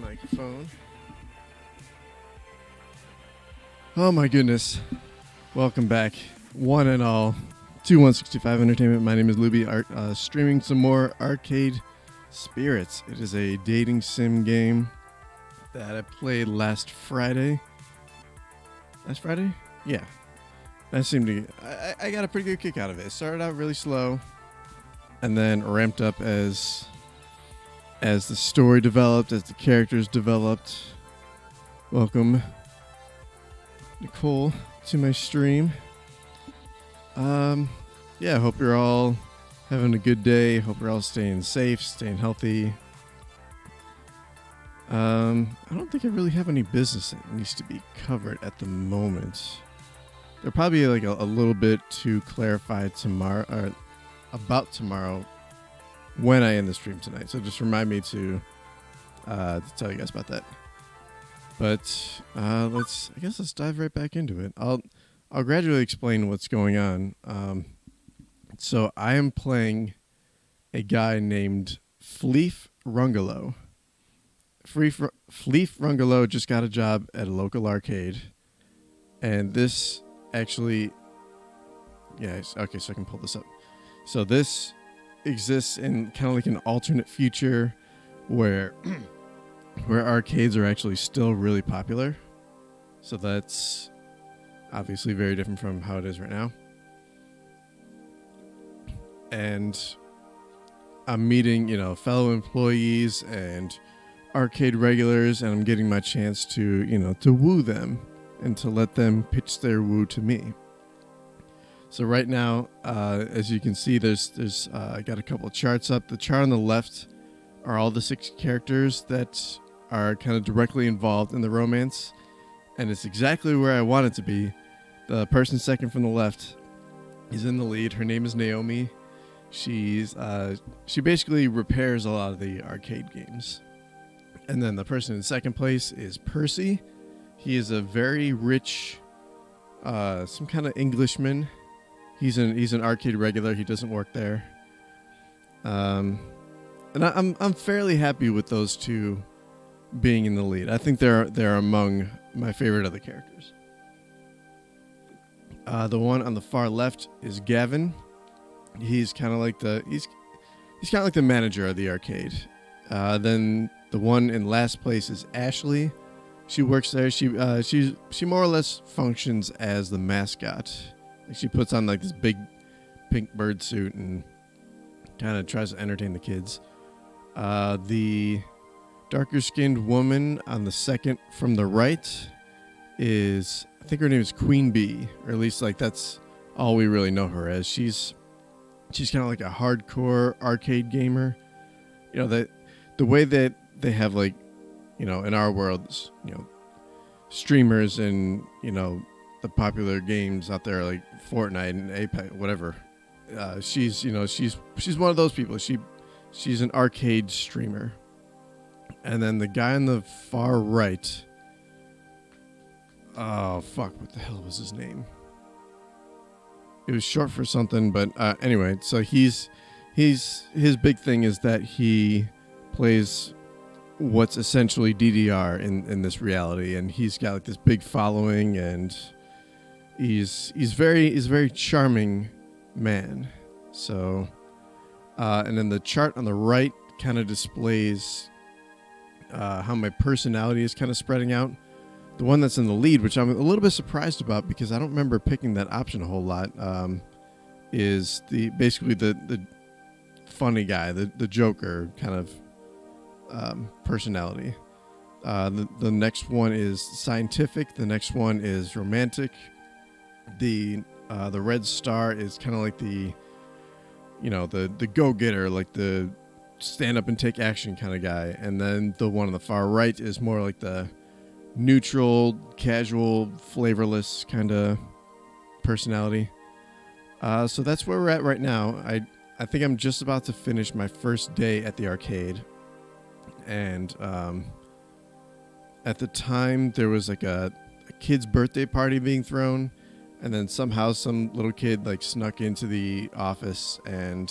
Microphone. Oh my goodness. Welcome back, one and all, to 165 Entertainment. My name is Looby, streaming some more Arcade Spirits. It is a dating sim game that I played last Friday. Last Friday? Yeah. I got a pretty good kick out of it. It started out really slow and then ramped up as the story developed, as the characters developed. Welcome, Nicole, to my stream. Yeah, hope you're all having a good day. Hope you're all staying safe, staying healthy. I don't think I really have any business that needs to be covered at the moment. There'll probably like a little bit to clarify tomorrow, or about tomorrow, when I end the stream tonight. So just remind me to tell you guys about that. But let's dive right back into it. I'll gradually explain what's going on. So I am playing a guy named Fleef Rungalo. Fleef Rungalo just got a job at a local arcade, and this actually, yeah, okay, so I can pull this up. So this exists in kind of like an alternate future where where arcades are actually still really popular. So that's obviously very different from how it is right now. And I'm meeting, fellow employees and arcade regulars, and I'm getting my chance to, to woo them and to let them pitch their woo to me. So right now, as you can see, there's I got a couple of charts up. The chart on the left are all the 6 characters that are kind of directly involved in the romance, and it's exactly where I want it to be. The person second from the left is in the lead. Her name is Naomi. She basically repairs a lot of the arcade games. And then the person in second place is Percy. He is a very rich, some kind of Englishman. He's an arcade regular. He doesn't work there. And I'm fairly happy with those two being in the lead. I think they're among my favorite other characters. The one on the far left is Gavin. He's kind of like the manager of the arcade. Then the one in last place is Ashley. She works there. She more or less functions as the mascot. Like, she puts on like this big pink bird suit and kind of tries to entertain the kids. The darker skinned woman on the second from the right is, I think her name is Queen Bee, or at least like that's all we really know her as. She's kind of like a hardcore arcade gamer. The way that they have, like, in our world, streamers and, the popular games out there like Fortnite and Apex, whatever. She's one of those people. She's an arcade streamer. And then the guy on the far right, oh fuck, what the hell was his name? It was short for something, but anyway, so his big thing is that he plays what's essentially DDR in this reality, and he's got like this big following, and he's very charming man. So and then the chart on the right kind of displays how my personality is kind of spreading out. The one that's in the lead, which I'm a little bit surprised about because I don't remember picking that option a whole lot, is basically the funny guy, the Joker kind of personality. The next one is scientific. The next one is romantic. The red star is kind of like the go-getter, like the stand up and take action kind of guy. And then the one on the far right is more like the neutral, casual, flavorless kind of personality. So that's where we're at right now. I think I'm just about to finish my first day at the arcade. And at the time, there was like a kid's birthday party being thrown. And then somehow some little kid like snuck into the office, and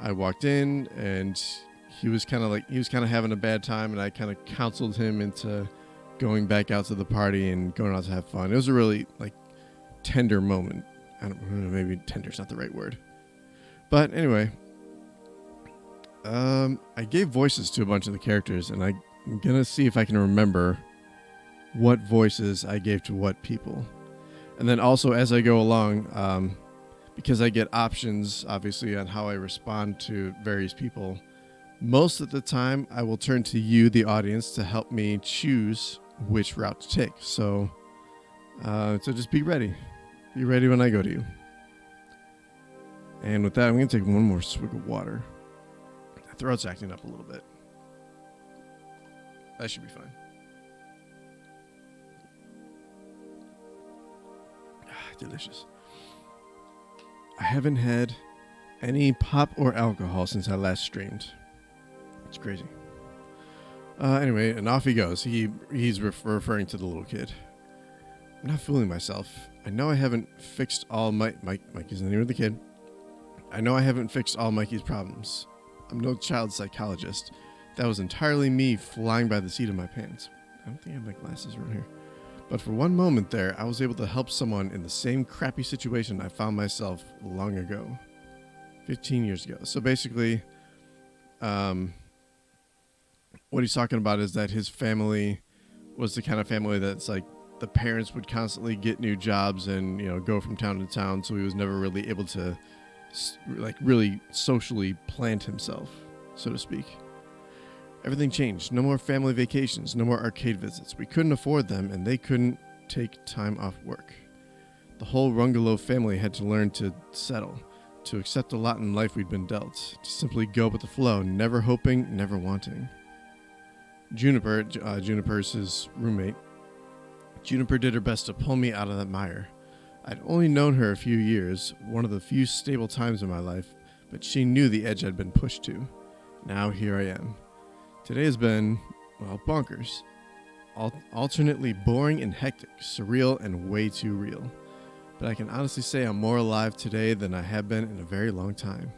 I walked in, and he was kind of having a bad time, and I kind of counseled him into going back out to the party and going out to have fun. It was a really like tender moment. I don't know, maybe tender's not the right word. But anyway, I gave voices to a bunch of the characters, and I'm going to see if I can remember what voices I gave to what people. And then also as I go along, because I get options, obviously, on how I respond to various people, most of the time I will turn to you, the audience, to help me choose which route to take. So just be ready. Be ready when I go to you. And with that, I'm going to take one more swig of water. My throat's acting up a little bit. That should be fine. Delicious. I haven't had any pop or alcohol since I last streamed. It's crazy. Anyway, and off he goes. He's referring to the little kid. I'm not fooling myself. I know I haven't fixed all Mikey's the name of the kid. I know I haven't fixed all Mikey's problems. I'm no child psychologist. That was entirely me flying by the seat of my pants. I don't think I have my glasses around here. But for one moment there, I was able to help someone in the same crappy situation I found myself long ago. 15 years ago. So basically, what he's talking about is that his family was the kind of family that's like the parents would constantly get new jobs and, you know, go from town to town. So he was never really able to like really socially plant himself, so to speak. Everything changed. No more family vacations, no more arcade visits. We couldn't afford them, and they couldn't take time off work. The whole Rungalo family had to learn to settle, to accept the lot in life we'd been dealt, to simply go with the flow, never hoping, never wanting. Juniper's his roommate. Juniper did her best to pull me out of that mire. I'd only known her a few years, one of the few stable times in my life, but she knew the edge I'd been pushed to. Now here I am. Today has been, well, bonkers. Alternately boring and hectic, surreal and way too real. But I can honestly say I'm more alive today than I have been in a very long time.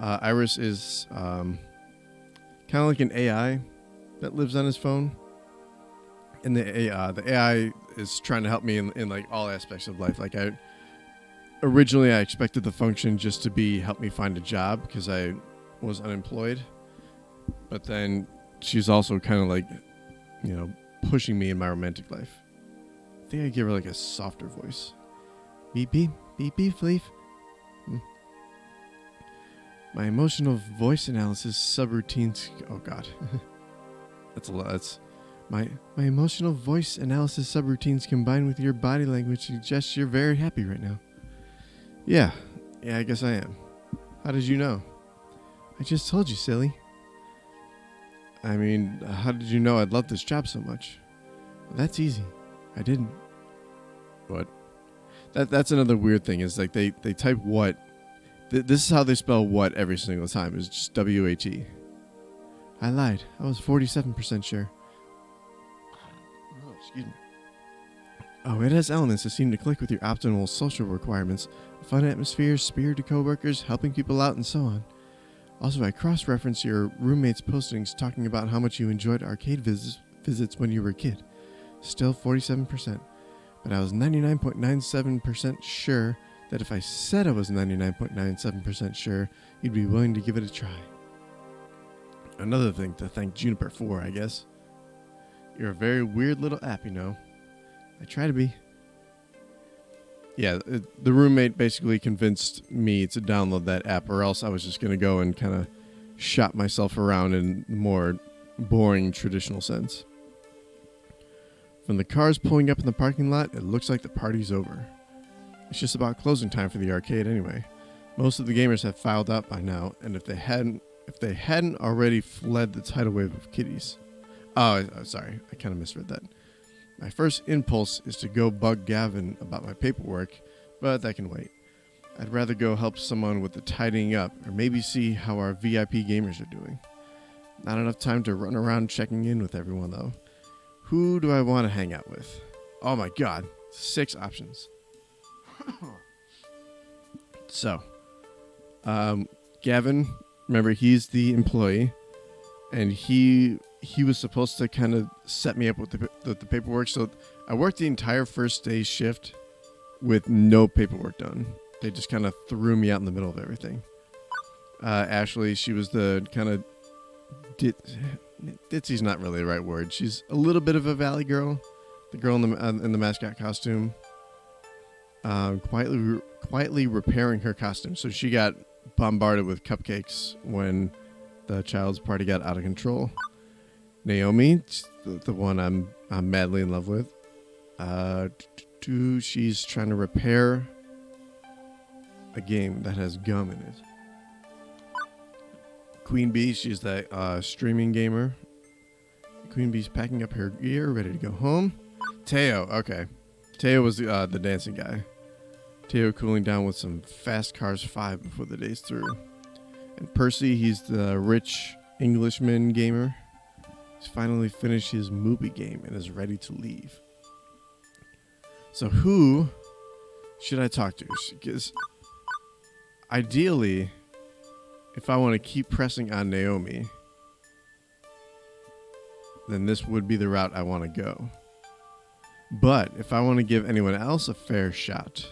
Iris is kind of like an AI that lives on his phone. And the AI is trying to help me in like all aspects of life. Like originally I expected the function just to be help me find a job because I was unemployed. But then she's also kind of like, you know, pushing me in my romantic life. I think I give her like a softer voice. Beep, beep, beep, beep, leaf. My emotional voice analysis subroutines. Oh, God. That's a lot. That's my emotional voice analysis subroutines combined with your body language suggest you're very happy right now. Yeah, I guess I am. How did you know? I just told you, silly. I mean, how did you know I'd love this job so much? Well, that's easy. I didn't. What? That's another weird thing is like they type what. This is how they spell what every single time. It's just W-H-E. I lied. I was 47% sure. Oh, excuse me. Oh, it has elements that seem to click with your optimal social requirements. A fun atmosphere, spirited coworkers, helping people out, and so on. Also, I cross-reference your roommate's postings talking about how much you enjoyed arcade visits when you were a kid. Still 47%. But I was 99.97% sure that if I said I was 99.97% sure, you'd be willing to give it a try. Another thing to thank Juniper for, I guess. You're a very weird little app, you know. I try to be. Yeah, the roommate basically convinced me to download that app, or else I was just going to go and kind of shop myself around in more boring traditional sense. From the cars pulling up in the parking lot, it looks like the party's over. It's just about closing time for the arcade anyway. Most of the gamers have filed out by now, and if they hadn't already fled the tidal wave of kiddies. Oh, sorry, I kind of misread that. My first impulse is to go bug Gavin about my paperwork, but that can wait. I'd rather go help someone with the tidying up, or maybe see how our VIP gamers are doing. Not enough time to run around checking in with everyone, though. Who do I want to hang out with? Oh my god, 6 options. So, Gavin remember, he's the employee, and he was supposed to kind of set me up with the paperwork. So I worked the entire first day shift with no paperwork done. They just kind of threw me out in the middle of everything. Ashley, she was the kind of ditzy's not really the right word. She's a little bit of a valley girl, the girl in the mascot costume, quietly repairing her costume. So she got bombarded with cupcakes when the child's party got out of control. Naomi, the one I'm madly in love with, she's trying to repair a game that has gum in it. Queen Bee, she's that streaming gamer. Queen Bee's packing up her gear, ready to go home. Teo, okay. Teo was the dancing guy. Teo cooling down with some Fast Cars 5 before the day's through. And Percy, he's the rich Englishman gamer. He's finally finished his movie game and is ready to leave. So who should I talk to? Because ideally, if I want to keep pressing on Naomi, then this would be the route I want to go. But if I want to give anyone else a fair shot,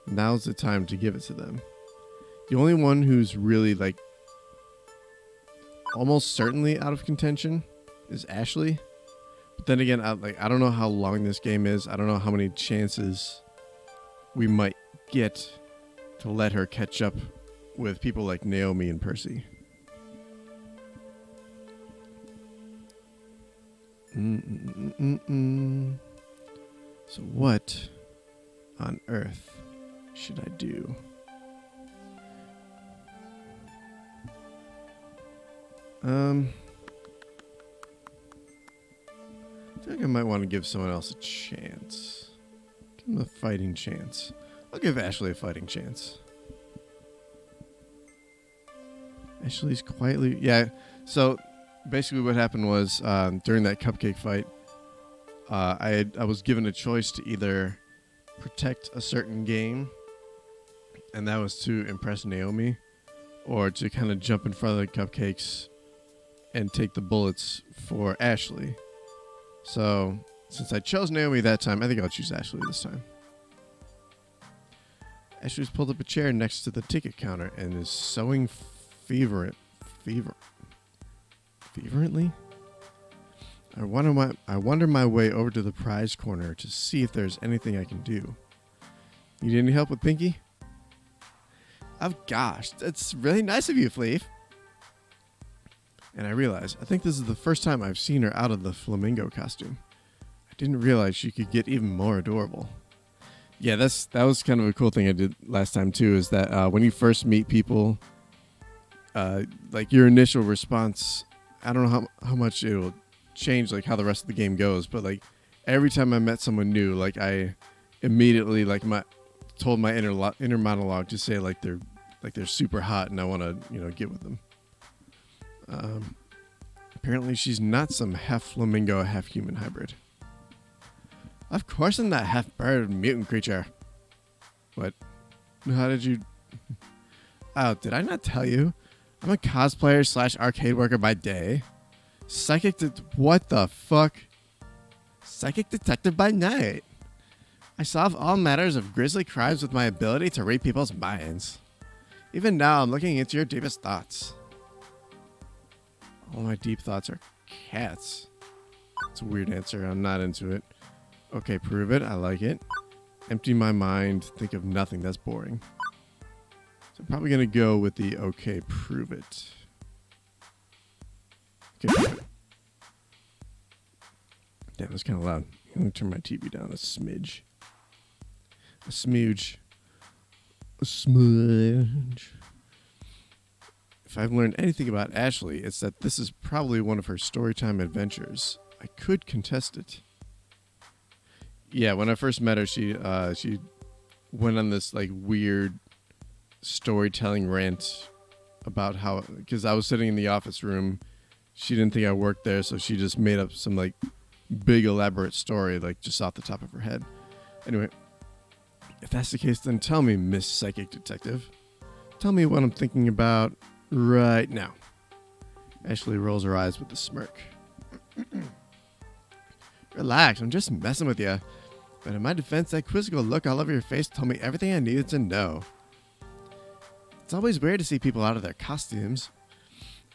now's the time to give it to them. The only one who's really like almost certainly out of contention is Ashley. But then again, I don't know how long this game is. I don't know how many chances we might get to let her catch up with people like Naomi and Percy. So what on earth should I do? I feel like I might want to give someone else a chance. Give them a fighting chance. I'll give Ashley a fighting chance. Ashley's quietly... Yeah, so basically what happened was during that cupcake fight, I was given a choice to either protect a certain game, and that was to impress Naomi, or to kind of jump in front of the cupcakes and take the bullets for Ashley. So, since I chose Naomi that time, I think I'll choose Ashley this time. Ashley's pulled up a chair next to the ticket counter and is sewing fervently. I wander my way over to the prize corner to see if there's anything I can do. Need any help with Pinky? Oh gosh, that's really nice of you, Fleef. And I realize, I think this is the first time I've seen her out of the flamingo costume. I didn't realize she could get even more adorable. Yeah, that was kind of a cool thing I did last time too, is that when you first meet people, like your initial response, I don't know how much it'll change like how the rest of the game goes, but like every time I met someone new, like I immediately told my inner monologue to say like they're super hot and I want to get with them. Apparently she's not some half flamingo, half human hybrid. Of course I'm not half bird mutant creature. What? How did you... Oh, did I not tell you? I'm a cosplayer / arcade worker by day. What the fuck? Psychic detective by night. I solve all matters of grisly crimes with my ability to read people's minds. Even now, I'm looking into your deepest thoughts. All my deep thoughts are cats. It's a weird answer. I'm not into it. Okay, prove it. I like it. Empty my mind. Think of nothing. That's boring. So I'm probably going to go with the okay, prove it. Okay. Damn, that's kind of loud. I'm going to turn my TV down a smidge. A smooge. A smudge. If I've learned anything about Ashley, it's that this is probably one of her storytime adventures. I could contest it. Yeah, when I first met her, she went on this like weird storytelling rant about how, because I was sitting in the office room, she didn't think I worked there, so she just made up some like big elaborate story like just off the top of her head. Anyway, if that's the case, then tell me, Miss Psychic Detective. Tell me what I'm thinking about right now. Ashley rolls her eyes with a smirk. Relax, I'm just messing with you. But in my defense, that quizzical look all over your face told me everything I needed to know. It's always weird to see people out of their costumes.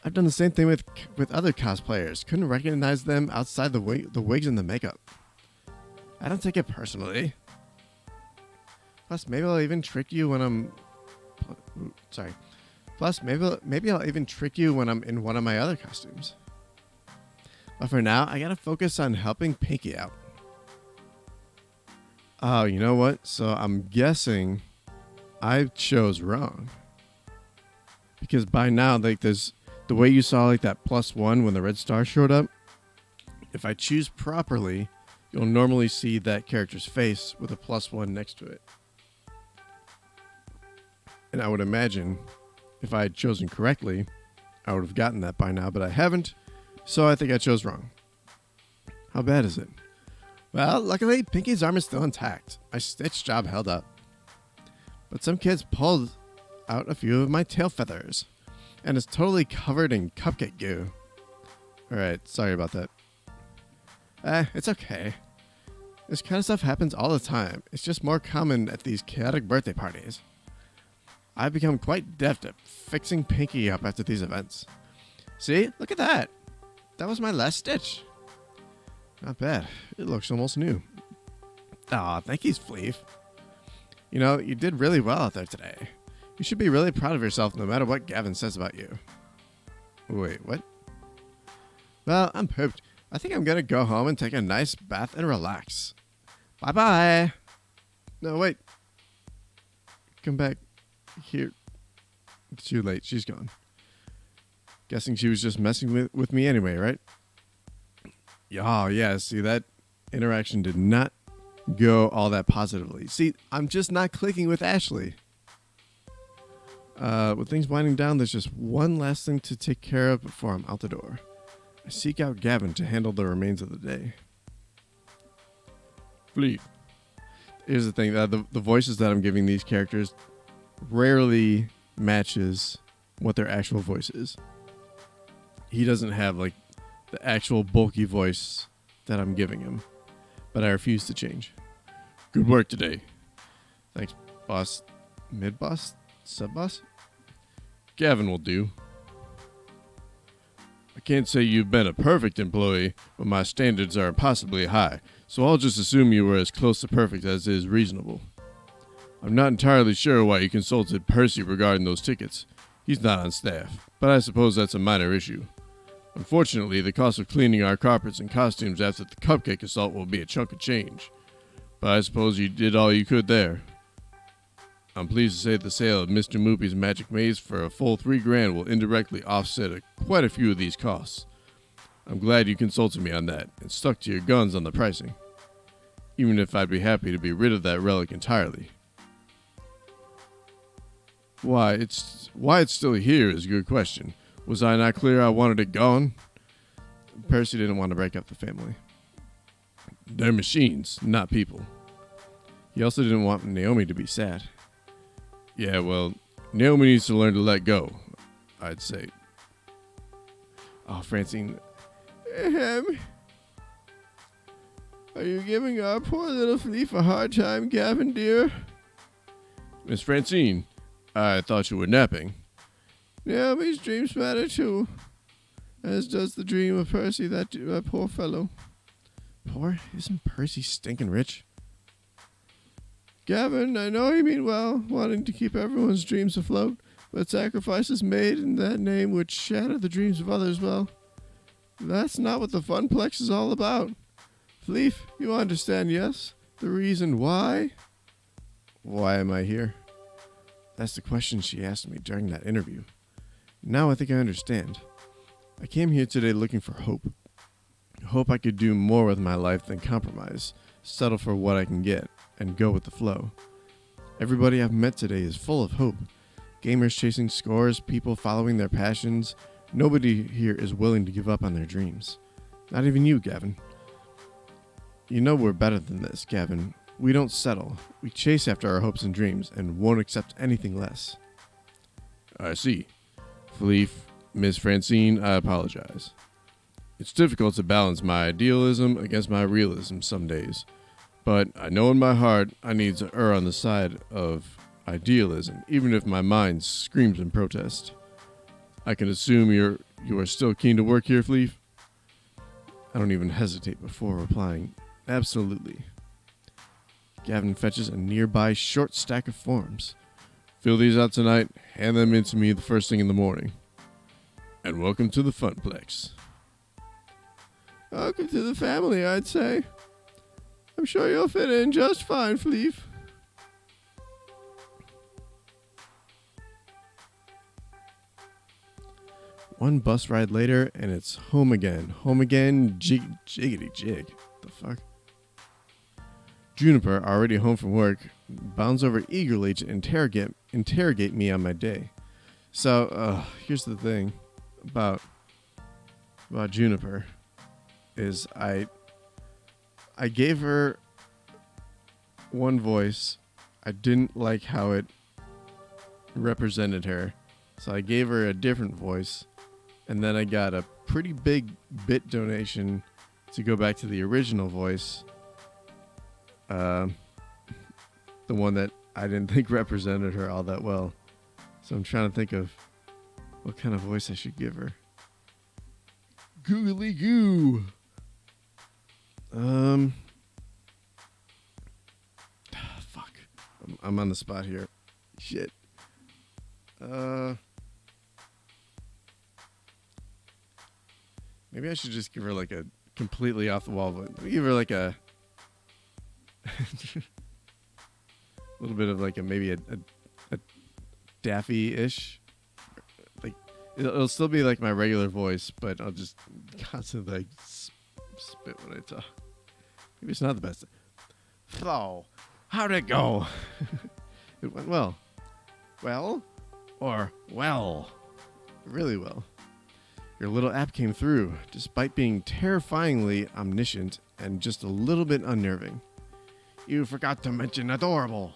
I've done the same thing with other cosplayers. Couldn't recognize them outside the wigs and the makeup. I don't take it personally. Plus, maybe I'll even trick you when I'm... Sorry. Plus, maybe I'll even trick you when I'm in one of my other costumes. But for now, I gotta focus on helping Pinky out. Oh, you know what? So I'm guessing I chose wrong. Because by now, like, there's the way you saw like that +1 when the red star showed up. If I choose properly, you'll normally see that character's face with a +1 next to it. And I would imagine if I had chosen correctly, I would have gotten that by now, but I haven't. So I think I chose wrong. How bad is it? Well, luckily, Pinky's arm is still intact. My stitch job held up. But some kids pulled out a few of my tail feathers, and it's totally covered in cupcake goo. Alright, sorry about that. It's okay. This kind of stuff happens all the time. It's just more common at these chaotic birthday parties. I've become quite deft at fixing Pinky up after these events. See? Look at that! That was my last stitch. Not bad. It looks almost new. Aw, thank you, Fleef. You know, you did really well out there today. You should be really proud of yourself no matter what Gavin says about you. Wait, what? Well, I'm pooped. I think I'm gonna go home and take a nice bath and relax. Bye-bye. No, wait. Come back here. It's too late. She's gone. Guessing she was just messing with me anyway, right? Oh, yeah. See, that interaction did not go all that positively. See, I'm just not clicking with Ashley. With things winding down, there's just one last thing to take care of before I'm out the door. I seek out Gavin to handle the remains of the day. Fleet. Here's the thing. The voices that I'm giving these characters rarely matches what their actual voice is. He doesn't have, like, the actual bulky voice that I'm giving him. But I refuse to change. Good work today. Thanks, boss. Mid-boss? Sub-boss? Gavin will do. I can't say you've been a perfect employee, but my standards are impossibly high, so I'll just assume you were as close to perfect as is reasonable. I'm not entirely sure why you consulted Percy regarding those tickets. He's not on staff, but I suppose that's a minor issue. Unfortunately, the cost of cleaning our carpets and costumes after the cupcake assault will be a chunk of change. But I suppose you did all you could there. I'm pleased to say the sale of Mr. Moopy's Magic Maze for a full $3,000 will indirectly offset quite a few of these costs. I'm glad you consulted me on that and stuck to your guns on the pricing. Even if I'd be happy to be rid of that relic entirely. Why it's still here is a good question. Was I not clear I wanted it gone? Percy didn't want to break up the family. They're machines, not people. He also didn't want Naomi to be sad. Yeah, well, Naomi needs to learn to let go, I'd say. Oh, Francine. Are you giving our poor little Fleef a hard time, Gavin, dear? Miss Francine, I thought you were napping. Naomi's dreams matter too, as does the dream of Percy, that poor fellow. Poor? Isn't Percy stinking rich? Gavin, I know you mean well, wanting to keep everyone's dreams afloat, but sacrifices made in that name would shatter the dreams of others. Well, that's not what the Funplex is all about. Fleef, you understand, yes? The reason why? Why am I here? That's the question she asked me during that interview. Now I think I understand. I came here today looking for hope. Hope I could do more with my life than compromise, settle for what I can get, and go with the flow. Everybody I've met today is full of hope. Gamers chasing scores, people following their passions. Nobody here is willing to give up on their dreams. Not even you, Gavin. You know we're better than this, Gavin. We don't settle. We chase after our hopes and dreams and won't accept anything less. I see. Fleef, Miss Francine, I apologize. It's difficult to balance my idealism against my realism some days, but I know in my heart I need to err on the side of idealism, even if my mind screams in protest. I can assume you are still keen to work here, Fleef? I don't even hesitate before replying, absolutely. Gavin fetches a nearby short stack of forms. Fill these out tonight, hand them in to me the first thing in the morning. And welcome to the Funplex. Welcome to the family, I'd say. I'm sure you'll fit in just fine, Fleef. One bus ride later, and it's home again. Home again, jiggity jig. The fuck? Juniper, already home from work, bounds over eagerly to interrogate me on my day. So, here's the thing about Juniper, is I gave her one voice. I didn't like how it represented her, so I gave her a different voice, and then I got a pretty big bit donation to go back to the original voice. The one that I didn't think represented her all that well. So I'm trying to think of what kind of voice I should give her. Googly goo. Fuck. I'm on the spot here. Shit. Maybe I should just give her like a completely off the wall voice. Let me give her like a little bit of like maybe a Daffy-ish. Like it'll still be like my regular voice, but I'll just constantly like spit when I talk. Maybe it's not the best. So, how'd it go? It went well. Well? Or well? Really well. Your little app came through, despite being terrifyingly omniscient and just a little bit unnerving. You forgot to mention adorable.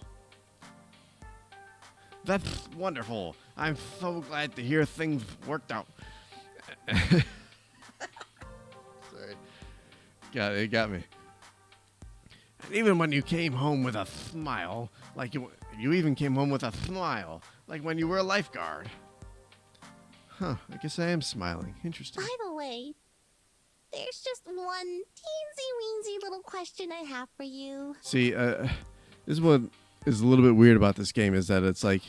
That's wonderful. I'm so glad to hear things worked out. Sorry. It got me. And even when you came home with a smile, like you even came home with a smile, like when you were a lifeguard. Huh, I guess I am smiling. Interesting. By the way, there's just one teensy-weensy little question I have for you. See, this is what is a little bit weird about this game, is that it's like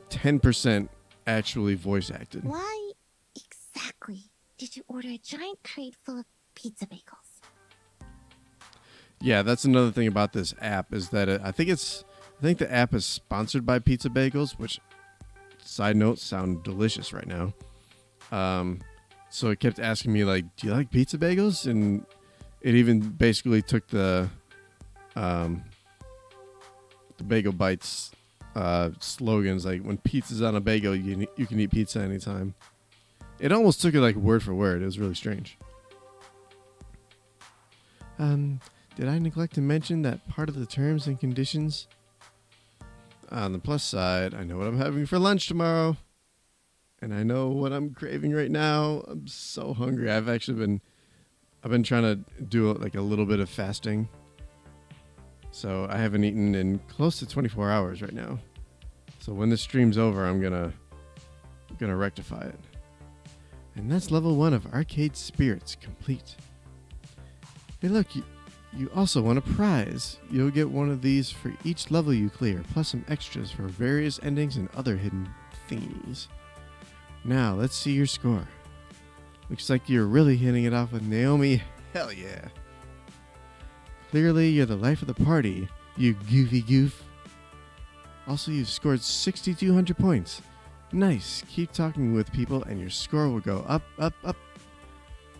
10% actually voice acted. Why exactly did you order a giant crate full of pizza bagels? Yeah, that's another thing about this app, is that I think the app is sponsored by Pizza Bagels, which, side note, sound delicious right now. So it kept asking me like, "Do you like pizza bagels?" And it even basically took the Bagel Bites slogans, like, when pizza's on a bagel, you can eat pizza anytime. It almost took it like word for word. It was really strange. Did I neglect to mention that part of the terms and conditions? On the plus side, I know what I'm having for lunch tomorrow. And I know what I'm craving right now. I'm so hungry. I've been trying to do like a little bit of fasting. So I haven't eaten in close to 24 hours right now. So when this stream's over, I'm gonna rectify it. And that's level 1 of Arcade Spirits complete. Hey, look, you also won a prize. You'll get one of these for each level you clear, plus some extras for various endings and other hidden thingies. Now, let's see your score. Looks like you're really hitting it off with Naomi. Hell yeah. Clearly, you're the life of the party, you goofy goof. Also, you've scored 6,200 points. Nice. Keep talking with people and your score will go up, up, up.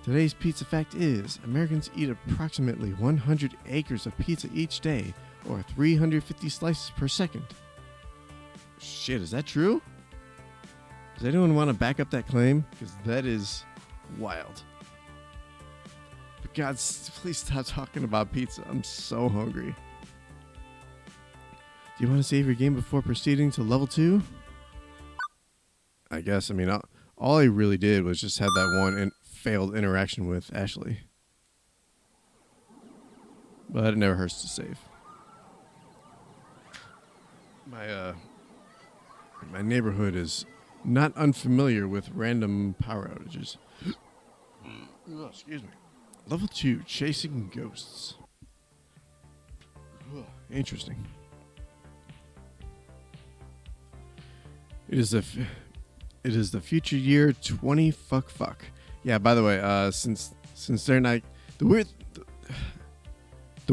Today's pizza fact is, Americans eat approximately 100 acres of pizza each day, or 350 slices per second. Shit, is that true? Does anyone want to back up that claim? Because that is wild. But God, please stop talking about pizza. I'm so hungry. Do you want to save your game before proceeding to level 2? I guess. I mean, all I really did was just have that one failed interaction with Ashley. But it never hurts to save. My neighborhood is not unfamiliar with random power outages. Oh, excuse me. Level 2, Chasing Ghosts. Interesting. It is the future year 20 fuck. Yeah, by the way, since they're not the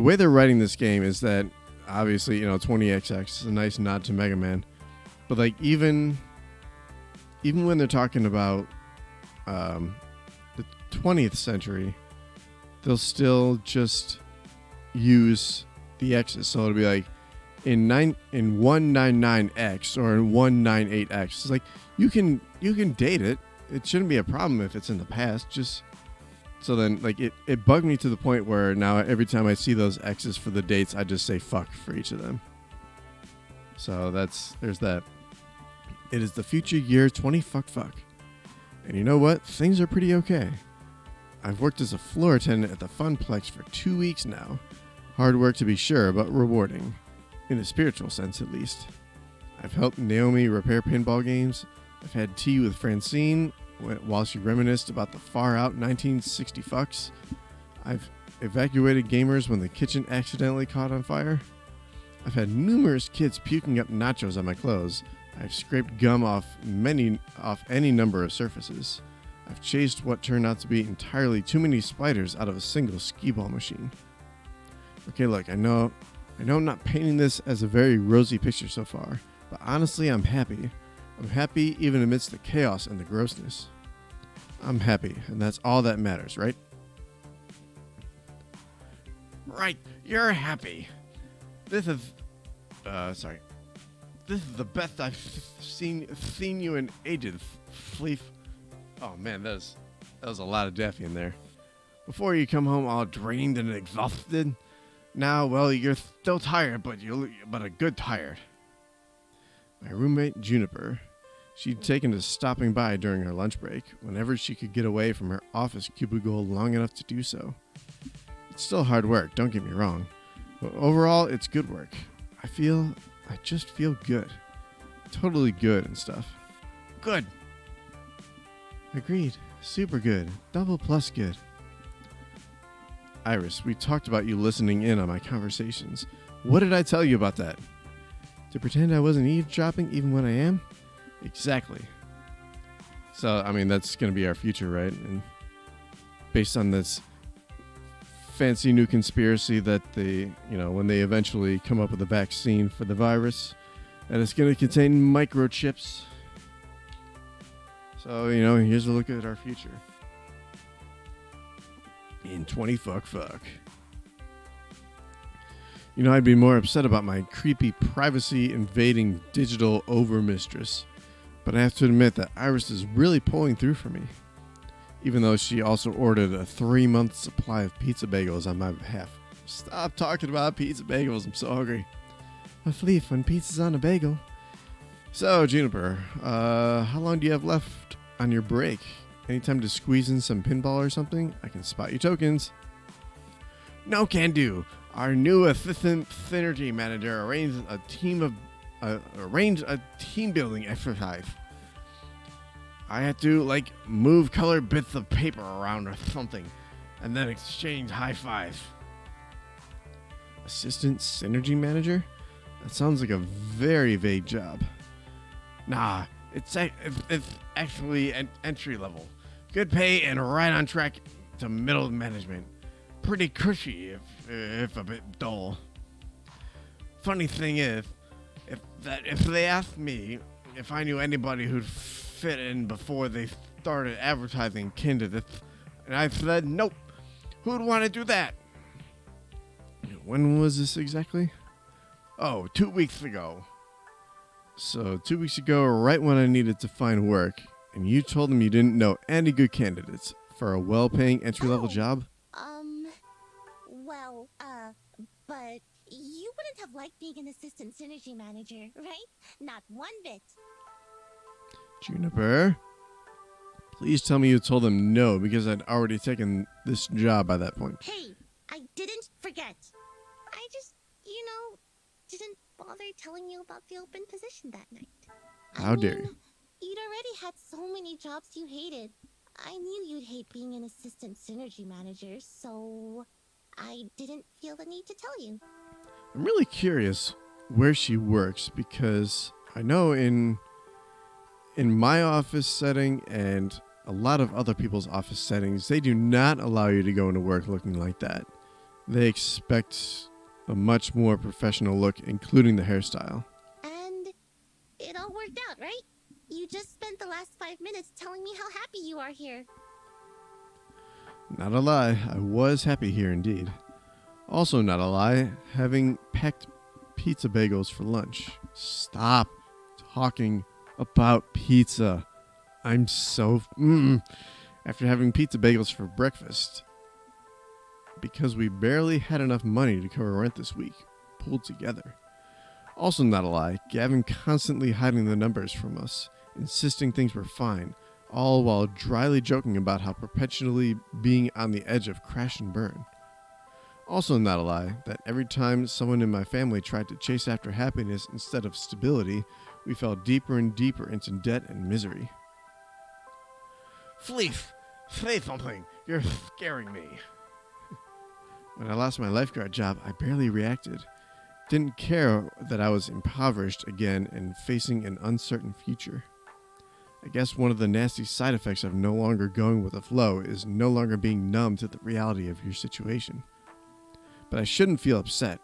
way they're writing this game is that obviously, 20XX is a nice nod to Mega Man. But like even when they're talking about the 20th century, they'll still just use the X's. So it'll be like in 199X or in 198X. It's like you can date it. It shouldn't be a problem if it's in the past. Just so then like it bugged me to the point where now every time I see those X's for the dates, I just say fuck for each of them. So there's that. It is the future year 20 fuck. And you know what? Things are pretty okay. I've worked as a floor attendant at the Funplex for 2 weeks now. Hard work to be sure, but rewarding. In a spiritual sense, at least. I've helped Naomi repair pinball games. I've had tea with Francine while she reminisced about the far-out 1960 fucks. I've evacuated gamers when the kitchen accidentally caught on fire. I've had numerous kids puking up nachos on my clothes. I've scraped gum off any number of surfaces. I've chased what turned out to be entirely too many spiders out of a single skee-ball machine. Okay, look, I know I'm not painting this as a very rosy picture so far, but honestly, I'm happy. I'm happy even amidst the chaos and the grossness. I'm happy, and that's all that matters, right? Right, you're happy. This is the best I've seen you in ages, Fleef. Oh man, that was a lot of Daffy in there. Before you come home all drained and exhausted. Now, well, you're still tired, but a good tired. My roommate, Juniper. She'd taken to stopping by during her lunch break, whenever she could get away from her office cubicle long enough to do so. It's still hard work, don't get me wrong. But overall, it's good work. I just feel good. Totally good and stuff. Good. Agreed. Super good. Double plus good. Iris, we talked about you listening in on my conversations. What did I tell you about that? To pretend I wasn't eavesdropping even when I am? Exactly. So, I mean, that's going to be our future, right? And based on this fancy new conspiracy that when they eventually come up with a vaccine for the virus, and it's going to contain microchips. So, here's a look at our future. In 20 fuck. I'd be more upset about my creepy privacy invading digital overmistress. But I have to admit that Iris is really pulling through for me. Even though she also ordered a 3-month supply of pizza bagels on my behalf. Stop talking about pizza bagels, I'm so hungry. A fleef when pizza's on a bagel. So, Juniper, how long do you have left on your break? Any time to squeeze in some pinball or something? I can spot your tokens. No can do. Our new assistant synergy manager arranged a team building exercise. I had to move colored bits of paper around or something, and then exchange high fives. Assistant synergy manager? That sounds like a very vague job. Nah, it's actually an entry level. Good pay and right on track to middle management. Pretty cushy if a bit dull. Funny thing is, if they asked me if I knew anybody who'd fit in before they started advertising candidates, and I said nope, who'd want to do that? When was this exactly? Oh, 2 weeks ago. So 2 weeks ago, right when I needed to find work, and you told them you didn't know any good candidates for a well-paying entry-level job? But you wouldn't have liked being an assistant synergy manager, right? Not one bit. Juniper, please tell me you told them no, because I'd already taken this job by that point. Hey, I didn't forget. I just, didn't bother telling you about the open position that night. How dare you? You'd already had so many jobs you hated. I knew you'd hate being an assistant synergy manager, so I didn't feel the need to tell you. I'm really curious where she works, because I know in my office setting and a lot of other people's office settings, they do not allow you to go into work looking like that. They expect a much more professional look, including the hairstyle. And it all worked out, right? You just spent the last 5 minutes telling me how happy you are here. Not a lie, I was happy here indeed. Also not a lie, having packed pizza bagels for lunch. Stop talking about pizza. I'm so... After having pizza bagels for breakfast, because we barely had enough money to cover rent this week, pulled together. Also not a lie, Gavin constantly hiding the numbers from us, insisting things were fine, all while dryly joking about how perpetually being on the edge of crash and burn. Also not a lie, that every time someone in my family tried to chase after happiness instead of stability, we fell deeper and deeper into debt and misery. Fleef, say something, you're scaring me. When I lost my lifeguard job, I barely reacted. Didn't care that I was impoverished again and facing an uncertain future. I guess one of the nasty side effects of no longer going with the flow is no longer being numb to the reality of your situation. But I shouldn't feel upset.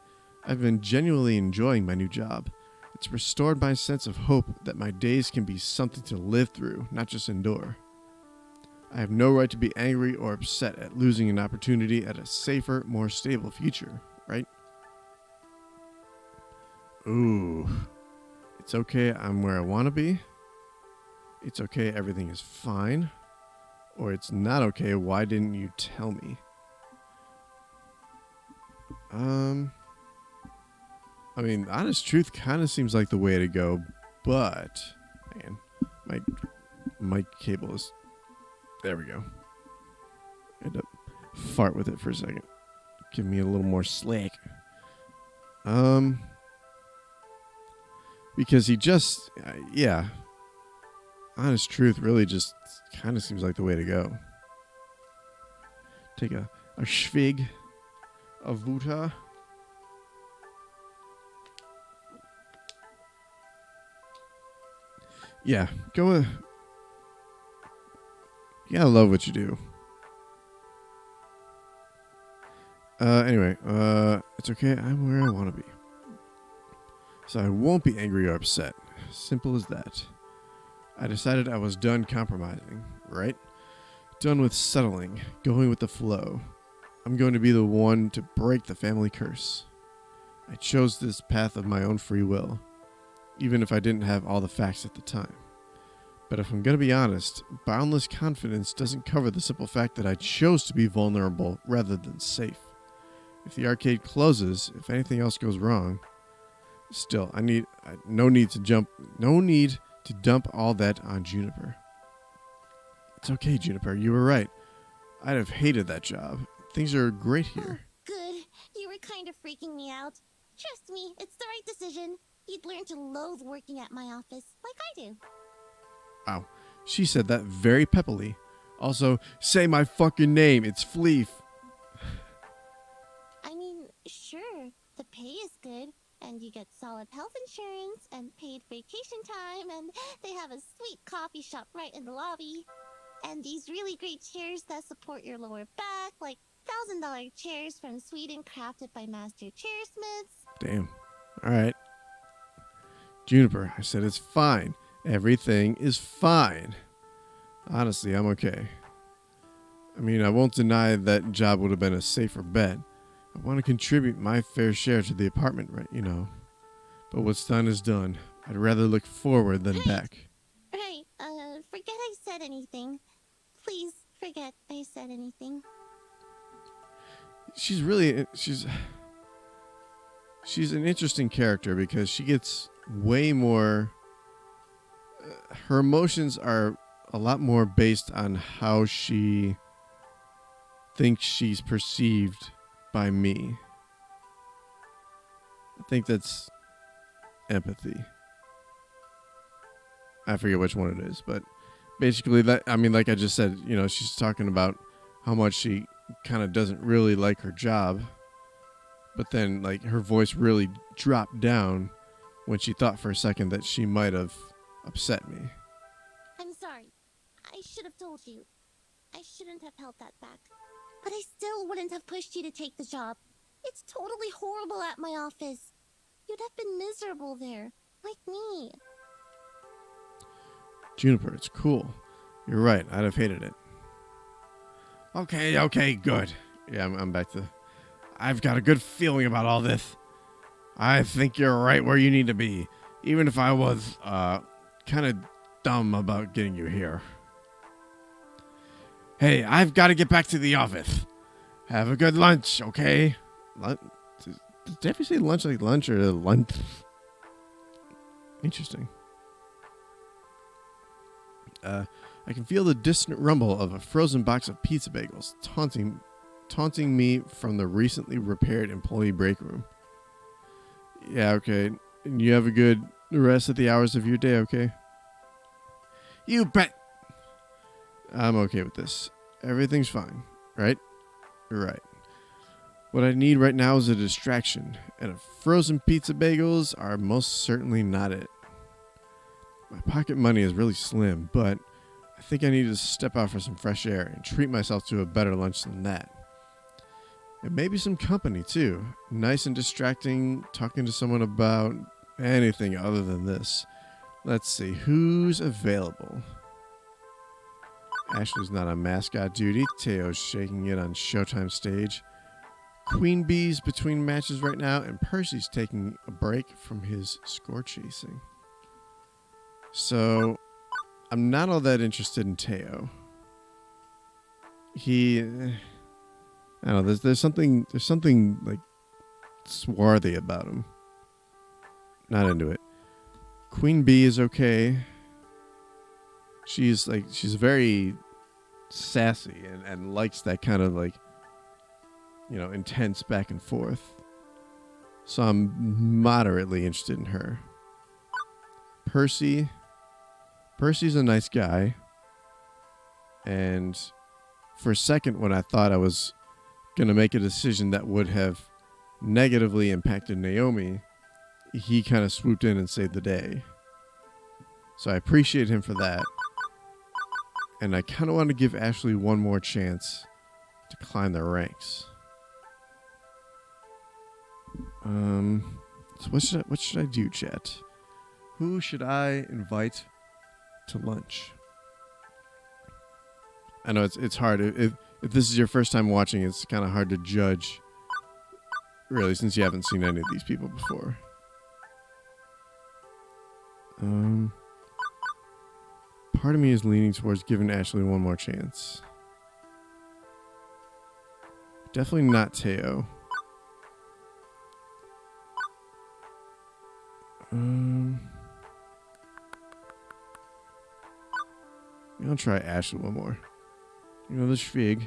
I've been genuinely enjoying my new job. It's restored my sense of hope that my days can be something to live through, not just endure. I have no right to be angry or upset at losing an opportunity at a safer, more stable future, right? Ooh. It's okay, I'm where I want to be. It's okay, everything is fine. Or it's not okay, why didn't you tell me? I mean, honest truth kind of seems like the way to go, but... Man, my mic cable is... There we go. I had to fart with it for a second. Give me a little more slack. Because he just... yeah. Honest truth really just kind of seems like the way to go. Take a schwig of Vuta. Yeah, go with... You gotta love what you do. Anyway, it's okay, I'm where I want to be. So I won't be angry or upset. Simple as that. I decided I was done compromising, right? Done with settling, going with the flow. I'm going to be the one to break the family curse. I chose this path of my own free will, even if I didn't have all the facts at the time. But if I'm going to be honest, boundless confidence doesn't cover the simple fact that I chose to be vulnerable rather than safe. If the arcade closes, if anything else goes wrong, still, no need to dump all that on Juniper. It's okay, Juniper, you were right. I'd have hated that job. Things are great here. Oh, good. You were kind of freaking me out. Trust me, it's the right decision. You'd learn to loathe working at my office, like I do. Wow, she said that very peppily. Also, say my fucking name, it's Fleef. I mean, sure, the pay is good, and you get solid health insurance, and paid vacation time, and they have a sweet coffee shop right in the lobby. And these really great chairs that support your lower back, like $1,000 chairs from Sweden crafted by master chairsmiths. Damn. Alright. Juniper, I said it's fine. Everything is fine. Honestly, I'm okay. I mean, I won't deny that job would have been a safer bet. I want to contribute my fair share to the apartment, right? But what's done is done. I'd rather look forward than back. Right, forget I said anything. Please forget I said anything. She's an interesting character because she gets way more her emotions are a lot more based on how she thinks she's perceived by me. I think that's empathy. I forget which one it is, but basically that, I mean, like I just said, you know, she's talking about how much she kind of doesn't really like her job, but then like her voice really dropped down when she thought for a second that she might have upset me. I'm sorry. I should have told you. I shouldn't have held that back. But I still wouldn't have pushed you to take the job. It's totally horrible at my office. You'd have been miserable there, like me. Juniper, it's cool. You're right. I'd have hated it. Okay, good. Yeah, I'm back to... I've got a good feeling about all this. I think you're right where you need to be, even if I was, kind of dumb about getting you here. Hey, I've got to get back to the office. Have a good lunch, okay? Did they ever say lunch like lunch or lunch? Interesting. I can feel the distant rumble of a frozen box of pizza bagels taunting me from the recently repaired employee break room. Yeah, okay. And you have a good rest of the hours of your day, okay? You bet. I'm okay with this. Everything's fine, right? Right. What I need right now is a distraction, and frozen pizza bagels are most certainly not it. My pocket money is really slim, but I think I need to step out for some fresh air and treat myself to a better lunch than that. And maybe some company, too. Nice and distracting, talking to someone about anything other than this. Let's see, who's available? Ashley's not on mascot duty. Teo's shaking it on Showtime stage. Queen Bee's between matches right now, and Percy's taking a break from his score chasing. So, I'm not all that interested in Teo. I don't know, there's something like swarthy about him. Not into it. Queen Bee is okay. She's very sassy and likes that kind of like, you know, intense back and forth. So I'm moderately interested in her. Percy's a nice guy. And for a second when I thought I was going to make a decision that would have negatively impacted Naomi, he kind of swooped in and saved the day. So I appreciate him for that. And I kind of want to give Ashley one more chance to climb the ranks. So what should I do, chat? Who should I invite to lunch? I know it's hard. If this is your first time watching, it's kind of hard to judge, really, since you haven't seen any of these people before. Part of me is leaning towards giving Ashley one more chance. Definitely not Teo. I'll try Ashley one more. You know, this fig.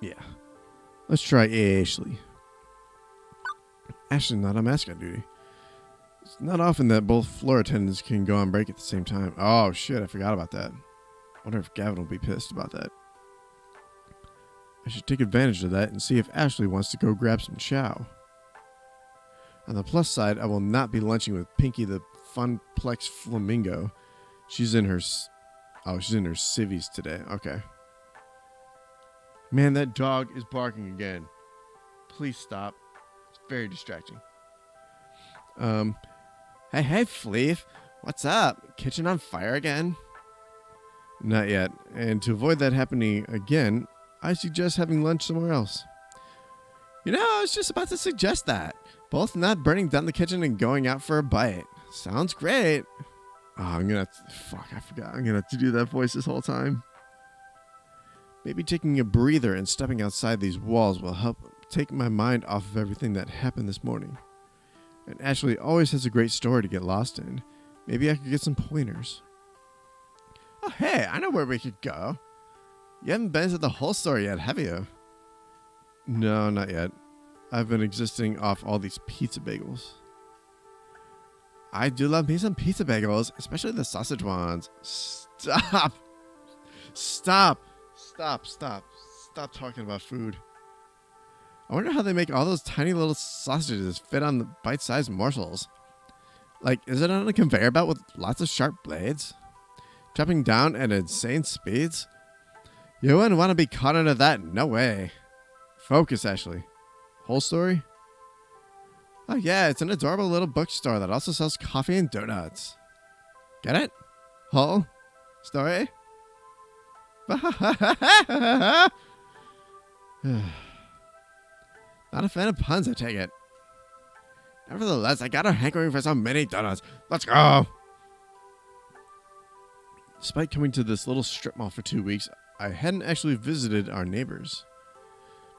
Yeah. Let's try Ashley. Ashley's not on mascot duty. It's not often that both floor attendants can go on break at the same time. Oh, shit, I forgot about that. I wonder if Gavin will be pissed about that. I should take advantage of that and see if Ashley wants to go grab some chow. On the plus side, I will not be lunching with Pinky the Funplex Flamingo. She's in her civvies today. Okay. Man, that dog is barking again. Please stop. It's very distracting. Hey, Fleef. What's up? Kitchen on fire again? Not yet. And to avoid that happening again, I suggest having lunch somewhere else. You know, I was just about to suggest that. Both not burning down the kitchen and going out for a bite. Sounds great. Oh, I forgot. I'm going to have to do that voice this whole time. Maybe taking a breather and stepping outside these walls will help take my mind off of everything that happened this morning. And Ashley always has a great story to get lost in. Maybe I could get some pointers. Oh, hey, I know where we could go. You haven't been to the whole story yet, have you? No, not yet. I've been existing off all these pizza bagels. I do love me some pizza bagels, especially the sausage ones. Stop. Stop talking about food. I wonder how they make all those tiny little sausages fit on the bite-sized morsels. Like, is it on a conveyor belt with lots of sharp blades? Chopping down at insane speeds? You wouldn't want to be caught under that, no way. Focus, Ashley. Whole story? Oh yeah, it's an adorable little bookstore that also sells coffee and donuts. Get it? Whole story? Not a fan of puns, I take it. Nevertheless, I got a hankering for some mini donuts. Let's go! Despite coming to this little strip mall for 2 weeks, I hadn't actually visited our neighbors.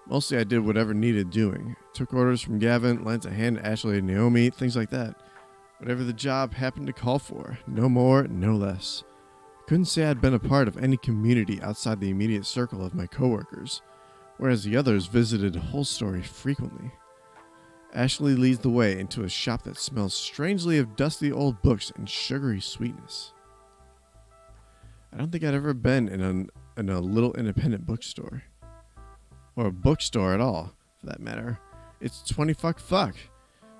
Mostly I did whatever needed doing. Took orders from Gavin, lent a hand to Ashley and Naomi, things like that. Whatever the job happened to call for. No more, no less. Couldn't say I'd been a part of any community outside the immediate circle of my coworkers, whereas the others visited Whole Story frequently. Ashley leads the way into a shop that smells strangely of dusty old books and sugary sweetness. I don't think I'd ever been in a little independent bookstore. Or a bookstore at all, for that matter. It's 20 fuck.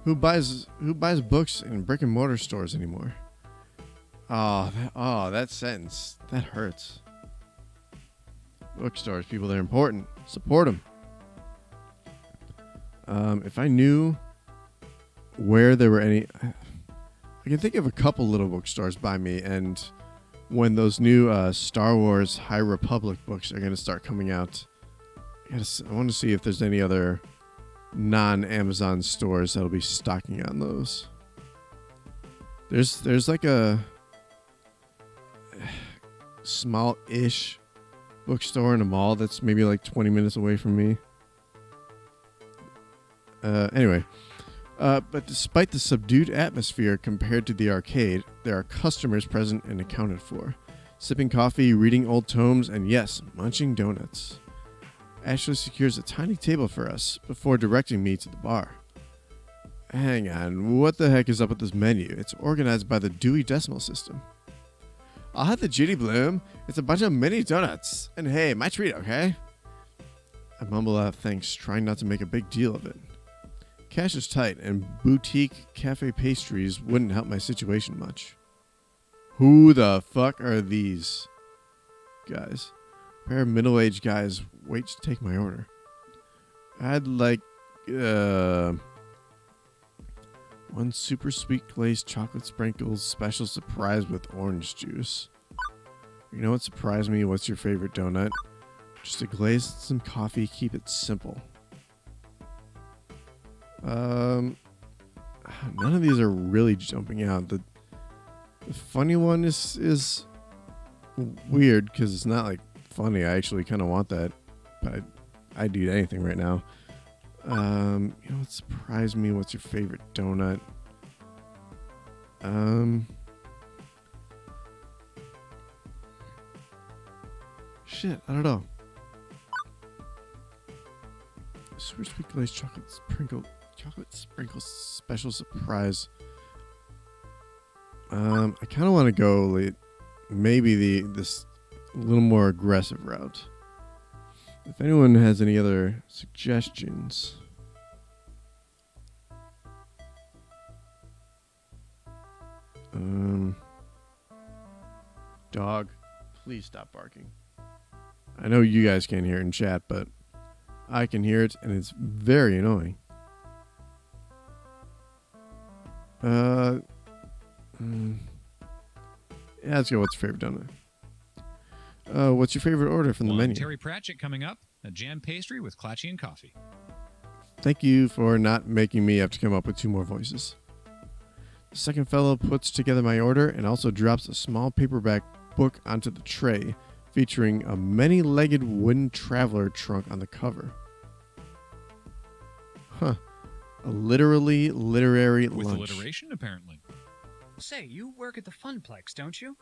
Who buys books in brick and mortar stores anymore? That sentence. That hurts. Bookstores, people, they're important. Support them. If I knew where there were any... I can think of a couple little bookstores by me, and when those new Star Wars High Republic books are going to start coming out, I want to see if there's any other non-Amazon stores that'll be stocking on those. There's like a small-ish bookstore in a mall that's maybe like 20 minutes away from me. Anyway, but despite the subdued atmosphere compared to the arcade, there are customers present and accounted for, sipping coffee, reading old tomes, and yes, munching donuts. Ashley secures a tiny table for us before directing me to the bar. Hang on, what the heck is up with this menu? It's organized by the Dewey Decimal System. I'll have the Judy Bloom. It's a bunch of mini donuts. And hey, my treat, okay? I mumble out thanks, trying not to make a big deal of it. Cash is tight, and boutique cafe pastries wouldn't help my situation much. Who the fuck are these guys? A pair of middle-aged guys wait to take my order. I'd like, one super sweet glazed chocolate sprinkles special surprise with orange juice. You know what surprised me? What's your favorite donut? Just a glaze and some coffee. Keep it simple. None of these are really jumping out. The funny one is weird because it's not like funny. I actually kind of want that, but I'd eat anything right now. You know what surprised me? What's your favorite donut? Shit, I don't know. Super sweet glazed chocolate sprinkle special surprise. I kind of want to go maybe this little more aggressive route. If anyone has any other suggestions. Dog, please stop barking. I know you guys can't hear it in chat, but I can hear it, and it's very annoying. Yeah, let's go. What's your favorite donut? What's your favorite order from the menu? Terry Pratchett coming up. A jam pastry with Klachi and coffee. Thank you for not making me have to come up with 2 more voices. The second fellow puts together my order and also drops a small paperback book onto the tray, featuring a many-legged wooden traveler trunk on the cover. Huh. A literally literary With lunch. alliteration, apparently. Say, you work at the Funplex, don't you?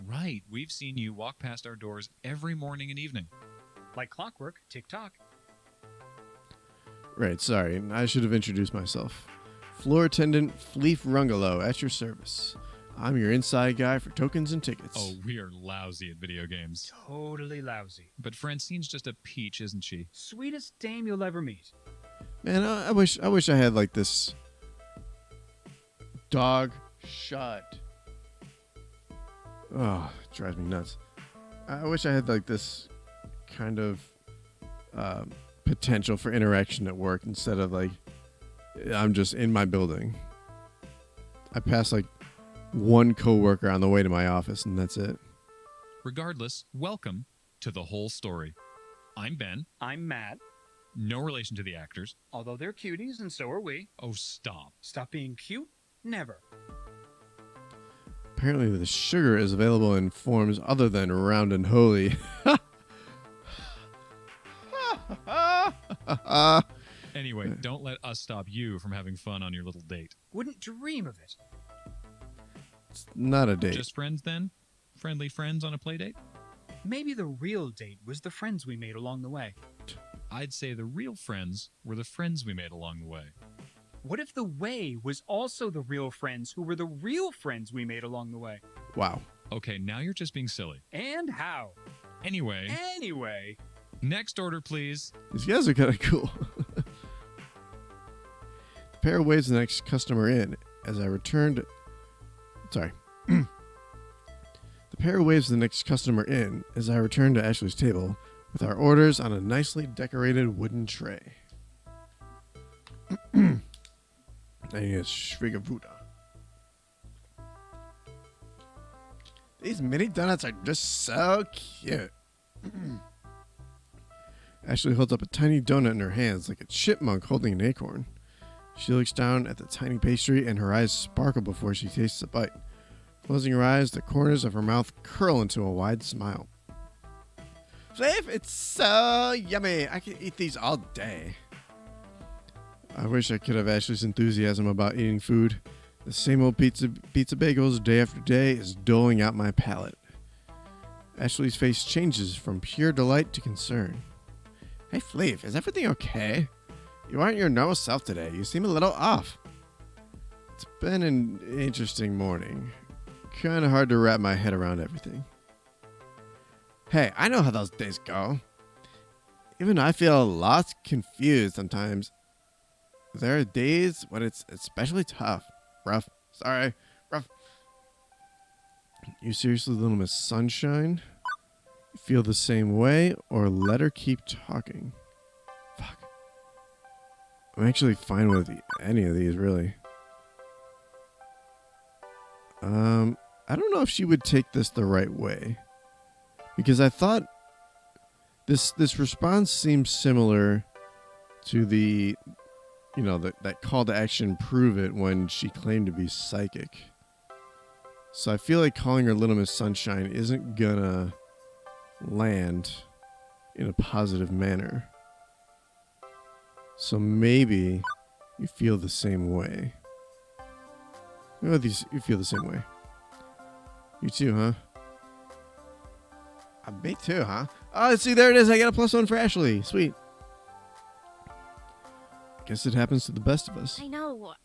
Right. We've seen you walk past our doors every morning and evening. Like clockwork, tick-tock. Right, sorry. I should have introduced myself. Floor attendant Fleef Rungalo at your service. I'm your inside guy for tokens and tickets. Oh, we are lousy at video games. Totally lousy. But Francine's just a peach, isn't she? Sweetest dame you'll ever meet. Man, I wish I had like this dog shut. Oh, it drives me nuts. I wish I had like this kind of potential for interaction at work instead of like I'm just in my building. I pass like one coworker on the way to my office and that's it. Regardless, welcome to The Whole Story. I'm Ben. I'm Matt, No relation to the actors. although they're cuties and so are we. Oh, stop. Stop being cute? Never. Apparently the sugar is available in forms other than round and holy. Anyway, don't let us stop you from having fun on your little date. Wouldn't dream of it. It's not a date. Just friends, then? Friendly friends on a play date? Maybe the real date was the friends we made along the way. I'd say the real friends were the friends we made along the way. What if the way was also the real friends who were the real friends we made along the way? Wow. Okay, now you're just being silly. And how? Anyway, Anyway, next order, please. These guys are kind of cool. The pair waves the next customer in as I returned. Sorry. The pair waves the next customer in as I return to Ashley's table with our orders on a nicely decorated wooden tray. I need a Schwigavuda. These mini donuts are just so cute. Ashley holds up a tiny donut in her hands like a chipmunk holding an acorn. She looks down at the tiny pastry and her eyes sparkle before she tastes a bite. Closing her eyes, the corners of her mouth curl into a wide smile. Flav, it's so yummy. I could eat these all day. I wish I could have Ashley's enthusiasm about eating food. The same old pizza bagels day after day is doling out my palate. Ashley's face changes from pure delight to concern. Hey, Fleef, is everything okay? You aren't your normal self today. You seem a little off. It's been an interesting morning. Kind of hard to wrap my head around everything. Hey, I know how those days go. Even I feel a lot confused sometimes. There are days when it's especially tough. Rough. Sorry. Rough. You seriously, Little Miss Sunshine? You feel the same way, or let her keep talking? Fuck. I'm actually fine with any of these, really. I don't know if she would take this the right way. Because I thought this response seems similar to the, that call to action, prove it, when she claimed to be psychic. So I feel like calling her Little Miss Sunshine isn't gonna land in a positive manner. So maybe you feel the same way. You feel the same way. You too, huh? Me too, huh? Oh, see, there it is. I got a +1 for Ashley. Sweet. Guess it happens to the best of us. I know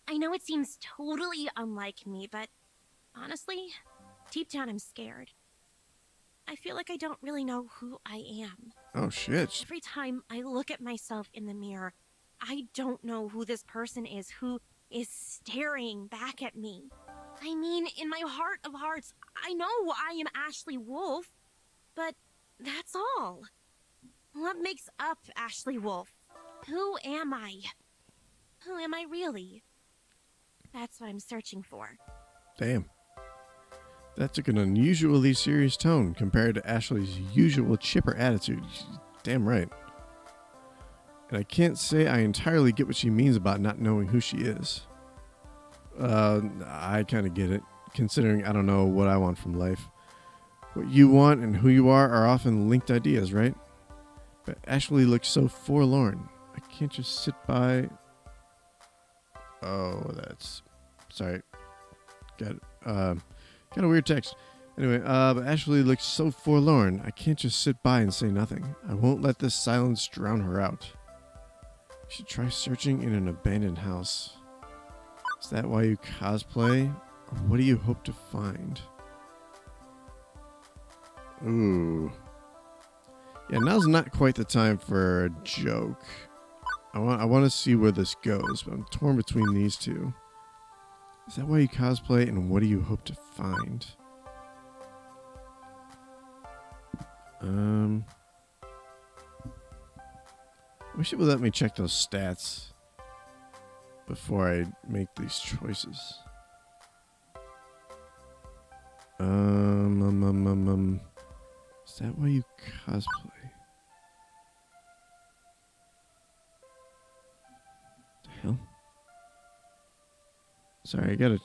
it seems totally unlike me, but honestly, deep down I'm scared. I feel like I don't really know who I am. Oh, shit. Every time I look at myself in the mirror, I don't know who this person is who is staring back at me. I mean, in my heart of hearts, I know I am Ashley Wolf, but that's all. What makes up Ashley Wolf? Who am I? Who am I really? That's what I'm searching for. Damn. That took an unusually serious tone compared to Ashley's usual chipper attitude. She's damn right. And I can't say I entirely get what she means about not knowing who she is. I kind of get it, considering I don't know what I want from life. What you want and who you are often linked ideas, right? But Ashley looks so forlorn. I can't just sit by. Oh, that's... Sorry. Got a weird text. Anyway, but Ashley looks so forlorn. I can't just sit by and say nothing. I won't let this silence drown her out. You should try searching in an abandoned house. Is that why you cosplay? Or what do you hope to find? Ooh. Yeah, now's not quite the time for a joke. I want to see where this goes, but I'm torn between these two. Is that why you cosplay, and what do you hope to find? Wish it would let me check those stats before I make these choices. Is that why you cosplay? The hell? Sorry, I gotta...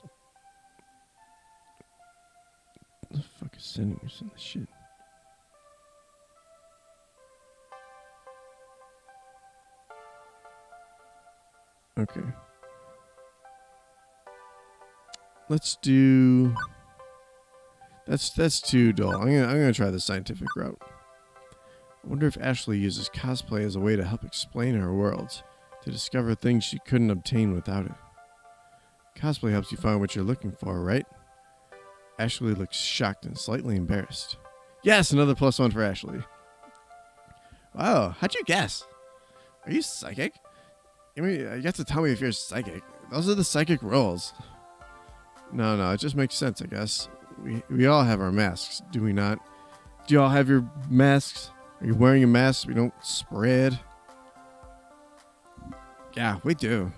What the fuck is sending me some of this shit? Okay. Let's do... That's too dull. I'm gonna try the scientific route. I wonder if Ashley uses cosplay as a way to help explain her world, to discover things she couldn't obtain without it. Cosplay helps you find what you're looking for, right? Ashley looks shocked and slightly embarrassed. Yes, another +1 for Ashley. Wow, how'd you guess? Are you psychic? I mean, you have to tell me if you're psychic. Those are the psychic rolls. No, it just makes sense, I guess. We all have our masks, do we not? Do you all have your masks? Are you wearing a mask so we don't spread? Yeah, we do.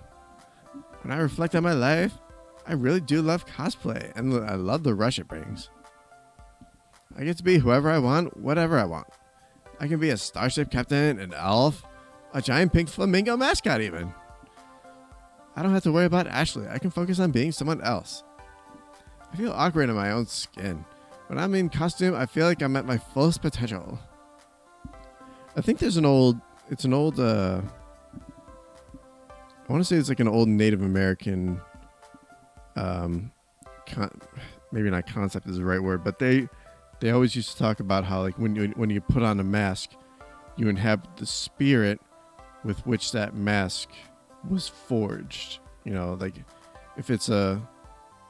When I reflect on my life, I really do love cosplay, and I love the rush it brings. I get to be whoever I want, whatever I want. I can be a starship captain, an elf, a giant pink flamingo mascot even. I don't have to worry about Ashley. I can focus on being someone else. I feel awkward in my own skin. When I'm in costume, I feel like I'm at my fullest potential. I think there's I want to say it's like an old Native American, maybe not concept is the right word, but they always used to talk about how, like, when you put on a mask, you inhabit the spirit with which that mask was forged. You know, like if it's a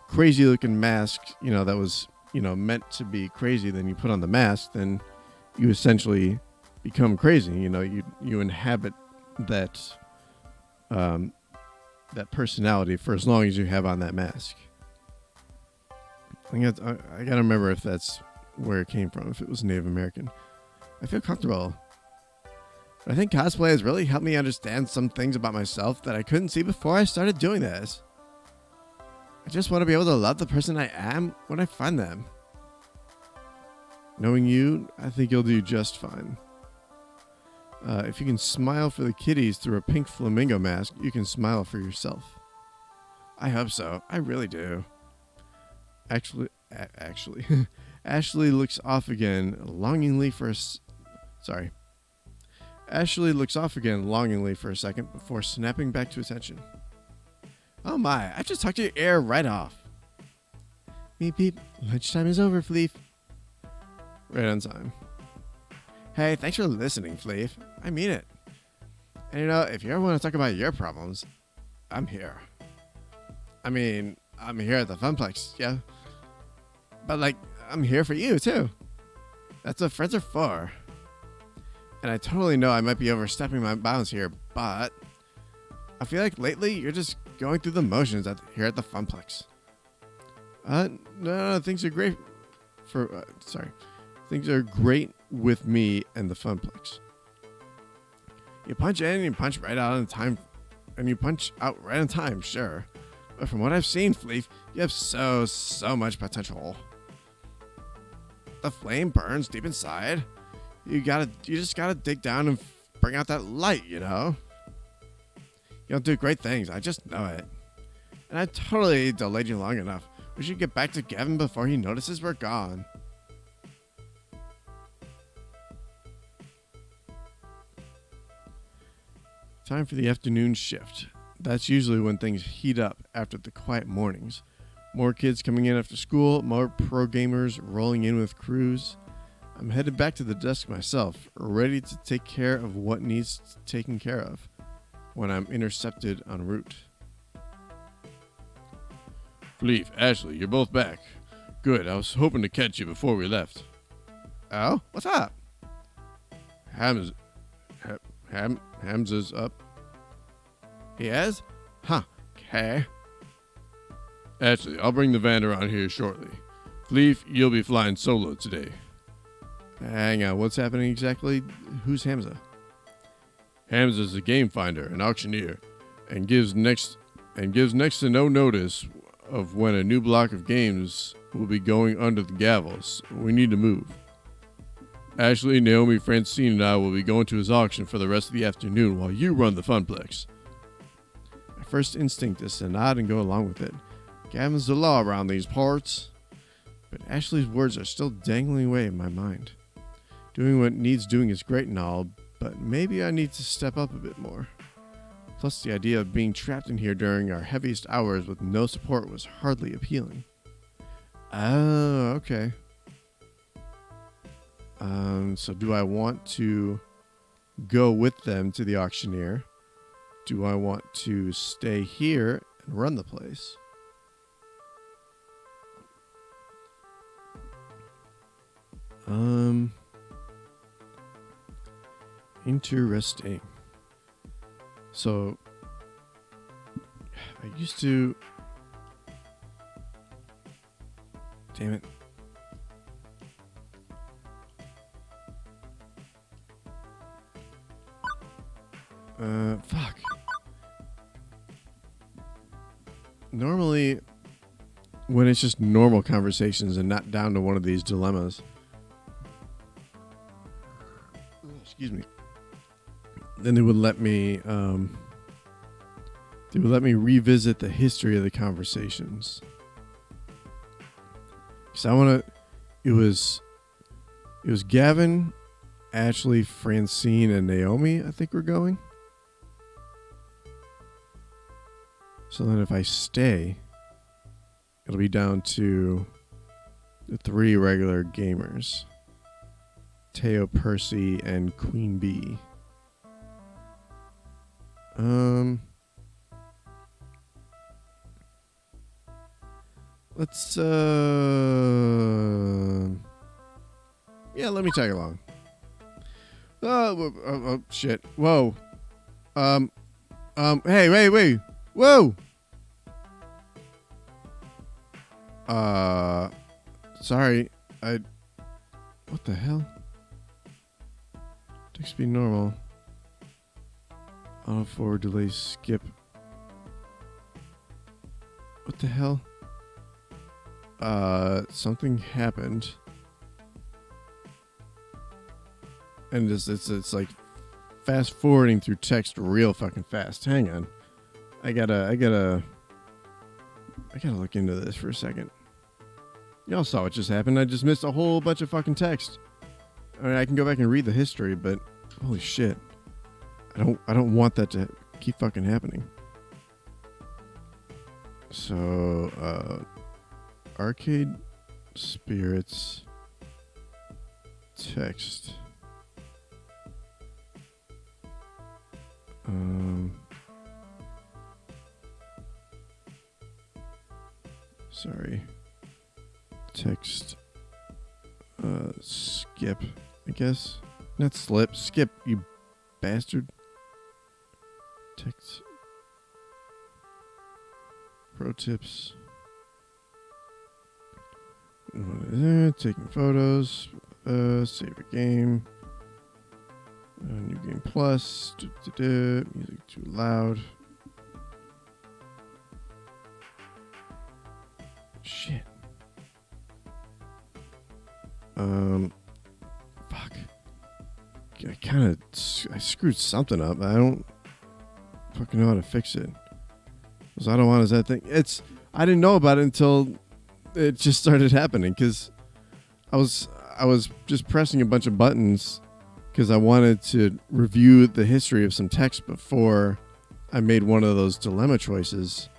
crazy looking mask, you know, that was, you know, meant to be crazy, then you put on the mask, then you essentially become crazy. You know, you inhabit that that personality for as long as you have on that mask. I gotta remember if that's where it came from, if it was Native American. I feel comfortable. But I think cosplay has really helped me understand some things about myself that I couldn't see before I started doing this. I just want to be able to love the person I am when I find them. Knowing you, I think you'll do just fine. If you can smile for the kiddies through a pink flamingo mask, you can smile for yourself. I hope so. I really do. Actually, Ashley looks off again longingly for a second before snapping back to attention. Oh my, I just talked your ear right off. Beep beep, lunchtime is over, Fleef. Right on time. Hey, thanks for listening, Fleef. I mean it. And you know, if you ever want to talk about your problems, I'm here. I mean, I'm here at the Funplex, yeah. But like, I'm here for you too. That's what friends are for. And I totally know I might be overstepping my bounds here, but I feel like lately you're just going through the motions here at the Funplex. No, things are great things are great with me and the Funplex. You punch in and you punch right out on time, and you punch out right on time, sure. But from what I've seen, Fleef, you have so much potential. The flame burns deep inside. You just gotta dig down and bring out that light, you know? You'll do great things, I just know it. And I totally delayed you long enough. We should get back to Gavin before he notices we're gone. Time for the afternoon shift. That's usually when things heat up after the quiet mornings. More kids coming in after school, more pro gamers rolling in with crews. I'm headed back to the desk myself, ready to take care of what needs taken care of, when I'm intercepted en route. Fleef, Ashley, you're both back. Good, I was hoping to catch you before we left. Oh, what's up? Hamza's up. He has? Huh, okay. Ashley, I'll bring the van around here shortly. Fleef, you'll be flying solo today. Hang on, what's happening exactly? Who's Hamza? Hamza's a game finder, an auctioneer, and gives next to no notice of when a new block of games will be going under the gavels. We need to move. Ashley, Naomi, Francine, and I will be going to his auction for the rest of the afternoon while you run the funplex. My first instinct is to nod and go along with it. Gavin's the law around these parts. But Ashley's words are still dangling away in my mind. Doing what needs doing is great and all, but maybe I need to step up a bit more. Plus, the idea of being trapped in here during our heaviest hours with no support was hardly appealing. Oh, okay. So do I want to go with them to the auctioneer? Do I want to stay here and run the place? Interesting. So, I used to... Damn it. Fuck. Normally, when it's just normal conversations and not down to one of these dilemmas... Excuse me. Then they would let me revisit the history of the conversations. Because I want to... It was Gavin, Ashley, Francine, and Naomi, I think we're going. So then if I stay, it'll be down to the 3 regular gamers. Teo, Percy, and Queen Bee. Let's yeah, let me tag along. Oh shit. Whoa. Hey, wait. Whoa. Sorry. What the hell? Text speed normal. Auto forward delay skip. What the hell? Something happened. And it's like fast forwarding through text real fucking fast. Hang on. I gotta look into this for a second. Y'all saw what just happened. I just missed a whole bunch of fucking text. I mean, I can go back and read the history, but holy shit. I don't want that to keep fucking happening. So, Arcade Spirits text. Sorry. Text. Skip, I guess. Not slip. Skip, you bastard. Text. Pro tips. Taking photos. Save a game. New game plus. Music too loud. Shit. Fuck. I screwed something up. I don't fucking know how to fix it. Because I don't want that thing. I didn't know about it until it just started happening. Because I was just pressing a bunch of buttons because I wanted to review the history of some text before I made one of those dilemma choices.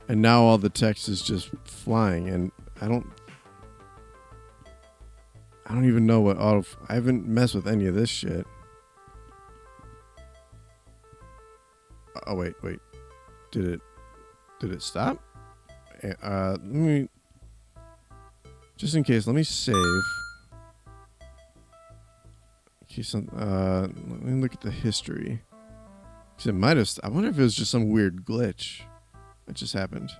And now all the text is just flying, and I don't even know what I haven't messed with any of this shit. Oh wait. Did it stop? Let me, just in case, let me save. In case let me look at the history. 'Cause it might have. I wonder if it was just some weird glitch that just happened.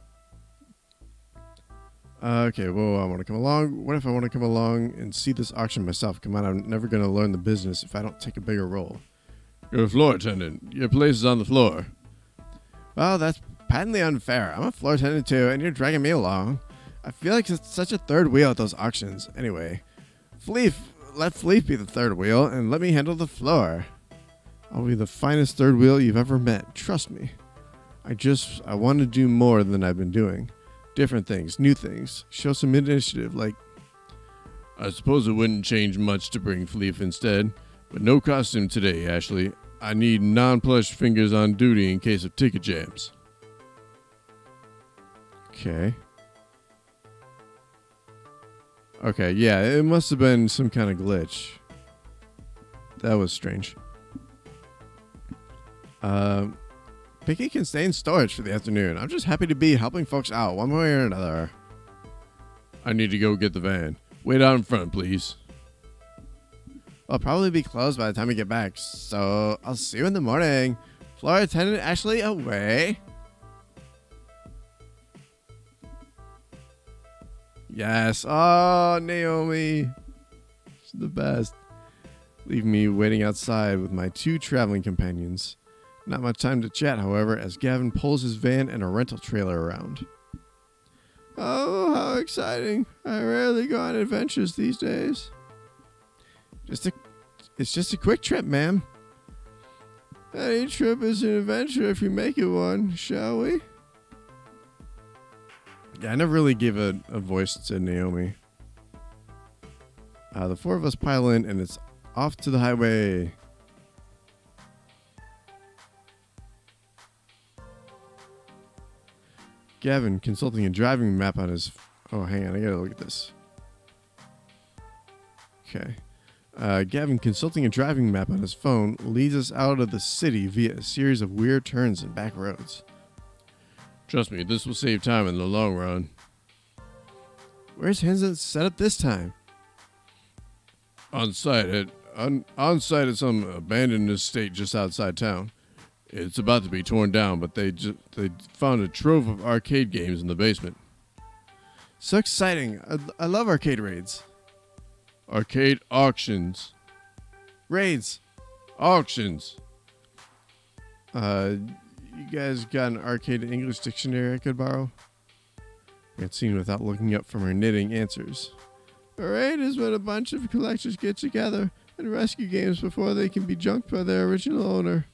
Okay, whoa, I want to come along. What if I want to come along and see this auction myself? Come on, I'm never going to learn the business if I don't take a bigger role. You're a floor attendant. Your place is on the floor. Well, that's patently unfair. I'm a floor attendant too, and you're dragging me along. I feel like it's such a third wheel at those auctions. Anyway, let Fleef be the third wheel, and let me handle the floor. I'll be the finest third wheel you've ever met. Trust me. I want to do more than I've been doing. Different things, new things. Show some initiative, like... I suppose it wouldn't change much to bring Fleef instead, but no costume today, Ashley. I need non-plush fingers on duty in case of ticket jams. Okay. Okay, yeah, it must have been some kind of glitch. That was strange. Picky can stay in storage for the afternoon. I'm just happy to be helping folks out one way or another. I need to go get the van. Wait out in front, please. I'll probably be closed by the time we get back, so I'll see you in the morning. Floor attendant Ashley away. Yes. Oh, Naomi. She's the best. Leave me waiting outside with my 2 traveling companions. Not much time to chat, however, as Gavin pulls his van and a rental trailer around. Oh, how exciting. I rarely go on adventures these days. It's just a quick trip, ma'am. Any trip is an adventure if you make it one, shall we? Yeah, I never really gave a voice to Naomi. The 4 of us pile in, and it's off to the highway. Gavin consulting a driving map on his... Oh, hang on. I gotta look at this. Okay. Gavin consulting a driving map on his phone leads us out of the city via a series of weird turns and back roads. Trust me, this will save time in the long run. Where's Hansen set up this time? On site at some abandoned estate just outside town. It's about to be torn down, but they found a trove of arcade games in the basement. So exciting. I love arcade raids. Arcade auctions. Raids. Auctions. You guys got an arcade English dictionary I could borrow? Can't seen without looking up from her knitting answers. A raid is when a bunch of collectors get together and rescue games before they can be junked by their original owner.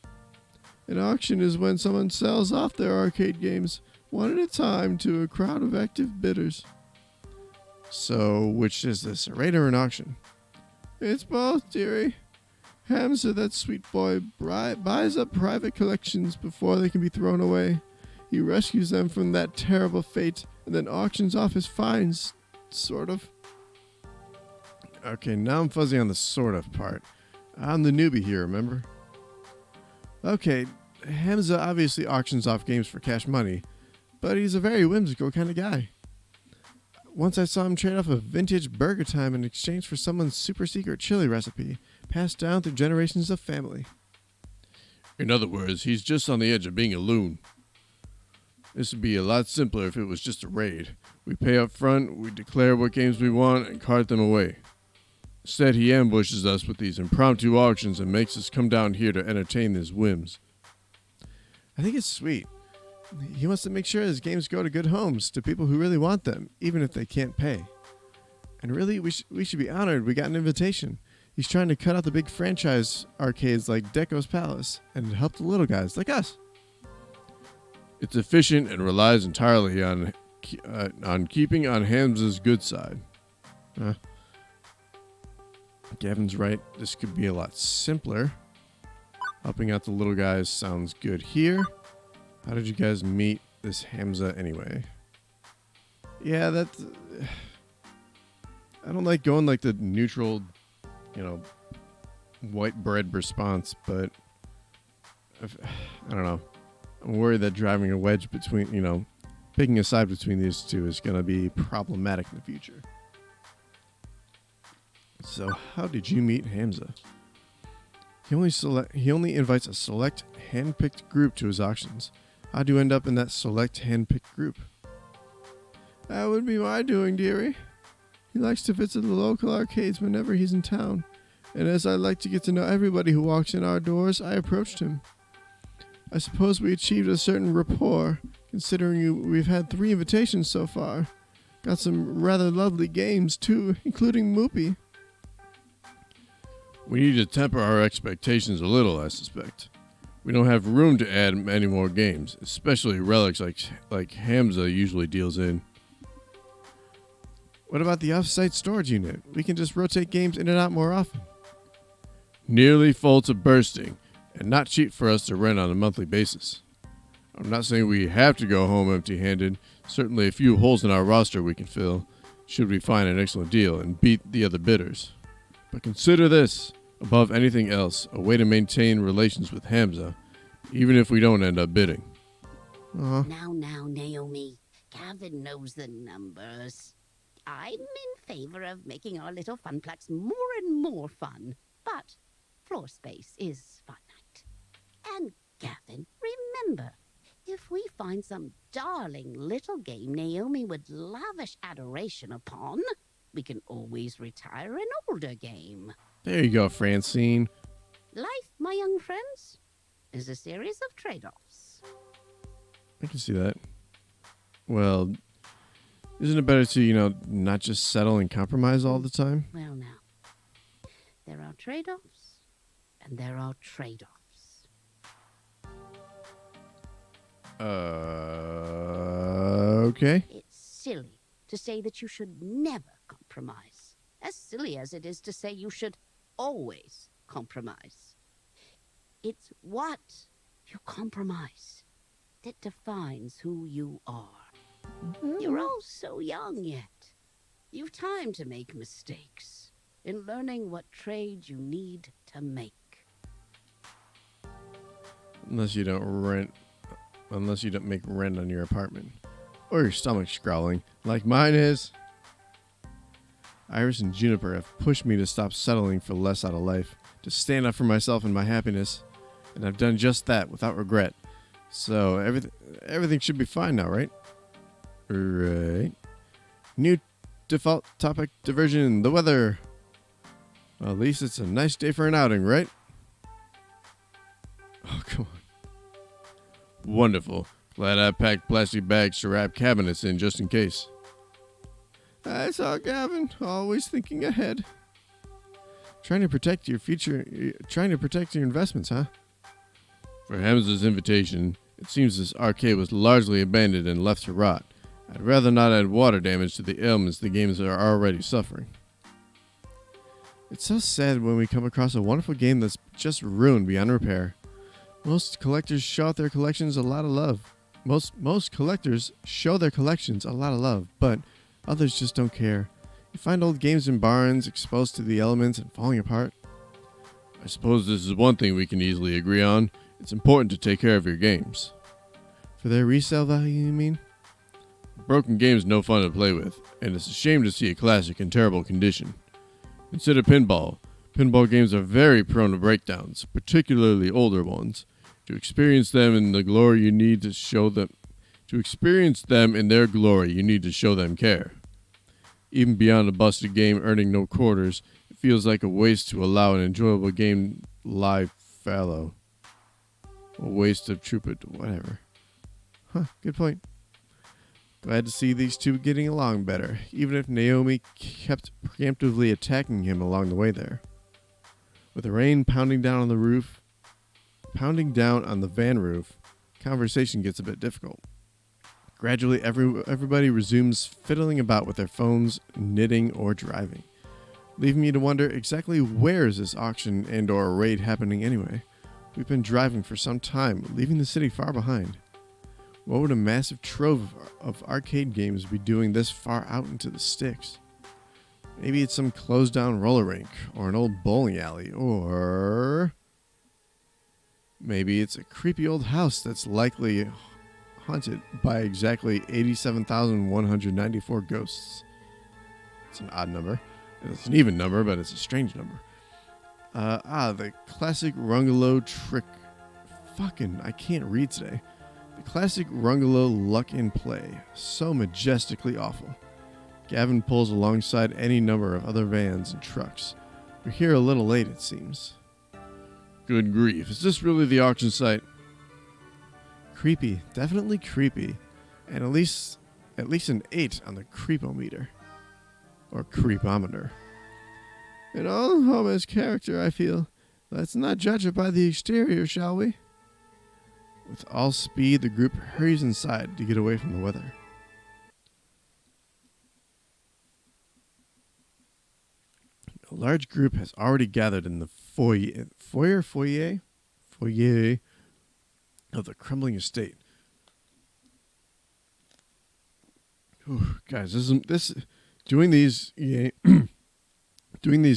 An auction is when someone sells off their arcade games one at a time to a crowd of active bidders. So, which is this, a raid or an auction? It's both, dearie. Hamza, that sweet boy, buys up private collections before they can be thrown away. He rescues them from that terrible fate and then auctions off his finds, sort of. Okay, now I'm fuzzy on the sort of part. I'm the newbie here, remember? Okay, Hamza obviously auctions off games for cash money, but he's a very whimsical kind of guy. Once I saw him trade off a vintage Burger Time in exchange for someone's super secret chili recipe, passed down through generations of family. In other words, he's just on the edge of being a loon. This would be a lot simpler if it was just a raid. We pay up front, we declare what games we want, and cart them away. Instead, he ambushes us with these impromptu auctions and makes us come down here to entertain his whims. I think it's sweet. He wants to make sure his games go to good homes, to people who really want them, even if they can't pay. And really, we should be honored we got an invitation. He's trying to cut out the big franchise arcades like Deco's Palace and help the little guys like us. It's efficient and relies entirely on keeping on Hamza's good side. Gavin's right. This could be a lot simpler. Helping out the little guys sounds good here. How did you guys meet this Hamza anyway? Yeah, that's... I don't like going like the neutral, white bread response, but I don't know. I'm worried that driving a wedge between, picking a side between these two is going to be problematic in the future. So, how did you meet Hamza? He only invites a select hand-picked group to his auctions. How'd you end up in that select hand-picked group? That would be my doing, dearie. He likes to visit the local arcades whenever he's in town, and as I like to get to know everybody who walks in our doors, I approached him. I suppose we achieved a certain rapport, considering we've had 3 invitations so far. Got some rather lovely games, too, including Moopy. We need to temper our expectations a little, I suspect. We don't have room to add any more games, especially relics like Hamza usually deals in. What about the off-site storage unit? We can just rotate games in and out more often. Nearly full to bursting, and not cheap for us to rent on a monthly basis. I'm not saying we have to go home empty-handed. Certainly a few holes in our roster we can fill, should we find an excellent deal and beat the other bidders. But consider this, above anything else, a way to maintain relations with Hamza, even if we don't end up bidding. Now, Naomi. Gavin knows the numbers. I'm in favor of making our little funplex more and more fun, but floor space is finite. And Gavin, remember, if we find some darling little game Naomi would lavish adoration upon, we can always retire an older game. There you go, Francine. Life, my young friends, is a series of trade-offs. I can see that. Well, isn't it better to, not just settle and compromise all the time? Well, now, there are trade-offs, and there are trade-offs. Okay. It's silly to say that you should never compromise. As silly as it is to say you should always compromise. It's what you compromise that defines who you are. You're all so young yet. You've time to make mistakes in learning what trade you need to make. Unless you don't make rent on your apartment. Or your stomach's growling, like mine is. Iris and Juniper have pushed me to stop settling for less out of life, to stand up for myself and my happiness, and I've done just that without regret. So everything should be fine now, right? Right. New default topic diversion, the weather. Well, at least it's a nice day for an outing, right? Oh, come on. Wonderful. Glad I packed plastic bags to wrap cabinets in just in case. I saw Gavin, always thinking ahead. Trying to protect your investments, huh? For Hamza's invitation, it seems this arcade was largely abandoned and left to rot. I'd rather not add water damage to the ailments the games are already suffering. It's so sad when we come across a wonderful game that's just ruined beyond repair. Most collectors show their collections a lot of love. Most collectors show their collections a lot of love, but others just don't care. You find old games in barns, exposed to the elements and falling apart. I suppose this is one thing we can easily agree on. It's important to take care of your games. For their resale value, you mean? Broken game's no fun to play with, and it's a shame to see a classic in terrible condition. Consider pinball. Pinball games are very prone to breakdowns, particularly older ones. To experience them in the glory you need to show them. To experience them in their glory, you need to show them care. Even beyond a busted game earning no quarters, it feels like a waste to allow an enjoyable game lie fallow. A waste of whatever. Huh, good point. Glad to see these two getting along better, even if Naomi kept preemptively attacking him along the way there. With the rain pounding down on the van roof, conversation gets a bit difficult. Gradually, everybody resumes fiddling about with their phones, knitting, or driving. leaving me to wonder exactly where is this auction and or raid happening anyway. We've been driving for some time, leaving the city far behind. What would a massive trove of arcade games be doing this far out into the sticks? Maybe it's some closed down roller rink, or an old bowling alley, or maybe it's a creepy old house that's likely haunted by exactly 87,194 ghosts. It's an odd number. It's an even number, but it's a strange number. The classic Rungalo trick. Fucking, I can't read today. The classic Rungalo luck in play. So majestically awful. Gavin pulls alongside any number of other vans and trucks. We're here a little late, it seems. Good grief, is this really the auction site? Creepy, definitely creepy. And at least an 8 on the creepometer. Or creepometer. In all Homer's character, I feel. Let's not judge it by the exterior, shall we? With all speed, the group hurries inside to get away from the weather. A large group has already gathered in the foyer of the crumbling estate. Whew, guys, doing these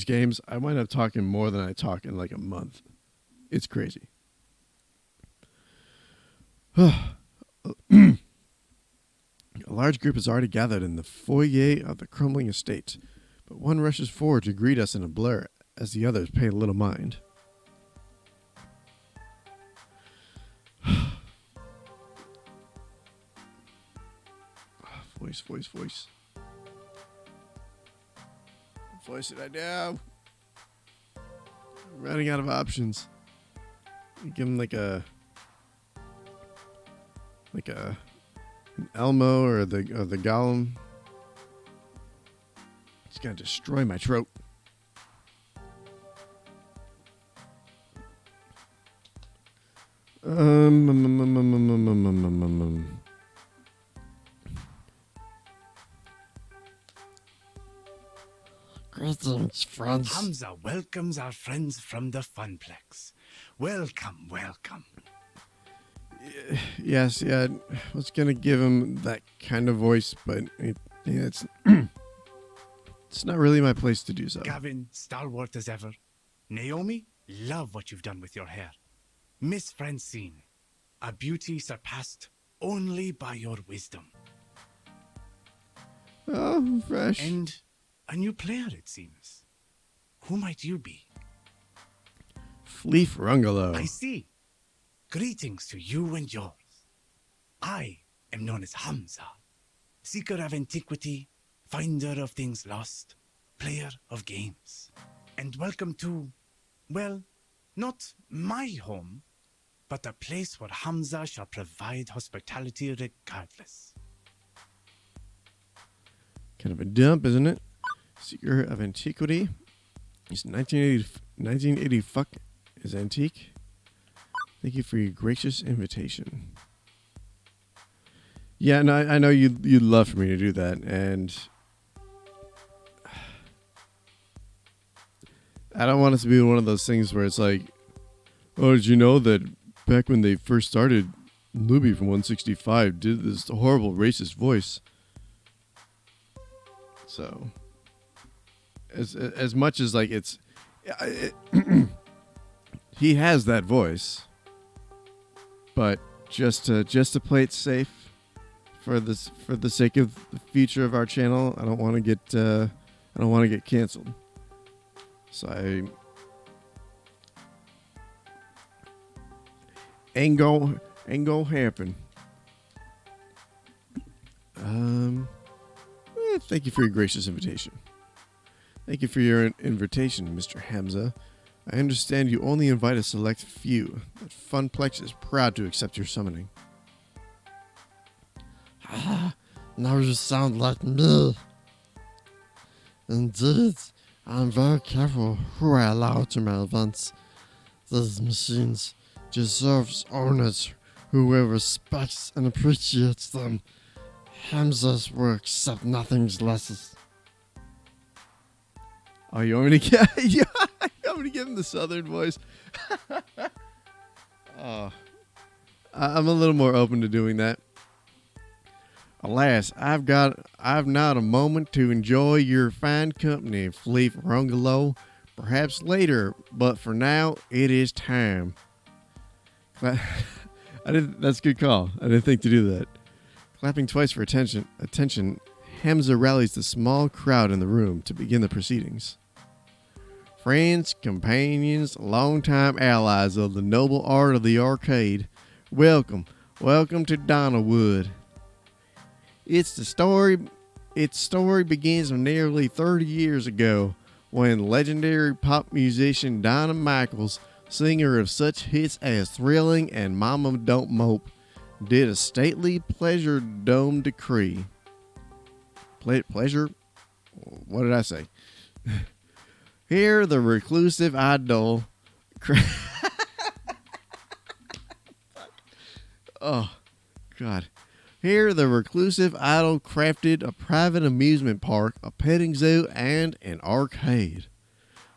games, I wind up talking more than I talk in like a month. It's crazy. A large group has already gathered in the foyer of the crumbling estate, but one rushes forward to greet us in a blur as the others pay little mind. Voice. Voice it I do. I'm running out of options. You give him like an Elmo or the Gollum. It's gonna destroy my throat. Greetings, friends. Hamza welcomes our friends from the Funplex. Welcome. Yes, yeah. I was gonna give him that kind of voice, but it's it's not really my place to do so. Gavin, stalwart as ever. Naomi, love what you've done with your hair. Miss Francine, a beauty surpassed only by your wisdom. Oh, fresh. And a new player, it seems. Who might you be? Fleef Rungalo. I see. Greetings to you and yours. I am known as Hamza, seeker of antiquity, finder of things lost, player of games. And welcome to, well, not my home, but a place where Hamza shall provide hospitality regardless. Kind of a dump, isn't it? Seeker of antiquity. He's 1980 fuck is antique. Thank you for your gracious invitation. Yeah, no, I know you'd love for me to do that, and I don't want it to be one of those things where it's like, oh, did you know that back when they first started, Looby from 165 did this horrible racist voice? So, as much as like he has that voice, but just to play it safe for the sake of the future of our channel, I don't want to get canceled. So I ain't go happen. Thank you for your gracious invitation. Thank you for your invitation, Mr. Hamza. I understand you only invite a select few, but Funplex is proud to accept your summoning. Now you sound like me. Indeed, I'm very careful who I allow to my events. These machines deserve owners who will respect and appreciate them. Hamza's will accept nothing less. Oh, you want me to get? Yeah, I'm gonna give him the southern voice. Oh, I'm a little more open to doing that. Alas, I've not a moment to enjoy your fine company, Fleet Rungalo. Perhaps later, but for now, it is time. That's a good call. I didn't think to do that. Clapping twice for attention, Hamza rallies the small crowd in the room to begin the proceedings. Friends, companions, longtime allies of the noble art of the arcade, welcome to Donnerwood. Its story begins nearly 30 years ago when legendary pop musician Donna Michaels, singer of such hits as Thrilling and Mama Don't Mope, did a stately pleasure dome decree. Pleasure? What did I say? Here, the reclusive idol. Oh, God. Here, the reclusive idol crafted a private amusement park, a petting zoo, and an arcade.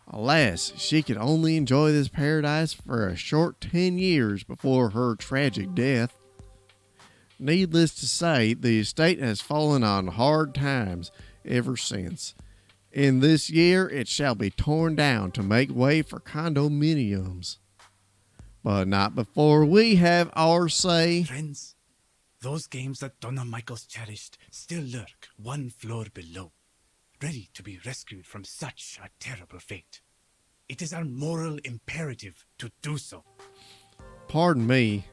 Alas, she could only enjoy this paradise for a short 10 years before her tragic death. Needless to say, the estate has fallen on hard times ever since. In this year, it shall be torn down to make way for condominiums. But not before we have our say. Friends, those games that Donna Michaels cherished still lurk one floor below, ready to be rescued from such a terrible fate. It is our moral imperative to do so. Pardon me.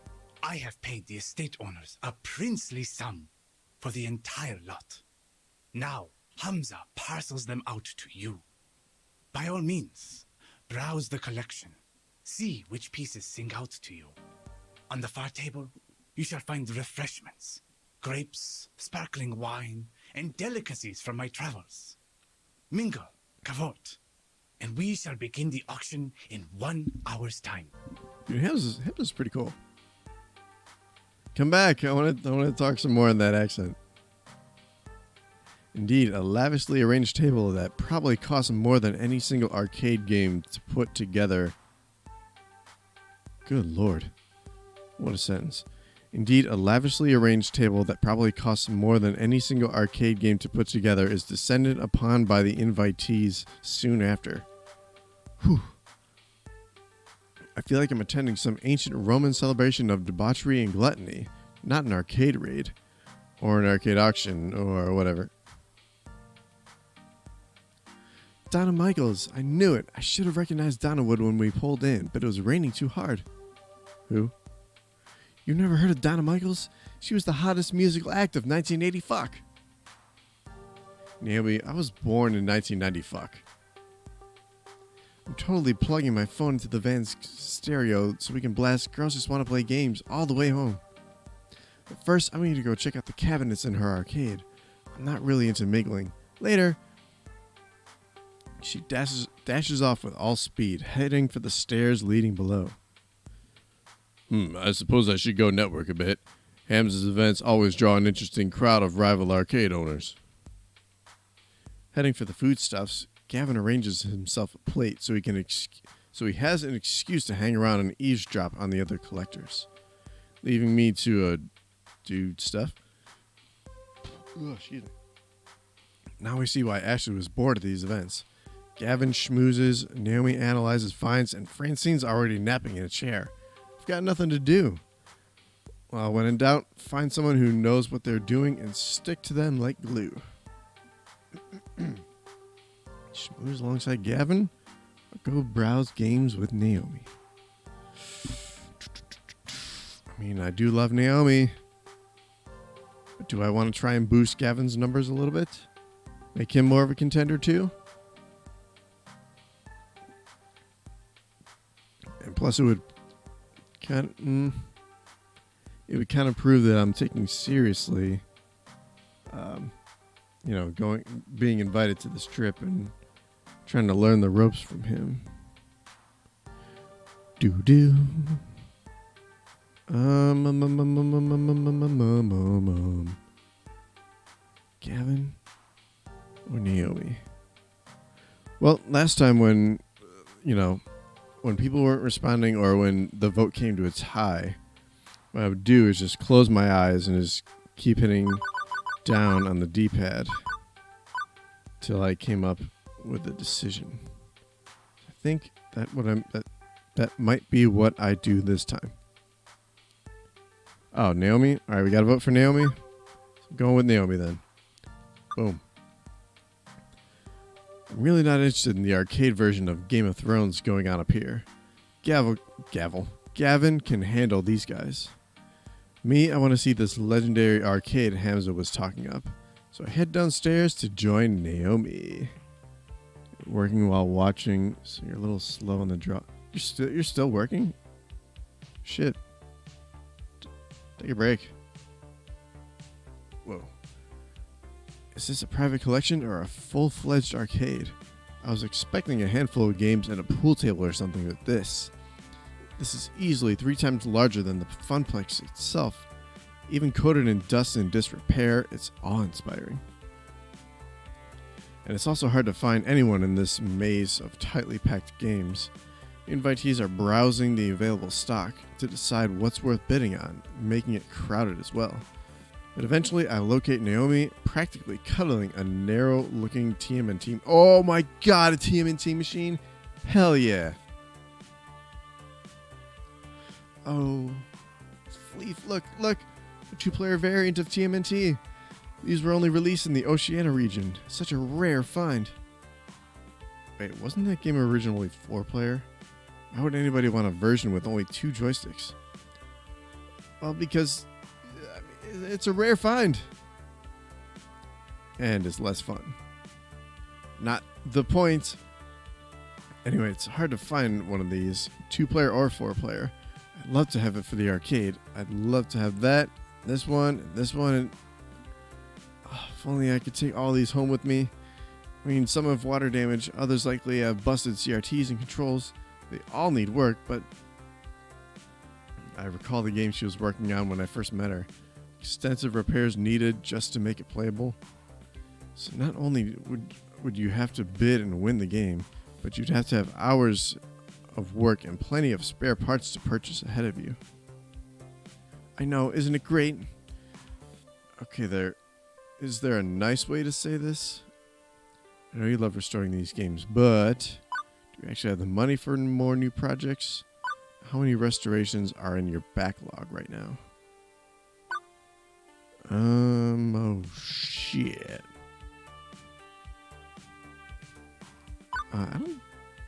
I have paid the estate owners a princely sum for the entire lot. Now, Hamza parcels them out to you. By all means, browse the collection. See which pieces sing out to you. On the far table, you shall find refreshments, grapes, sparkling wine, and delicacies from my travels. Mingle, cavort, and we shall begin the auction in 1 hour's time. Dude, Hamza's is pretty cool. Come back. I want to talk some more in that accent. Indeed, a lavishly arranged table that probably cost more than any single arcade game to put together. Good Lord. What a sentence. Indeed, a lavishly arranged table that probably costs more than any single arcade game to put together is descended upon by the invitees soon after. Whew. I feel like I'm attending some ancient Roman celebration of debauchery and gluttony, not an arcade raid, or an arcade auction, or whatever. Donna Michaels, I knew it. I should have recognized Donnerwood when we pulled in, but it was raining too hard. Who? You never heard of Donna Michaels? She was the hottest musical act of 1980 fuck. Naomi, I was born in 1990 fuck. I'm totally plugging my phone into the van's stereo so we can blast Girls Just Want to Play Games all the way home. But first, I'm going to go check out the cabinets in her arcade. I'm not really into mingling. Later. She dashes off with all speed, heading for the stairs leading below. I suppose I should go network a bit. Hamza's events always draw an interesting crowd of rival arcade owners. Heading for the foodstuffs, Gavin arranges himself a plate so he has an excuse to hang around and eavesdrop on the other collectors, leaving me to do stuff. Ugh, excuse me. Now we see why Ashley was bored at these events. Gavin schmoozes, Naomi analyzes finds, and Francine's already napping in a chair. I've got nothing to do. Well, when in doubt, find someone who knows what they're doing and stick to them like glue. Schmooze alongside Gavin, or go browse games with Naomi. I mean, I do love Naomi, but do I want to try and boost Gavin's numbers a little bit? Make him more of a contender too? And plus it would kind of prove that I'm taking seriously being invited to this trip and trying to learn the ropes from him. Gavin or Naomi? Well, last time when, when people weren't responding or when the vote came to a tie, what I would do is just close my eyes and just keep hitting down on the D-pad till I came up with a decision. I think that might be what I do this time. Oh, Naomi. All right, we got to vote for Naomi. So going with Naomi then. Boom. I'm really not interested in the arcade version of Game of Thrones going on up here. Gavin can handle these guys. Me, I want to see this legendary arcade Hamza was talking up. So I head downstairs to join Naomi. Working while watching, so you're a little slow on the draw. You're still working? Shit. Take a break. Whoa. Is this a private collection or a full-fledged arcade? I was expecting a handful of games and a pool table or something with this. This is easily 3 times larger than the Funplex itself. Even coated in dust and disrepair, it's awe-inspiring. And it's also hard to find anyone in this maze of tightly packed games. The invitees are browsing the available stock to decide what's worth bidding on, making it crowded as well. But eventually I locate Naomi practically cuddling a narrow-looking TMNT. Oh my god, a TMNT machine? Hell yeah. Oh, Fleef, look, a 2-player variant of TMNT. These were only released in the Oceania region. Such a rare find. Wait, wasn't that game originally 4-player? Why would anybody want a version with only 2 joysticks? Well, because it's a rare find. And it's less fun. Not the point. Anyway, it's hard to find one of these, 2-player or 4-player. I'd love to have it for the arcade. I'd love to have that, this one, and if only I could take all these home with me. I mean, some have water damage, others likely have busted CRTs and controls. They all need work, but I recall the game she was working on when I first met her. Extensive repairs needed just to make it playable. So not only would you have to bid and win the game, but you'd have to have hours of work and plenty of spare parts to purchase ahead of you. I know, isn't it great? Okay, is there a nice way to say this? I know you love restoring these games, but do you actually have the money for more new projects? How many restorations are in your backlog right now? Oh shit. I don't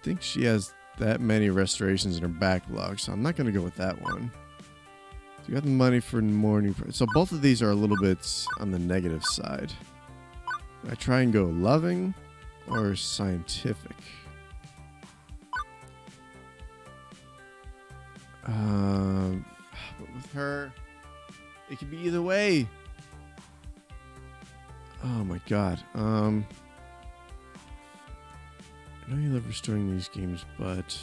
think she has that many restorations in her backlog, so I'm not going to go with that one. Do you have the money for more new projects? So both of these are a little bit on the negative side. Do I try and go loving or scientific? But with her, it could be either way. Oh my god. I know you love restoring these games, but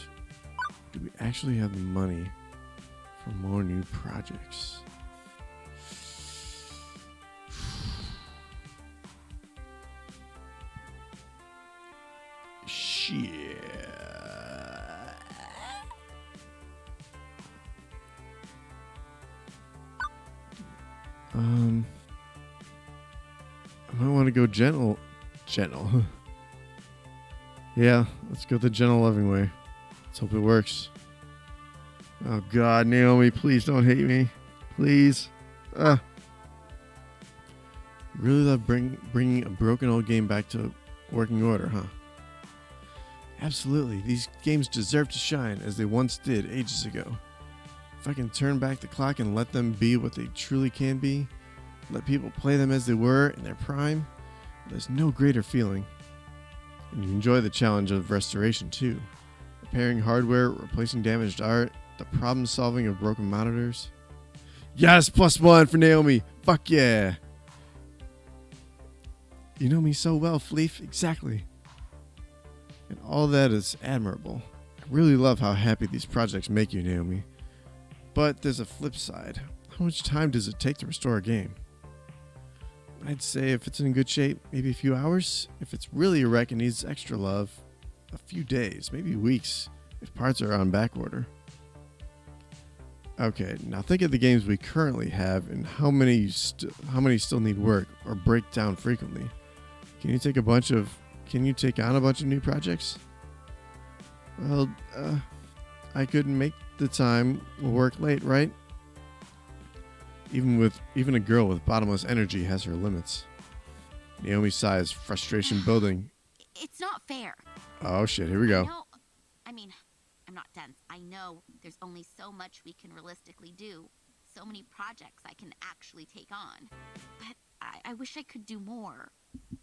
do we actually have the money for more new projects? Shit. I might want to go gentle. Yeah, let's go the gentle loving way. Let's hope it works. Oh god, Naomi, please don't hate me. Please. You really love bringing a broken old game back to working order, huh? Absolutely. These games deserve to shine as they once did ages ago. If I can turn back the clock and let them be what they truly can be, let people play them as they were in their prime, there's no greater feeling. And you enjoy the challenge of restoration too. Repairing hardware, replacing damaged art, the problem solving of broken monitors. Yes, +1 for Naomi. Fuck yeah. You know me so well, Fleef. Exactly. And all that is admirable. I really love how happy these projects make you, Naomi. But there's a flip side. How much time does it take to restore a game? I'd say if it's in good shape, maybe a few hours. If it's really a wreck and needs extra love, a few days, maybe weeks, if parts are on back order. Okay, now think of the games we currently have and how many still need work or break down frequently. Can you take on a bunch of new projects? Well, I couldn't make the time. We'll work late, right? Even a girl with bottomless energy has her limits. Naomi sighs, frustration building. It's not fair. Oh shit, here we go. No, I mean, I'm not dense. I know there's only so much we can realistically do. So many projects I can actually take on. But I wish I could do more.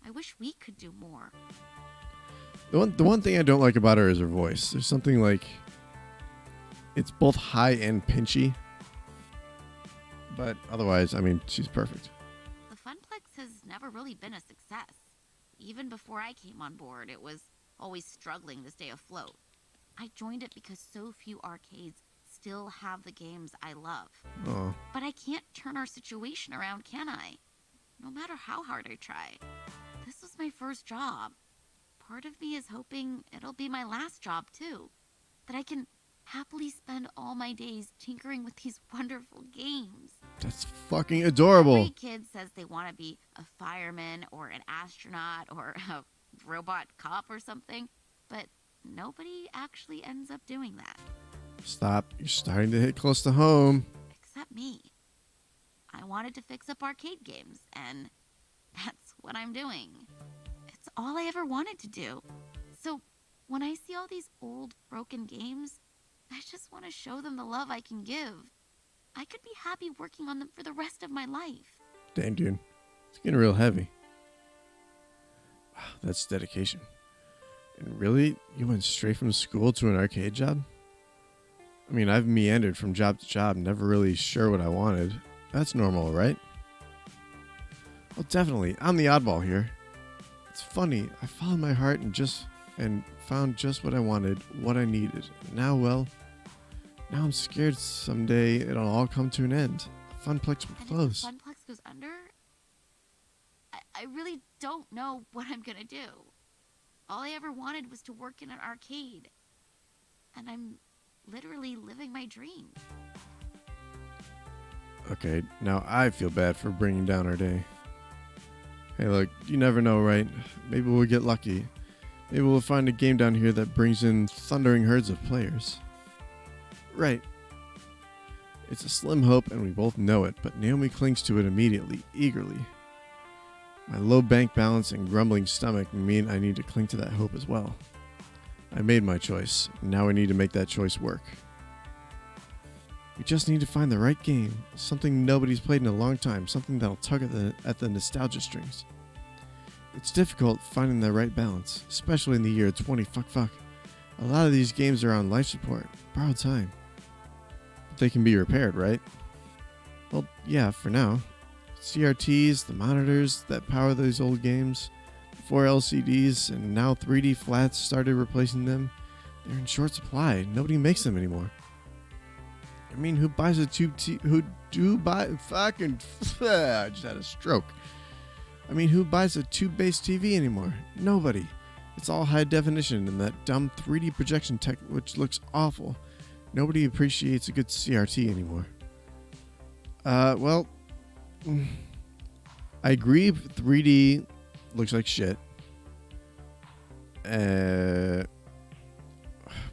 I wish we could do more. The one thing I don't like about her is her voice. There's something like it's both high and pinchy. But otherwise, I mean, she's perfect. The Funplex has never really been a success. Even before I came on board, it was always struggling to stay afloat. I joined it because so few arcades still have the games I love. Oh. But I can't turn our situation around, can I? No matter how hard I try. This was my first job. Part of me is hoping it'll be my last job, too. That I can happily spend all my days tinkering with these wonderful games. That's fucking adorable. Every kid says they want to be a fireman or an astronaut or a robot cop or something, but nobody actually ends up doing that. Stop. You're starting to hit close to home. Except me. I wanted to fix up arcade games, and that's what I'm doing. It's all I ever wanted to do. So when I see all these old, broken games, I just want to show them the love I can give. I could be happy working on them for the rest of my life. Dang, dude. It's getting real heavy. Wow, that's dedication. And really? You went straight from school to an arcade job? I mean, I've meandered from job to job, never really sure what I wanted. That's normal, right? Well, definitely. I'm the oddball here. It's funny. I followed my heart and found just what I wanted, what I needed. Now I'm scared someday it'll all come to an end. Funplex will close. And if the Funplex goes under, I really don't know what I'm gonna do. All I ever wanted was to work in an arcade. And I'm literally living my dream. Okay, now I feel bad for bringing down our day. Hey, look, you never know, right? Maybe we'll get lucky. Maybe we'll find a game down here that brings in thundering herds of players. Right. It's a slim hope, and we both know it, but Naomi clings to it immediately, eagerly. My low bank balance and grumbling stomach mean I need to cling to that hope as well. I made my choice. Now I need to make that choice work. We just need to find the right game, something nobody's played in a long time, something that'll tug at the nostalgia strings. It's difficult finding the right balance, especially in the year 20 fuck. A lot of these games are on life support, borrowed time. But they can be repaired, right? Well, yeah, for now. CRTs, the monitors that power those old games, 4 LCDs, and now 3D flats started replacing them. They're in short supply. Nobody makes them anymore. I mean, who buys a tube fucking I just had a stroke. I mean, who buys a tube-based TV anymore? Nobody. It's all high definition and that dumb 3D projection tech which looks awful. Nobody appreciates a good CRT anymore. Well, I agree 3D looks like shit. When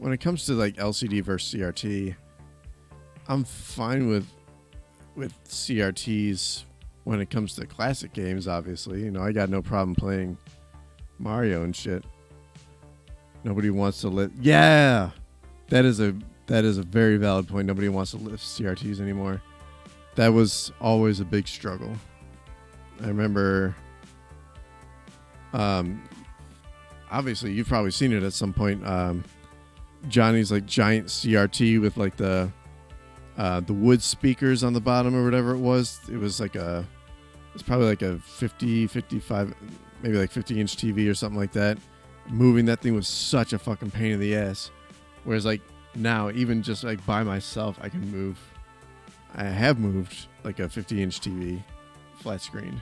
it comes to like LCD versus CRT, I'm fine with CRTs when it comes to classic games, obviously. You know, I got no problem playing Mario and shit. Nobody wants to lift. Yeah! That is a very valid point. Nobody wants to lift CRTs anymore. That was always a big struggle. I remember, obviously you've probably seen it at some point. Johnny's like giant CRT with like the wood speakers on the bottom or whatever it was. It was probably like a 50, 55, maybe like 50-inch TV or something like that. Moving that thing was such a fucking pain in the ass. Whereas like now, even just like by myself, I can move. I have moved like a 50-inch TV, flat screen.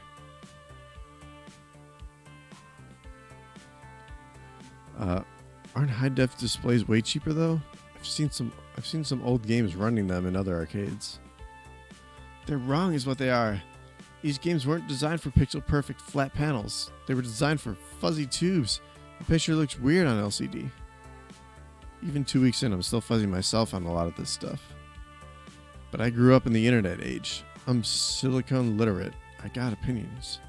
Aren't high def displays way cheaper though? I've seen some old games running them in other arcades. They're wrong is what they are. These games weren't designed for pixel perfect flat panels. They were designed for fuzzy tubes. The picture looks weird on LCD. Even 2 weeks in, I'm still fuzzy myself on a lot of this stuff. But I grew up in the internet age. I'm silicone literate. I got opinions.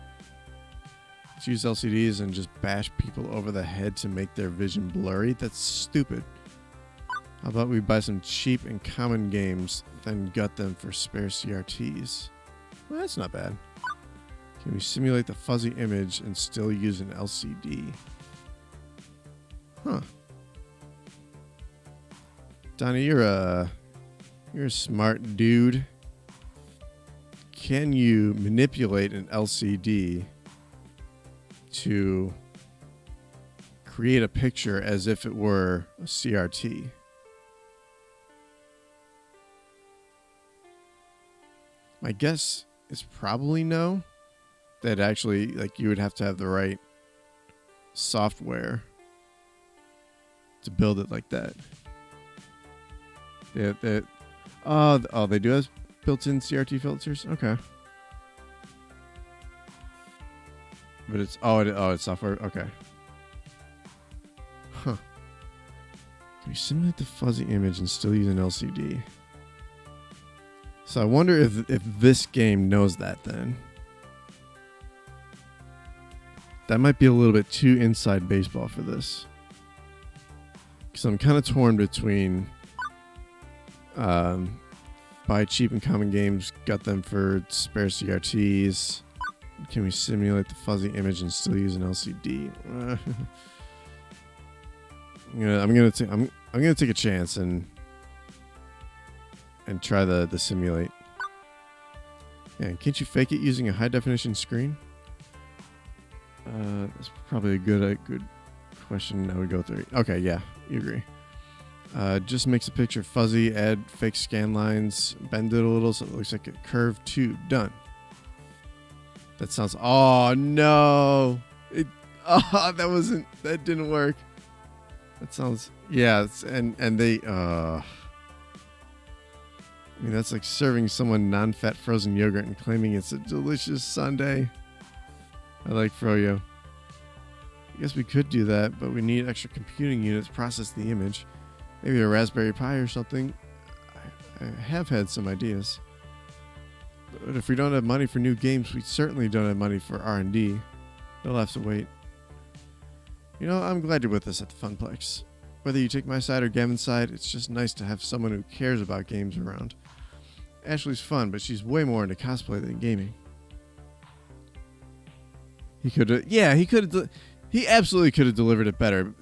Let's use LCDs and just bash people over the head to make their vision blurry? That's stupid. How about we buy some cheap and common games, then gut them for spare CRTs? Well, that's not bad. Can we simulate the fuzzy image and still use an LCD? Huh. Donnie, you're a smart dude. Can you manipulate an LCD to create a picture as if it were a CRT? My guess is probably no. That actually, like, you would have to have the right software to build it like that. They do have built-in CRT filters. Okay, but it's it's software. Okay. Huh. Can we simulate the fuzzy image and still use an LCD? So I wonder if this game knows that then. That might be a little bit too inside baseball for this. Because I'm kind of torn between buy cheap and common games, gut them for spare CRTs. Can we simulate the fuzzy image and still use an LCD? I'm gonna take a chance and try the simulate. Yeah, can't you fake it using a high definition screen? That's probably a good question I would go through. Okay, yeah, you agree. Just makes the picture fuzzy, add fake scan lines, bend it a little so it looks like a curved tube. Done. That sounds... Oh, no! That didn't work. That sounds... Yeah, and they... I mean, that's like serving someone non-fat frozen yogurt and claiming it's a delicious sundae. I like froyo. I guess we could do that, but we need extra computing units to process the image. Maybe a Raspberry Pi or something. I have had some ideas. But if we don't have money for new games, we certainly don't have money for R&D. They'll have to wait. You know, I'm glad you're with us at the Funplex. Whether you take my side or Gavin's side, it's just nice to have someone who cares about games around. Ashley's fun, but she's way more into cosplay than gaming. He absolutely could have delivered it better.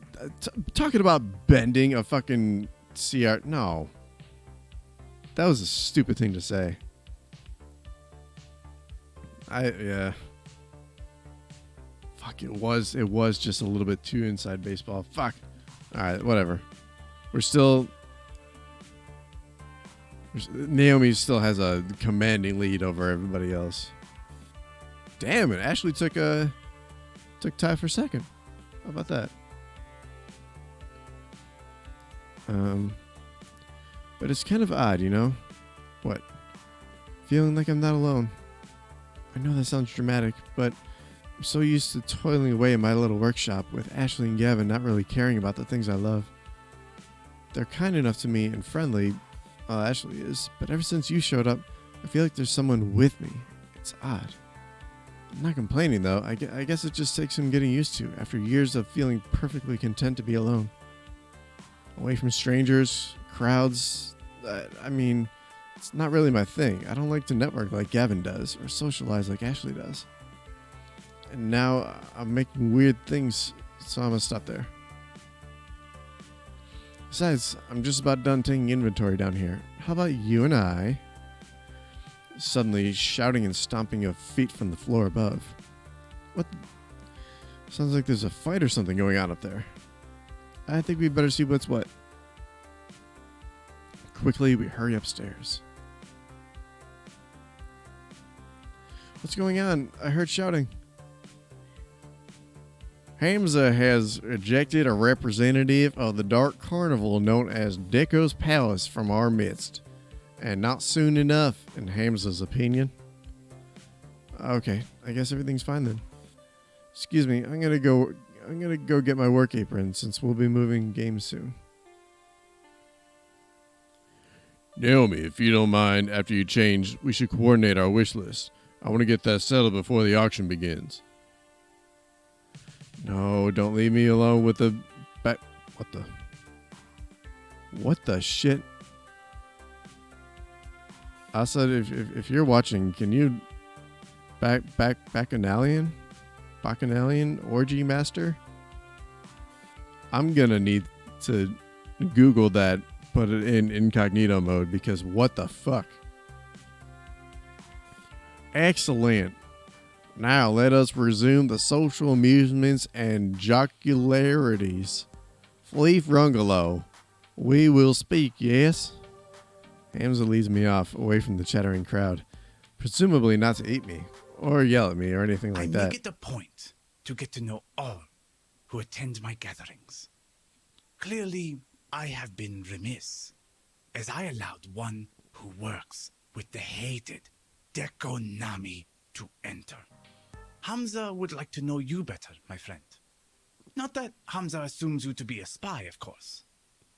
Talking about bending a fucking CR... No. That was a stupid thing to say. Yeah. Fuck, it was just a little bit too inside baseball. Fuck. Alright, whatever. Naomi still has a commanding lead over everybody else. Damn it, Ashley took tie for second. How about that? But it's kind of odd, you know? What? Feeling like I'm not alone. I know that sounds dramatic, but I'm so used to toiling away in my little workshop with Ashley and Gavin not really caring about the things I love. They're kind enough to me and friendly, well, Ashley is, but ever since you showed up, I feel like there's someone with me. It's odd. I'm not complaining, though. I guess it just takes some getting used to after years of feeling perfectly content to be alone. Away from strangers, crowds. I mean, it's not really my thing. I don't like to network like Gavin does or socialize like Ashley does. And now I'm making weird things, so I'm going to stop there. Besides, I'm just about done taking inventory down here. How about you and I... Suddenly shouting and stomping of feet from the floor above. What? Sounds like there's a fight or something going on up there. I think we better see what's what. Quickly, we hurry upstairs. What's going on? I heard shouting. Hamza has ejected a representative of the Dark Carnival known as Deco's Palace from our midst. And not soon enough, in Hamza's opinion. Okay, I guess everything's fine then. Excuse me, I'm gonna go get my work apron since we'll be moving games soon. Naomi, if you don't mind, after you change, we should coordinate our wish list. I want to get that settled before the auction begins. No, don't leave me alone with the back. What the shit? I said, if you're watching, can you Bacchanalian orgy master? I'm gonna need to Google that, put it in incognito mode, because what the fuck? Excellent. Now let us resume the social amusements and jocularities. Fleef Rungalo, we will speak, yes? Hamza leads me off, away from the chattering crowd, presumably not to eat me, or yell at me, or anything like that. I make it a point to get to know all who attend my gatherings. Clearly, I have been remiss, as I allowed one who works with the hated Dekonami to enter. Hamza would like to know you better, my friend. Not that Hamza assumes you to be a spy, of course.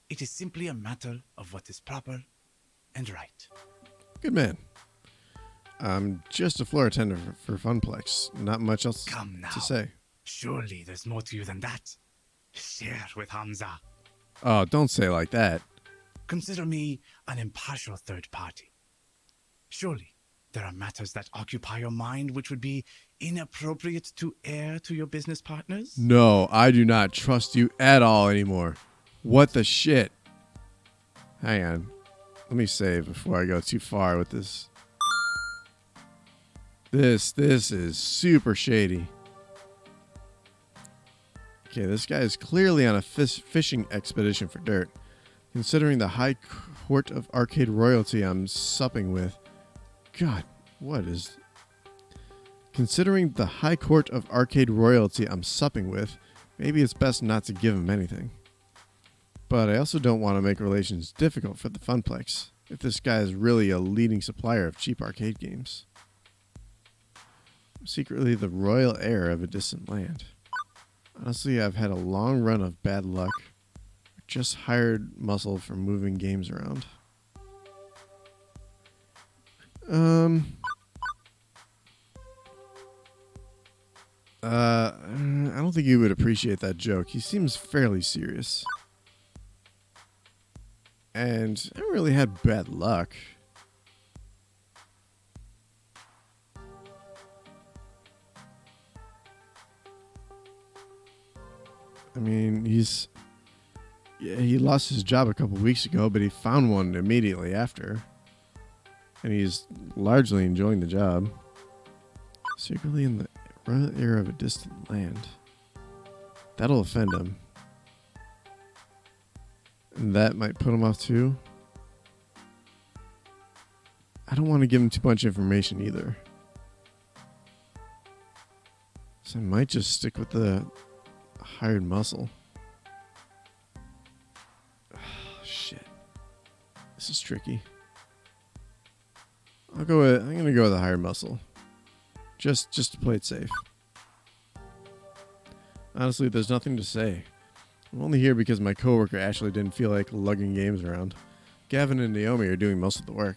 It is simply a matter of what is proper and right. Good man. I'm just a floor attendant for Funplex. Not much else to say. Surely there's more to you than that. Share with Hamza. Oh, don't say it like that. Consider me an impartial third party. Surely there are matters that occupy your mind which would be inappropriate to air to your business partners? No, I do not trust you at all anymore. What the shit? Hang on. Let me save before I go too far with this. This is super shady. Okay, this guy is clearly on a fishing expedition for dirt. Considering the High Court of Arcade Royalty I'm supping with. God, what is... Considering the High Court of Arcade Royalty I'm supping with, maybe it's best not to give him anything. But I also don't want to make relations difficult for the Funplex, if this guy is really a leading supplier of cheap arcade games. I'm secretly the royal heir of a distant land. Honestly, I've had a long run of bad luck. Just hired muscle for moving games around. I don't think you would appreciate that joke. He seems fairly serious. And I haven't really had bad luck. I mean, he lost his job a couple weeks ago, but he found one immediately after. And he's largely enjoying the job. Secretly in the royal heir of a distant land. That'll offend him. And that might put him off too. I don't want to give him too much information either. So I might just stick with the hired muscle. Oh, shit. This is tricky. I'm gonna go with the hired muscle. Just to play it safe. Honestly, there's nothing to say. I'm only here because my coworker Ashley didn't feel like lugging games around. Gavin and Naomi are doing most of the work.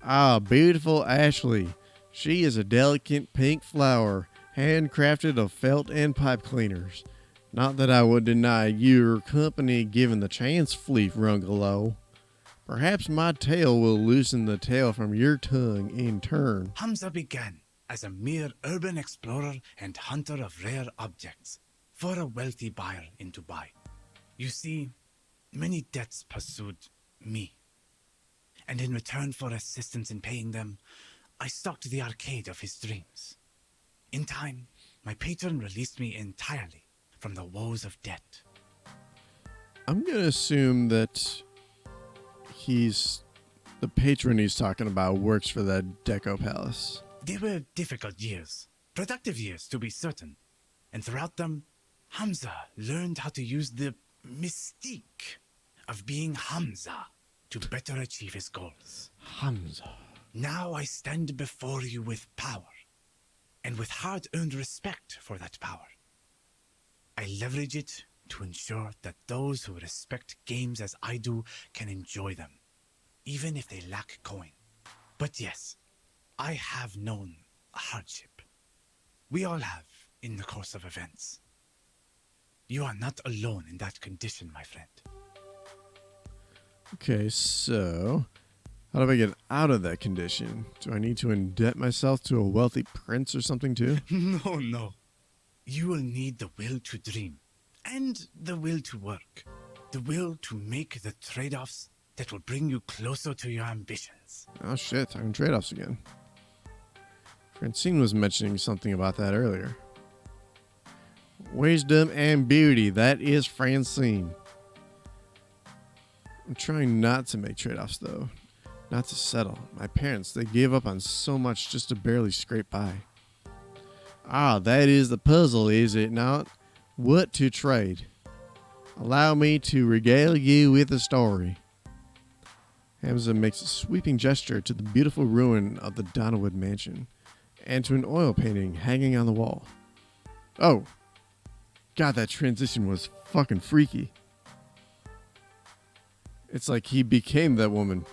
Ah, beautiful Ashley. She is a delicate pink flower, handcrafted of felt and pipe cleaners. Not that I would deny your company given the chance, Fleef Rungalo. Perhaps my tail will loosen the tail from your tongue in turn. Hamza began as a mere urban explorer and hunter of rare objects for a wealthy buyer in Dubai. You see, many debts pursued me. And in return for assistance in paying them, I stocked the arcade of his dreams. In time, my patron released me entirely from the woes of debt. I'm going to assume that the patron he's talking about works for the Deco Palace. They were difficult years, productive years to be certain, And throughout them, Hamza learned how to use the mystique of being Hamza to better achieve his goals. Hamza. Now I stand before you with power, and with hard-earned respect for that power. I leverage it to ensure that those who respect games as I do can enjoy them, even if they lack coin. But yes, I have known hardship. We all have in the course of events. You are not alone in that condition, my friend. Okay, so how do I get out of that condition? Do I need to indebt myself to a wealthy prince or something too? No. You will need the will to dream and the will to work. The will to make the trade-offs that will bring you closer to your ambitions. Oh shit, talking trade-offs again. Francine was mentioning something about that earlier. Wisdom and beauty, that is Francine. I'm trying not to make trade-offs though. Not to settle. My parents, they gave up on so much just to barely scrape by. Ah, that is the puzzle, is it not? What to trade? Allow me to regale you with a story. Hamza makes a sweeping gesture to the beautiful ruin of the Donnerwood mansion and to an oil painting hanging on the wall. Oh, God, that transition was fucking freaky. It's like he became that woman.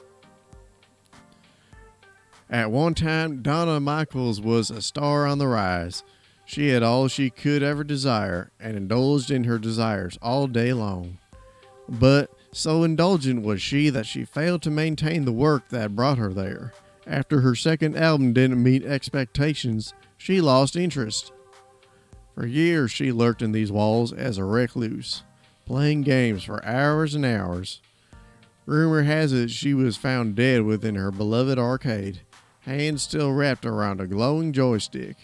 At one time, Donna Michaels was a star on the rise. She had all she could ever desire and indulged in her desires all day long. But so indulgent was she that she failed to maintain the work that brought her there. After her second album didn't meet expectations, she lost interest. For years she lurked in these walls as a recluse, playing games for hours and hours. Rumor has it she was found dead within her beloved arcade, hands still wrapped around a glowing joystick.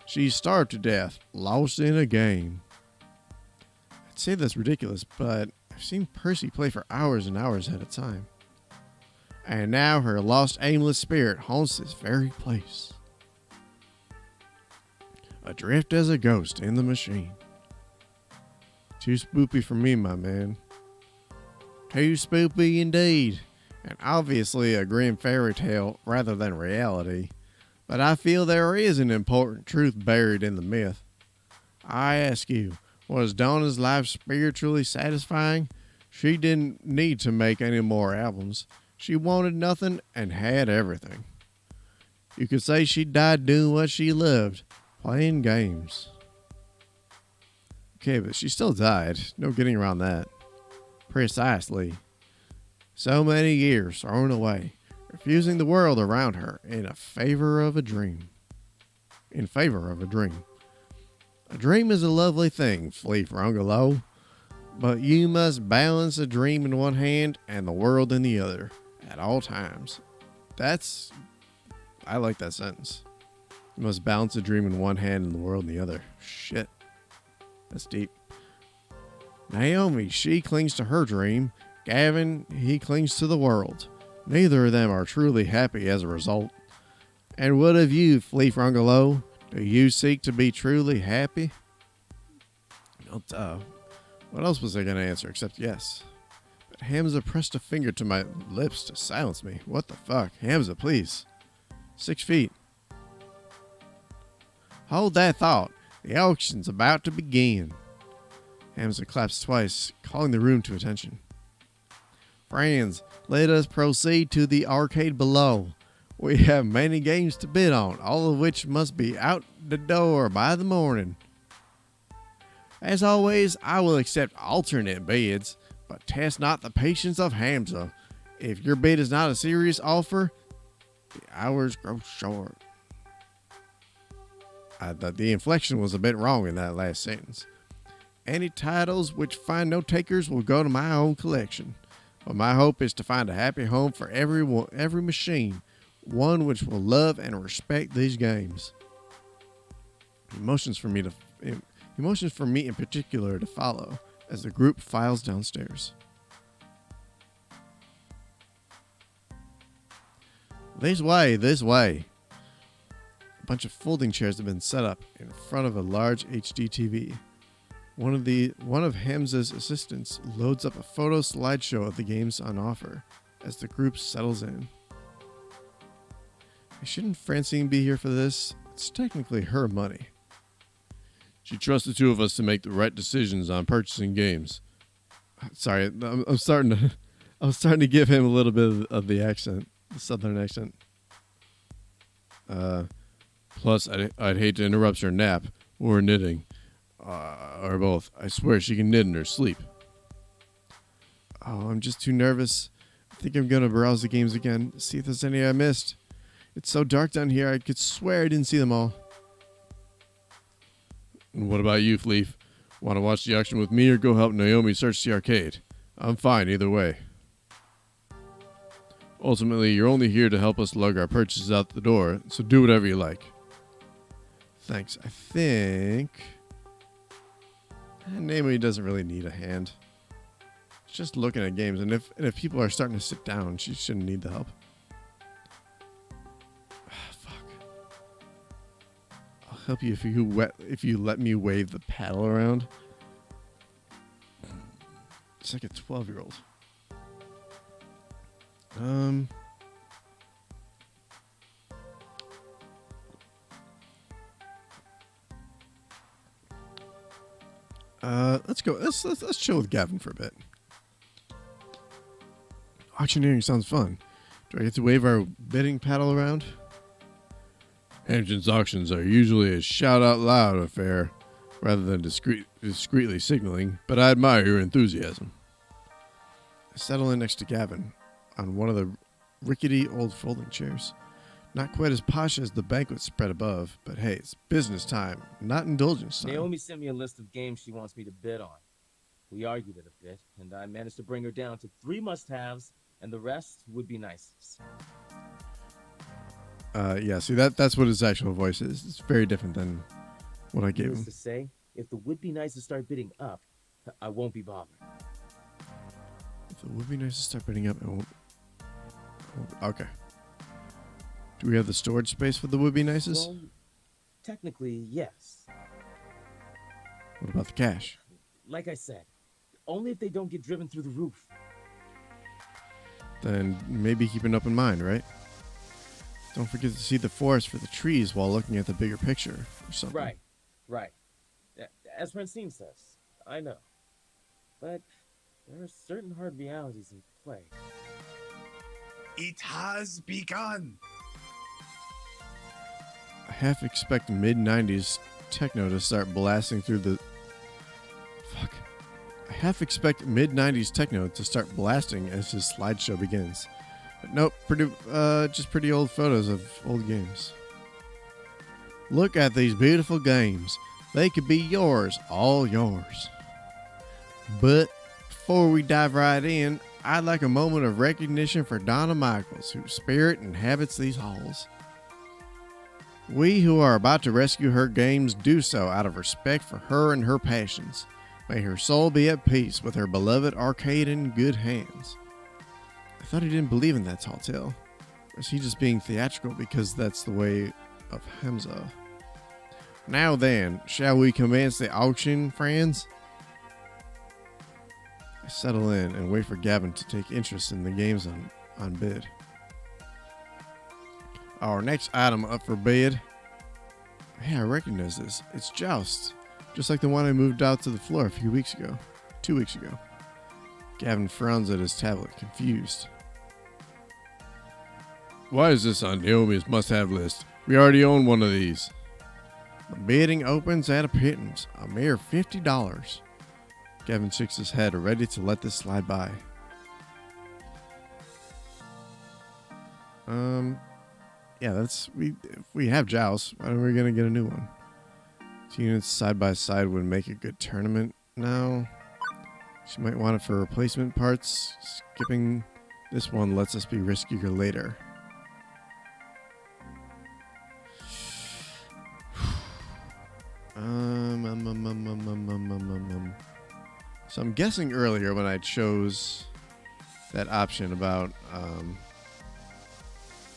She starved to death, lost in a game. I'd say that's ridiculous, but I've seen Percy play for hours and hours at a time. And now her lost aimless spirit haunts this very place. Adrift as a ghost in the machine. Too spoopy for me, my man. Too spoopy indeed, and obviously a grim fairy tale rather than reality, but I feel there is an important truth buried in the myth. I ask you, was Donna's life spiritually satisfying? She didn't need to make any more albums. She wanted nothing and had everything. You could say she died doing what she loved, playing games. Okay, but she still died. No getting around that. Precisely. So many years thrown away, refusing the world around her in favor of a dream. In favor of a dream. A dream is a lovely thing, Flea Frungalo, but you must balance a dream in one hand and the world in the other at all times. I like that sentence. You must balance a dream in one hand and the world in the other. Shit. That's deep. Naomi, she clings to her dream. Gavin, he clings to the world. Neither of them are truly happy as a result. And what of you, Flea Frungalo? Do you seek to be truly happy? What else was I going to answer except yes? But Hamza pressed a finger to my lips to silence me. What the fuck? Hamza, please. 6 feet. Hold that thought. The auction's about to begin. Hamza claps twice, calling the room to attention. Friends, let us proceed to the arcade below. We have many games to bid on, all of which must be out the door by the morning. As always, I will accept alternate bids, but test not the patience of Hamza. If your bid is not a serious offer, the hours grow short. The inflection was a bit wrong in that last sentence. Any titles which find no takers will go to my own collection. But my hope is to find a happy home for every machine, one which will love and respect these games. Emotions for me in particular to follow as the group files downstairs. This way. A bunch of folding chairs have been set up in front of a large HD TV. One of Hamza's assistants loads up a photo slideshow of the games on offer as the group settles in. Shouldn't Francine be here for this? It's technically her money. She trusts the two of us to make the right decisions on purchasing games. Sorry, I'm starting to give him a little bit of the accent, the southern accent. Plus, I'd hate to interrupt her nap or knitting, or both. I swear she can knit in her sleep. Oh, I'm just too nervous. I think I'm gonna browse the games again, see if there's any I missed. It's so dark down here, I could swear I didn't see them all. And what about you, Fleef? Want to watch the auction with me or go help Naomi search the arcade? I'm fine either way. Ultimately, you're only here to help us lug our purchases out the door, so do whatever you like. Thanks. I think Naomi doesn't really need a hand. She's just looking at games, and if people are starting to sit down, she shouldn't need the help. Help you if you let me wave the paddle around. It's like a 12-year-old. Let's go. Let's chill with Gavin for a bit. Auctioneering sounds fun. Do I get to wave our bidding paddle around? Entrance auctions are usually a shout-out-loud affair rather than discreetly signaling, but I admire your enthusiasm. I settle in next to Gavin on one of the rickety old folding chairs. Not quite as posh as the banquet spread above, but hey, it's business time, not indulgence time. Naomi sent me a list of games she wants me to bid on. We argued it a bit, and I managed to bring her down to 3 must-haves, and the rest would be nices. Yeah, see, that's what his actual voice is. It's very different than what I gave him. To say, if the would be nice to start bidding up, I won't be bothered. If it would be nice to start bidding up, I won't. Okay. Do we have the storage space for the would be nices? Well, technically, yes. What about the cash? Like I said, only if they don't get driven through the roof. Then maybe keep an open mind, right? Don't forget to see the forest for the trees while looking at the bigger picture or something. Right. As Francine says, I know. But there are certain hard realities in play. It has begun! I half expect mid-90s techno to start blasting through the... Fuck. I half expect mid-90s techno to start blasting as his slideshow begins. But nope, just pretty old photos of old games. Look at these beautiful games. They could be yours, all yours. But before we dive right in, I'd like a moment of recognition for Donna Michaels, whose spirit inhabits these halls. We who are about to rescue her games do so out of respect for her and her passions. May her soul be at peace with her beloved arcade in good hands. I thought he didn't believe in that tall tale. Or is he just being theatrical because that's the way of Hamza? Now then, shall we commence the auction, friends? I settle in and wait for Gavin to take interest in the games on bid. Our next item up for bid. Hey, I recognize this. It's Joust. Just like the one I moved out to the floor a few weeks ago. 2 weeks ago. Gavin frowns at his tablet, confused. Why is this on Naomi's must-have list? We already own one of these. The bidding opens at a pittance, a mere $50. Gavin shakes his head, ready to let this slide by. Yeah, we have Joust. Why are we gonna get a new one? 2 units side by side would make a good tournament. No. She might want it for replacement parts. Skipping this one lets us be riskier later. So I'm guessing earlier when I chose that option about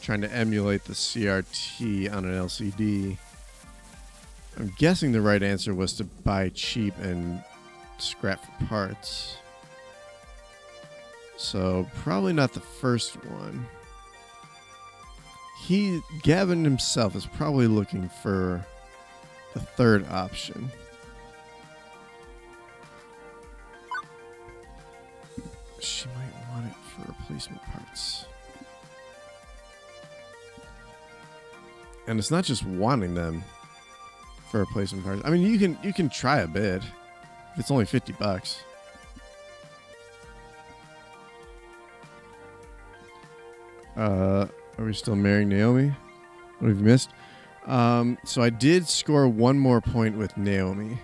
trying to emulate the CRT on an LCD. I'm guessing the right answer was to buy cheap and scrap for parts. So probably not the first one. Gavin himself is probably looking for the third option. She might want it for replacement parts. And it's not just wanting them for replacement parts. I mean, you can try a bid. If it's only $50. Are we still marrying Naomi? What have you missed? So I did score one more point with Naomi.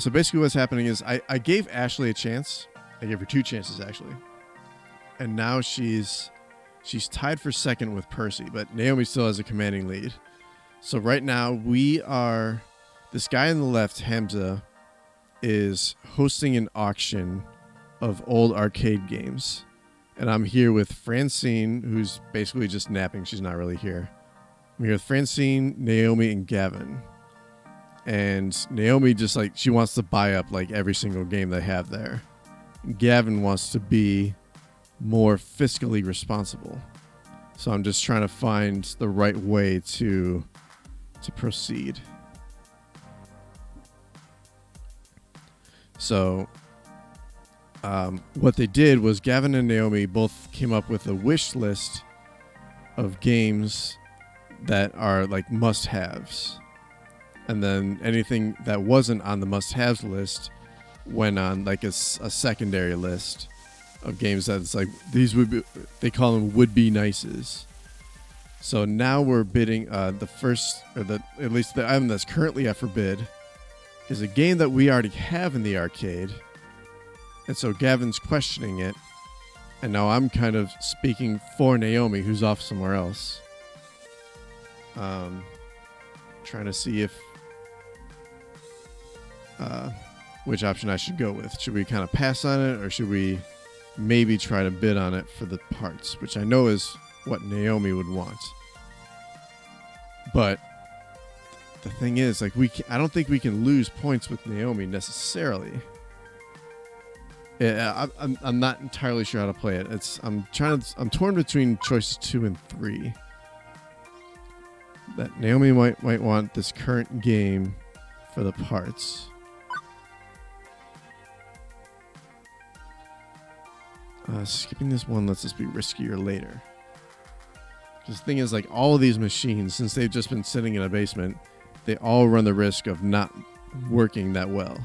So basically what's happening is I gave Ashley a chance. I gave her 2 chances, actually. And now she's tied for second with Percy, but Naomi still has a commanding lead. So right now this guy on the left, Hamza, is hosting an auction of old arcade games. And I'm here with Francine, who's basically just napping. She's not really here. I'm here with Francine, Naomi, and Gavin. And Naomi she wants to buy up like every single game they have there. Gavin wants to be more fiscally responsible. So I'm just trying to find the right way to proceed. So what they did was Gavin and Naomi both came up with a wish list of games that are like must-haves. And then anything that wasn't on the must-haves list went on like a secondary list of games that's like these would be, they call them would-be nices. So now we're bidding the first, or at least the item that's currently up for bid is a game that we already have in the arcade. And so Gavin's questioning it. And now I'm kind of speaking for Naomi, who's off somewhere else. Trying to see if which option I should go with. Should we kind of pass on it, or should we maybe try to bid on it for the parts, which I know is what Naomi would want. But the thing is, like, I don't think we can lose points with Naomi necessarily. Yeah, I'm not entirely sure how to play it. I'm torn between choices 2 and 3. That Naomi might want this current game for the parts. Skipping this one lets us be riskier later. Because the thing is, like, all of these machines, since they've just been sitting in a basement, they all run the risk of not working that well.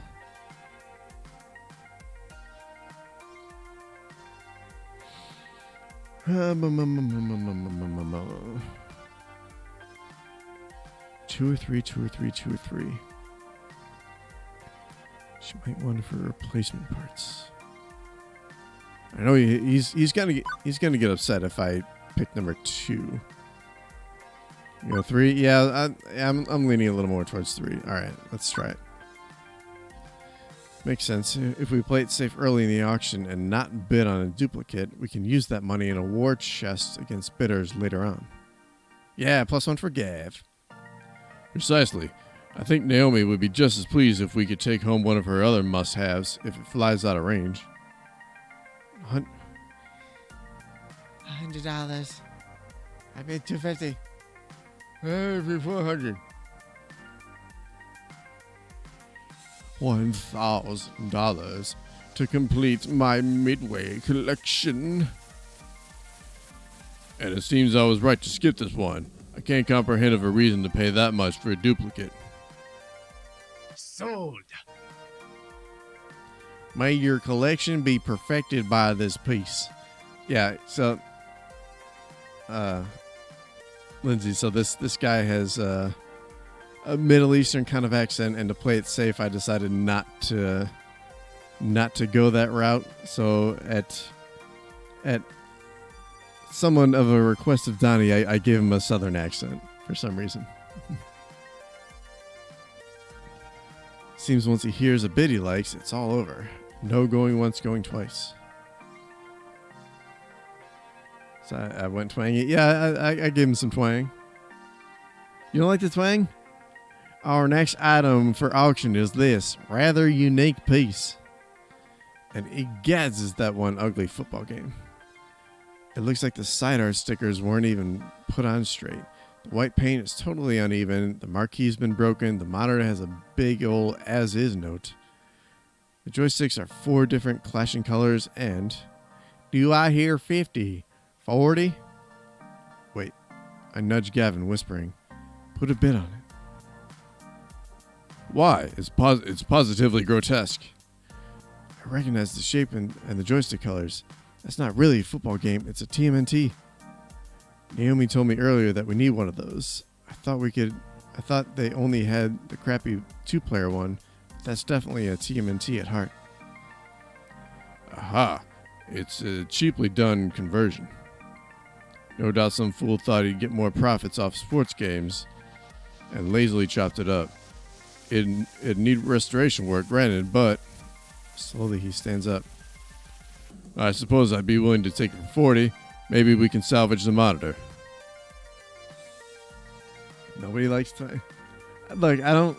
Two or three. She might want it for replacement parts. I know he's gonna get upset if I pick number 2. You know, 3. Yeah, I'm leaning a little more towards 3. All right, let's try it. Makes sense. If we play it safe early in the auction and not bid on a duplicate, we can use that money in a war chest against bidders later on. Yeah, +1 for Gav. Precisely. I think Naomi would be just as pleased if we could take home one of her other must-haves if it flies out of range. $100. I made $250. Every $400. $1,000 to complete my Midway collection. And it seems I was right to skip this one. I can't comprehend of a reason to pay that much for a duplicate. Sold. May your collection be perfected by this piece. Yeah, so Lindsay, so this guy has a Middle Eastern kind of accent, and to play it safe, I decided not to go that route. So at someone of a request of Donnie, I gave him a Southern accent for some reason. Seems once he hears a bid he likes, it's all over. No going once, going twice. So I went twangy. Yeah, I gave him some twang. You don't like the twang? Our next item for auction is this rather unique piece. And egads is that one ugly football game. It looks like the side art stickers weren't even put on straight. The white paint is totally uneven. The marquee's been broken. The monitor has a big old as-is note. The joysticks are 4 different clashing colors and... Do I hear 50? 40? Wait, I nudged Gavin, whispering, put a bid on it. Why? It's positively grotesque. I recognize the shape and the joystick colors. That's not really a football game, it's a TMNT. Naomi told me earlier that we need one of those. I thought they only had the crappy 2-player one, but that's definitely a TMNT at heart. Aha, it's a cheaply done conversion. No doubt some fool thought he'd get more profits off sports games and lazily chopped it up. It'd need restoration work, granted, but... Slowly he stands up. I suppose I'd be willing to take it for 40. Maybe we can salvage the monitor. Nobody likes twang. Look,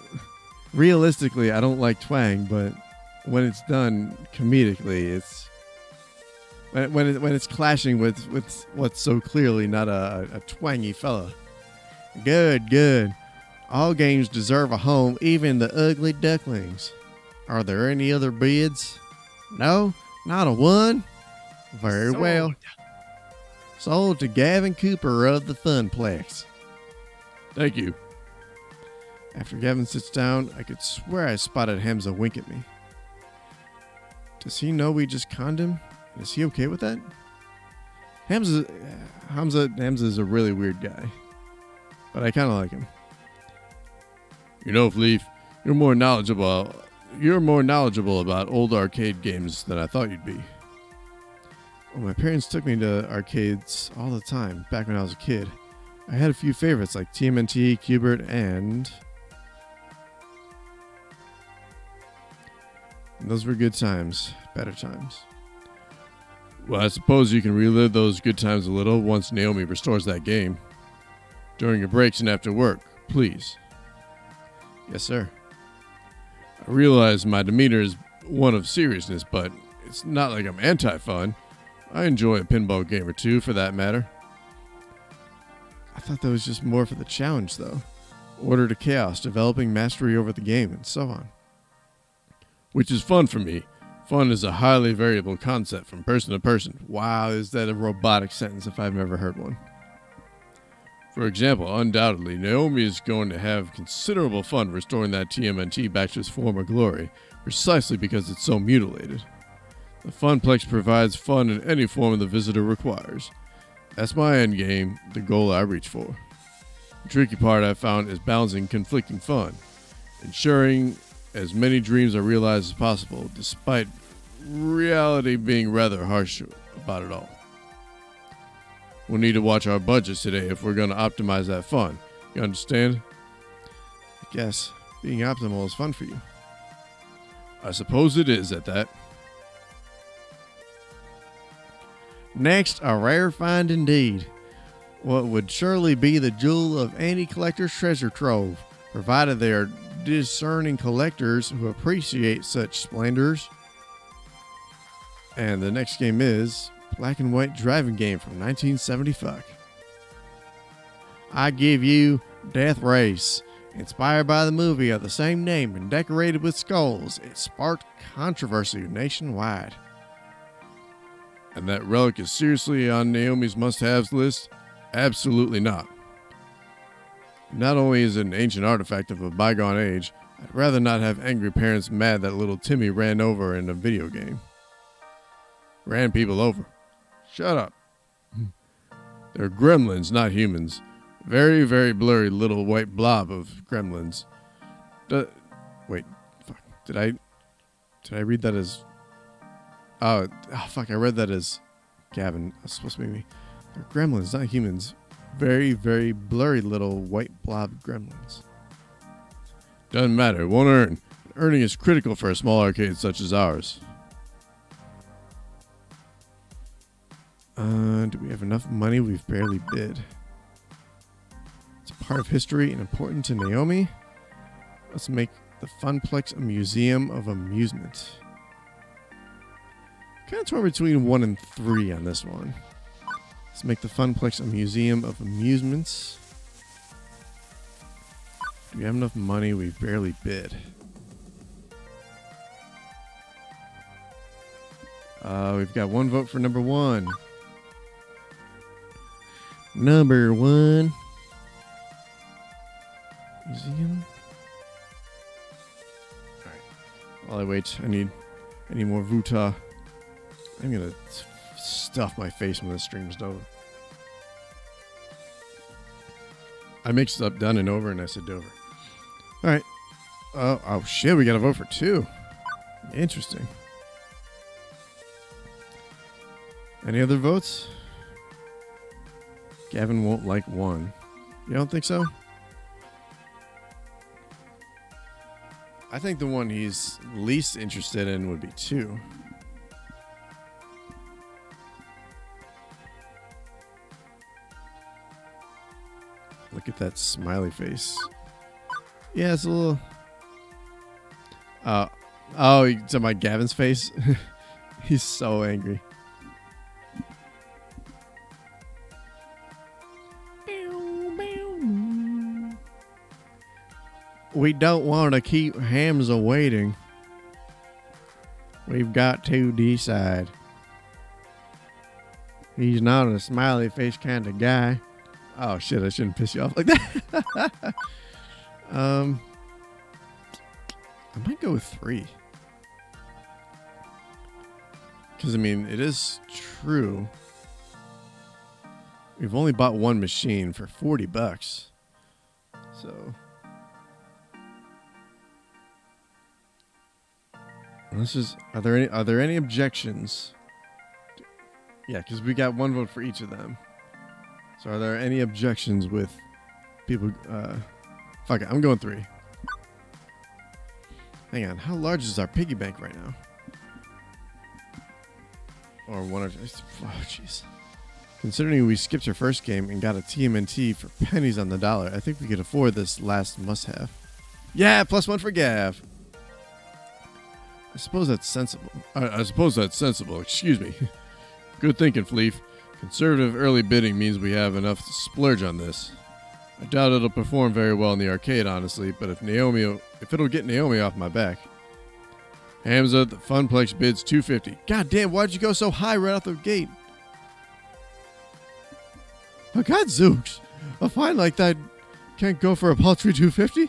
realistically, I don't like twang, but when it's done comedically, it's... When it's clashing with what's so clearly not a twangy fella. Good. All games deserve a home, even the ugly ducklings. Are there any other bids? No? Not a one? Very well. Sold to Gavin Cooper of the Funplex. Thank you. After Gavin sits down, I could swear I spotted Hamza wink at me. Does he know we just conned him? Is he okay with that? Hamza is a really weird guy, but I kind of like him. You know, Fleef, you're more knowledgeable about old arcade games than I thought you'd be. Well, my parents took me to arcades all the time back when I was a kid. I had a few favorites like TMNT, Qbert, and those were good times, better times. Well, I suppose you can relive those good times a little once Naomi restores that game. During your breaks and after work, please. Yes, sir. I realize my demeanor is one of seriousness, but it's not like I'm anti-fun. I enjoy a pinball game or two, for that matter. I thought that was just more for the challenge, though. Order to chaos, developing mastery over the game, and so on. Which is fun for me. Fun is a highly variable concept from person to person. Wow, is that a robotic sentence if I've ever heard one. For example, undoubtedly, Naomi is going to have considerable fun restoring that TMNT back to its former glory, precisely because it's so mutilated. The Funplex provides fun in any form the visitor requires. That's my endgame, the goal I reach for. The tricky part I've found is balancing conflicting fun, ensuring as many dreams are realized as possible, despite reality being rather harsh about it all. We'll need to watch our budgets today if we're going to optimize that fun. You understand? I guess being optimal is fun for you. I suppose it is at that. Next, a rare find indeed. What would surely be the jewel of any collector's treasure trove, provided they are discerning collectors who appreciate such splendors. And the next game is black and white driving game from 1975. I give you Death Race. Inspired by the movie of the same name and decorated with skulls, it sparked controversy nationwide. And that relic is seriously on Naomi's must-haves list? Absolutely not. Not only is it an ancient artifact of a bygone age, I'd rather not have angry parents mad that little Timmy ran over in a video game. Ran people over. Shut up. They're gremlins, not humans. Very, very blurry little white blob of gremlins. Wait, fuck. Did I read that as... Oh, fuck, I read that as Gavin. That's supposed to be me. They're gremlins, not humans. Very, very blurry little white blob gremlins. Doesn't matter, it won't earn. Earning is critical for a small arcade such as ours. Do we have enough money? We've barely bid. It's a part of history and important to Naomi. Let's make the Funplex a museum of amusement. Kind of torn between 1 and 3 on this one. Let's make the Funplex a museum of amusements. Do we have enough money? We've barely bid. We've got 1 vote for number 1. Number 1. Museum. Alright. While I wait, I need more Vuta. I'm gonna stuff my face when this stream's over. I mixed up done and over and I said Dover. Alright. Oh shit, we gotta vote for 2. Interesting. Any other votes? Gavin won't like 1. You don't think so? I think the one he's least interested in would be 2. Look at that smiley face. Yeah, it's a little... Oh, you talking about Gavin's face? He's so angry. We don't want to keep Hamza waiting. We've got to decide. He's not a smiley face kind of guy. Oh shit, I shouldn't piss you off like that. I might go with 3. Because, I mean, it is true. We've only bought 1 machine for $40. So... Are there any objections? Yeah, because we got 1 vote for each of them. So are there any objections with people? Fuck it, I'm going 3. Hang on, how large is our piggy bank right now? Or one of... Oh, jeez. Considering we skipped our first game and got a TMNT for pennies on the dollar, I think we could afford this last must-have. Yeah, +1 for Gav. I suppose that's sensible. Excuse me. Good thinking, Fleef. Conservative early bidding means we have enough to splurge on this. I doubt it'll perform very well in the arcade, honestly, but if it'll get Naomi off my back. Hamza, the Funplex bids $250. God damn, why'd you go so high right off the gate? Oh, Gadzooks, a fine like that can't go for a paltry $250.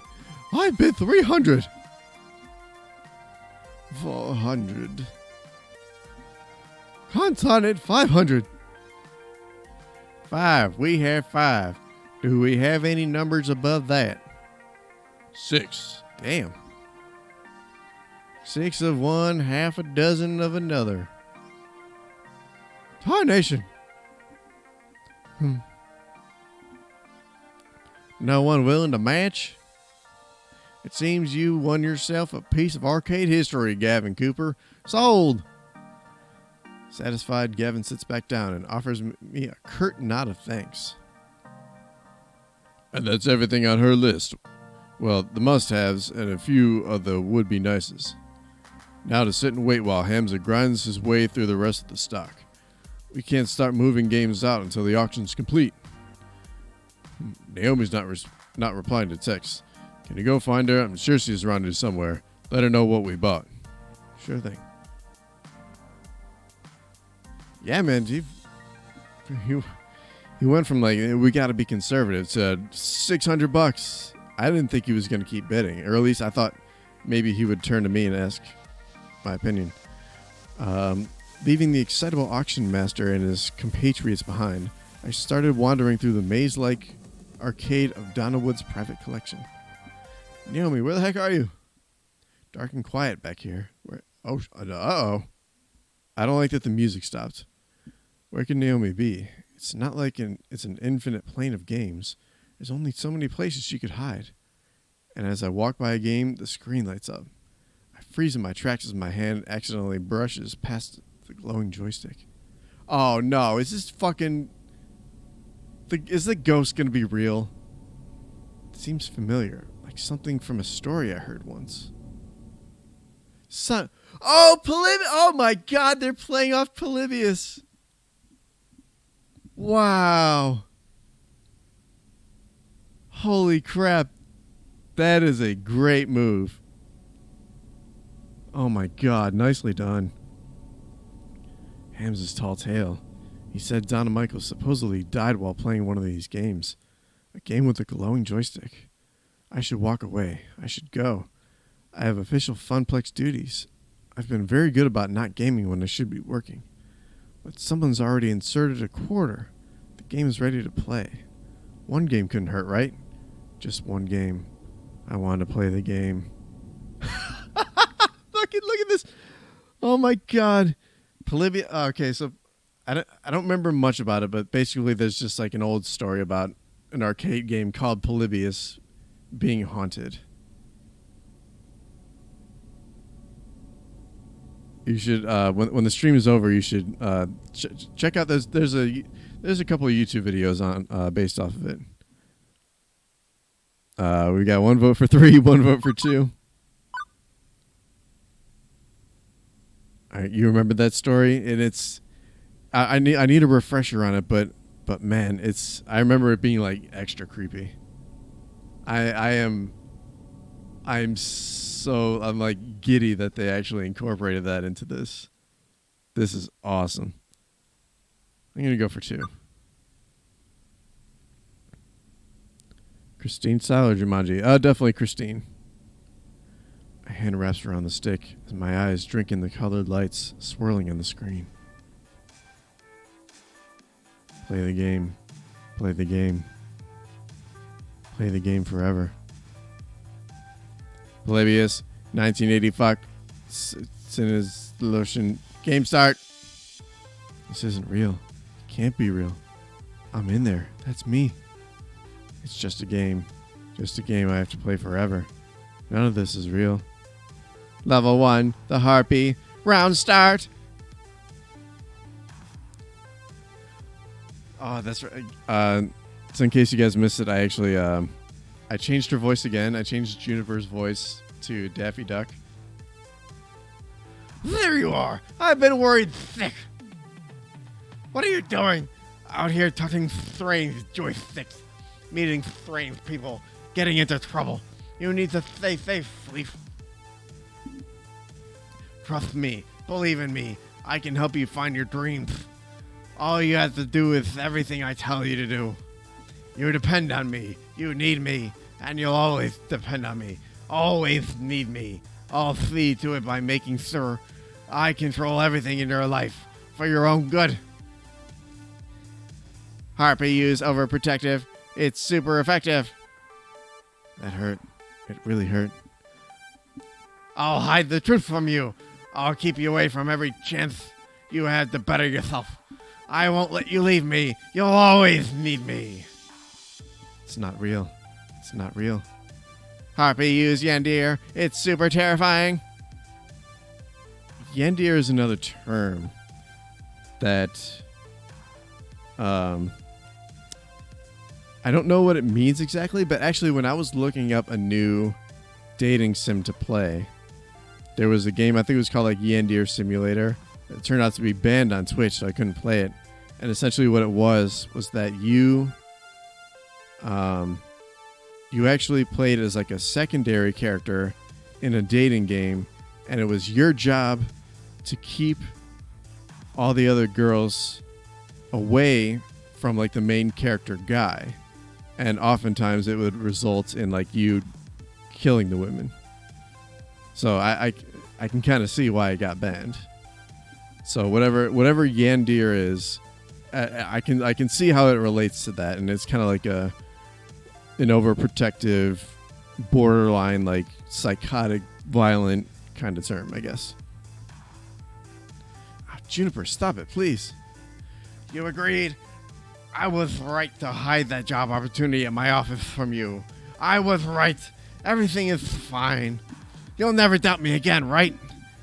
I bid $300. 400. Content at 500. 5. We have 5. Do we have any numbers above that? 6. Damn. 6 of one, half a dozen of another. Tarnation. No one willing to match? It seems you won yourself a piece of arcade history, Gavin Cooper. Sold! Satisfied, Gavin sits back down and offers me a curt nod of thanks. And that's everything on her list. Well, the must-haves and a few of the would-be nices. Now to sit and wait while Hamza grinds his way through the rest of the stock. We can't start moving games out until the auction's complete. Naomi's not replying to texts. Can you go find her? I'm sure she's around here somewhere. Let her know what we bought. Sure thing. Yeah, man. He went from like, we got to be conservative to $600. I didn't think he was going to keep bidding. Or at least I thought maybe he would turn to me and ask my opinion. Leaving the excitable auction master and his compatriots behind, I started wandering through the maze-like arcade of Donna Wood's private collection. Naomi, where the heck are you? Dark and quiet back here. Uh-oh. I don't like that the music stopped. Where can Naomi be? It's not like it's an infinite plane of games. There's only so many places she could hide. And as I walk by a game, the screen lights up. I freeze in my tracks as my hand accidentally brushes past the glowing joystick. Oh no, is this fucking... Is the ghost gonna be real? It seems familiar. Like something from a story I heard once. Oh, Polybius! Oh my god, they're playing off Polybius. Wow. Holy crap. That is a great move. Oh my god, nicely done. Ham's tall tale. He said Donna Michaels supposedly died while playing one of these games. A game with a glowing joystick. I should walk away. I should go. I have official Funplex duties. I've been very good about not gaming when I should be working. But someone's already inserted a quarter. The game is ready to play. One game couldn't hurt, right? Just one game. I wanted to play the game. Look at this. Oh my god. Polybius. Okay, so I don't remember much about it, but basically there's just like an old story about an arcade game called Polybius being haunted. You should when the stream is over, you should check out there's a couple of YouTube videos on based off of it. We got 1 vote for 3, 1 vote for 2. All right, you remember that story, and it's I need a refresher on it, but man, I remember it being like extra creepy. I'm like giddy that they actually incorporated that into this. This is awesome. I'm gonna go for 2. Christine style or Jumanji? Definitely Christine. A hand wraps around the stick as my eyes drink in the colored lights swirling on the screen. Play the game. Play the game. Play the game forever. Polybius, 1985. Sin's lotion. Game start. This isn't real. It can't be real. I'm in there. That's me. It's just a game. Just a game I have to play forever. None of this is real. Level 1, the Harpy. Round start. Oh, that's right. So in case you guys missed it, I actually I changed her voice again. I changed Juniper's voice to Daffy Duck. There you are. I've been worried thick. What are you doing? Out here touching strange joysticks. Meeting strange people. Getting into trouble. You need to stay safe, Leaf. Trust me. Believe in me. I can help you find your dreams. All you have to do is everything I tell you to do. You depend on me. You need me. And you'll always depend on me. Always need me. I'll see to it by making sure I control everything in your life for your own good. Harpy use overprotective. It's super effective. That hurt. It really hurt. I'll hide the truth from you. I'll keep you away from every chance you had to better yourself. I won't let you leave me. You'll always need me. It's not real. It's not real. Harpy use Yandir. It's super terrifying. Yandir is another term that I don't know what it means exactly, but actually when I was looking up a new dating sim to play, there was a game, I think it was called like Yandir Simulator. It turned out to be banned on Twitch, so I couldn't play it. And essentially what it was that you actually played as like a secondary character in a dating game, and it was your job to keep all the other girls away from like the main character guy. And oftentimes it would result in like you killing the women. So I can kind of see why it got banned. So whatever Yandir is, I can see how it relates to that, and it's kind of like an overprotective, borderline like psychotic, violent kind of term, I guess. Oh, Juniper, stop it, please. You agreed. I was right to hide that job opportunity at my office from you. I was right. Everything is fine. You'll never doubt me again, right?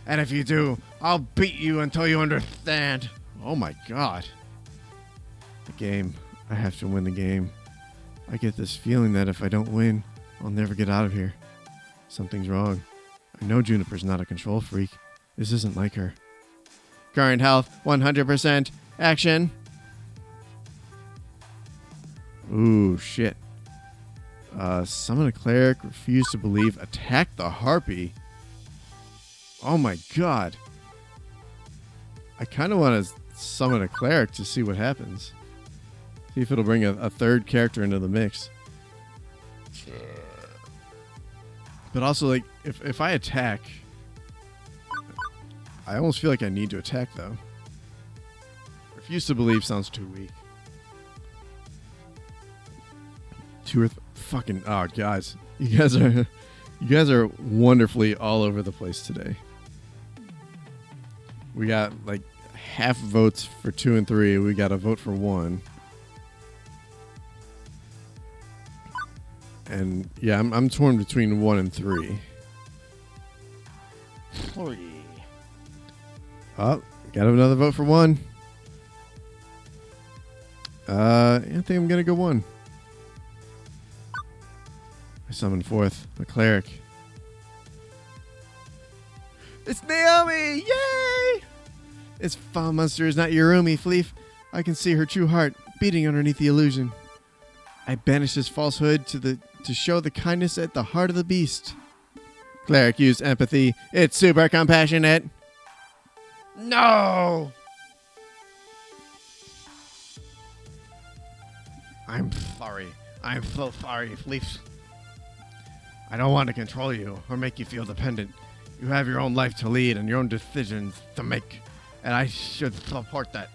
And if you do, I'll beat you until you understand. Oh my god. The game. I have to win the game. I get this feeling that if I don't win, I'll never get out of here. Something's wrong. I know Juniper's not a control freak. This isn't like her. Current health, 100%. Action. Ooh, shit. Summon a cleric, refuse to believe, attack the harpy. Oh my god. I kind of want to summon a cleric to see what happens. See if it'll bring a third character into the mix. But also, like, if I attack, I almost feel like I need to attack, though. Refuse to believe sounds too weak. Fucking, oh, guys. You guys are wonderfully all over the place today. We got, like, half votes for 2 and 3. We got a vote for 1. And yeah, I'm torn between 1 and 3. 3. Oh, got another vote for 1. I think I'm gonna go 1. I summon forth a cleric. It's Naomi! Yay! This foul monster is not Yurumi, Fleef. I can see her true heart beating underneath the illusion. I banish this falsehood to show the kindness at the heart of the beast. Cleric used empathy. It's super compassionate. No! I'm sorry. I'm so sorry, Fleef. I don't want to control you or make you feel dependent. You have your own life to lead and your own decisions to make, and I should support that.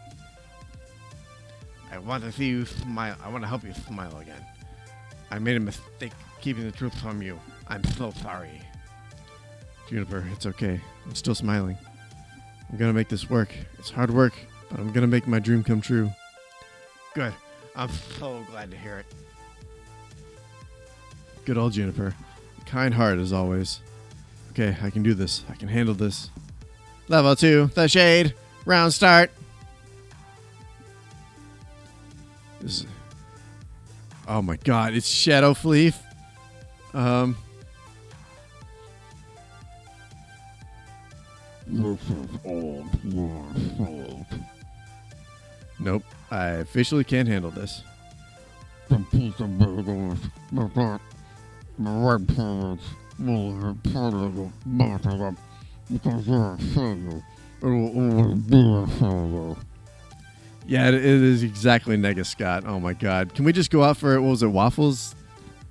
I want to see you smile. I want to help you smile again. I made a mistake keeping the truth from you. I'm so sorry. Juniper, it's okay. I'm still smiling. I'm going to make this work. It's hard work, but I'm going to make my dream come true. Good. I'm so glad to hear it. Good old Juniper. Kind heart as always. Okay, I can do this. I can handle this. Level 2, the Shade. Round start. This is, oh my god, it's Shadow Fleef. Nope, I officially can't handle this. Yeah, it is exactly Nega Scott. Oh my god. Can we just go out for, what was it, waffles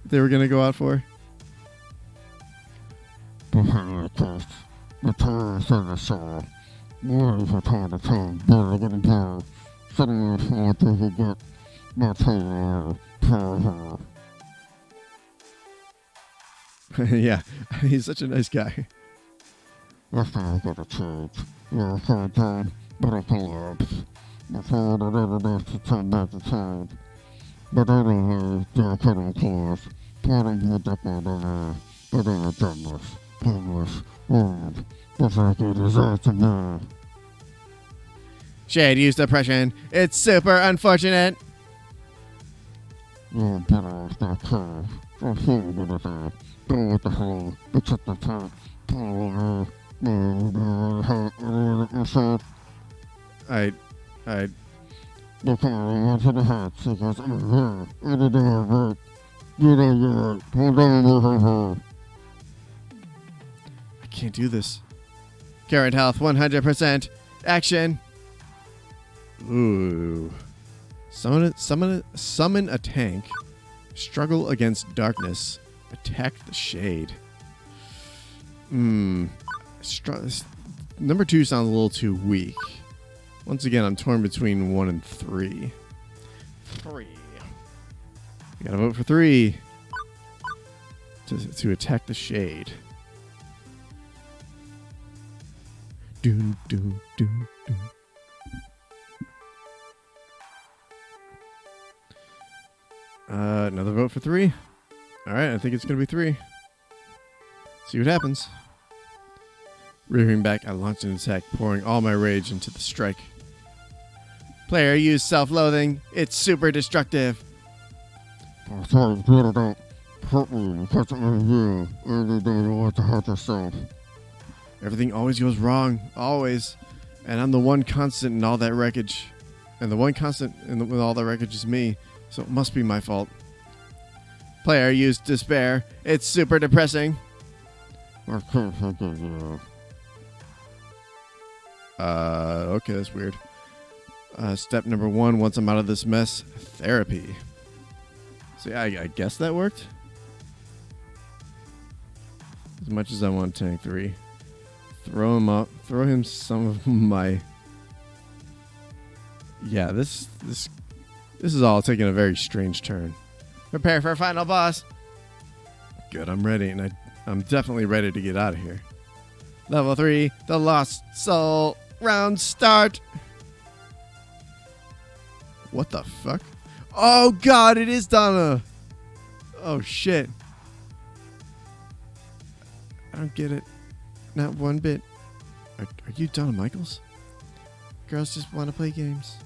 they were going to go out for? Yeah, he's such a nice guy. Shade used oppression. It's super unfortunate. I can't do this. Current health 100%. Action. Ooh. Summon a tank. Struggle against darkness. Attack the shade. Number 2 sounds a little too weak. Once again, I'm torn between 1 and 3. 3. You gotta vote for 3 to attack the shade. Doom, doom, doom, doom. Another vote for 3. All right, I think it's gonna be 3. See what happens. Rearing back, I launched an attack, pouring all my rage into the strike. Player use self-loathing. It's super destructive. Everything always goes wrong. Always. And I'm the one constant in all that wreckage. And the one constant with all that wreckage is me. So it must be my fault. Player used despair. It's super depressing. Okay, that's weird. Step number 1, once I'm out of this mess, therapy. See, I guess that worked. As much as I want tank 3. Throw him up. Throw him some of my... Yeah, this is all taking a very strange turn. Prepare for a final boss. Good, I'm ready, and I'm definitely ready to get out of here. Level 3, the Lost Soul. Round start. What the fuck? Oh god, it is Donna. Oh shit. I don't get it. Not one bit. Are you Donna Michaels? Girls just want to play games.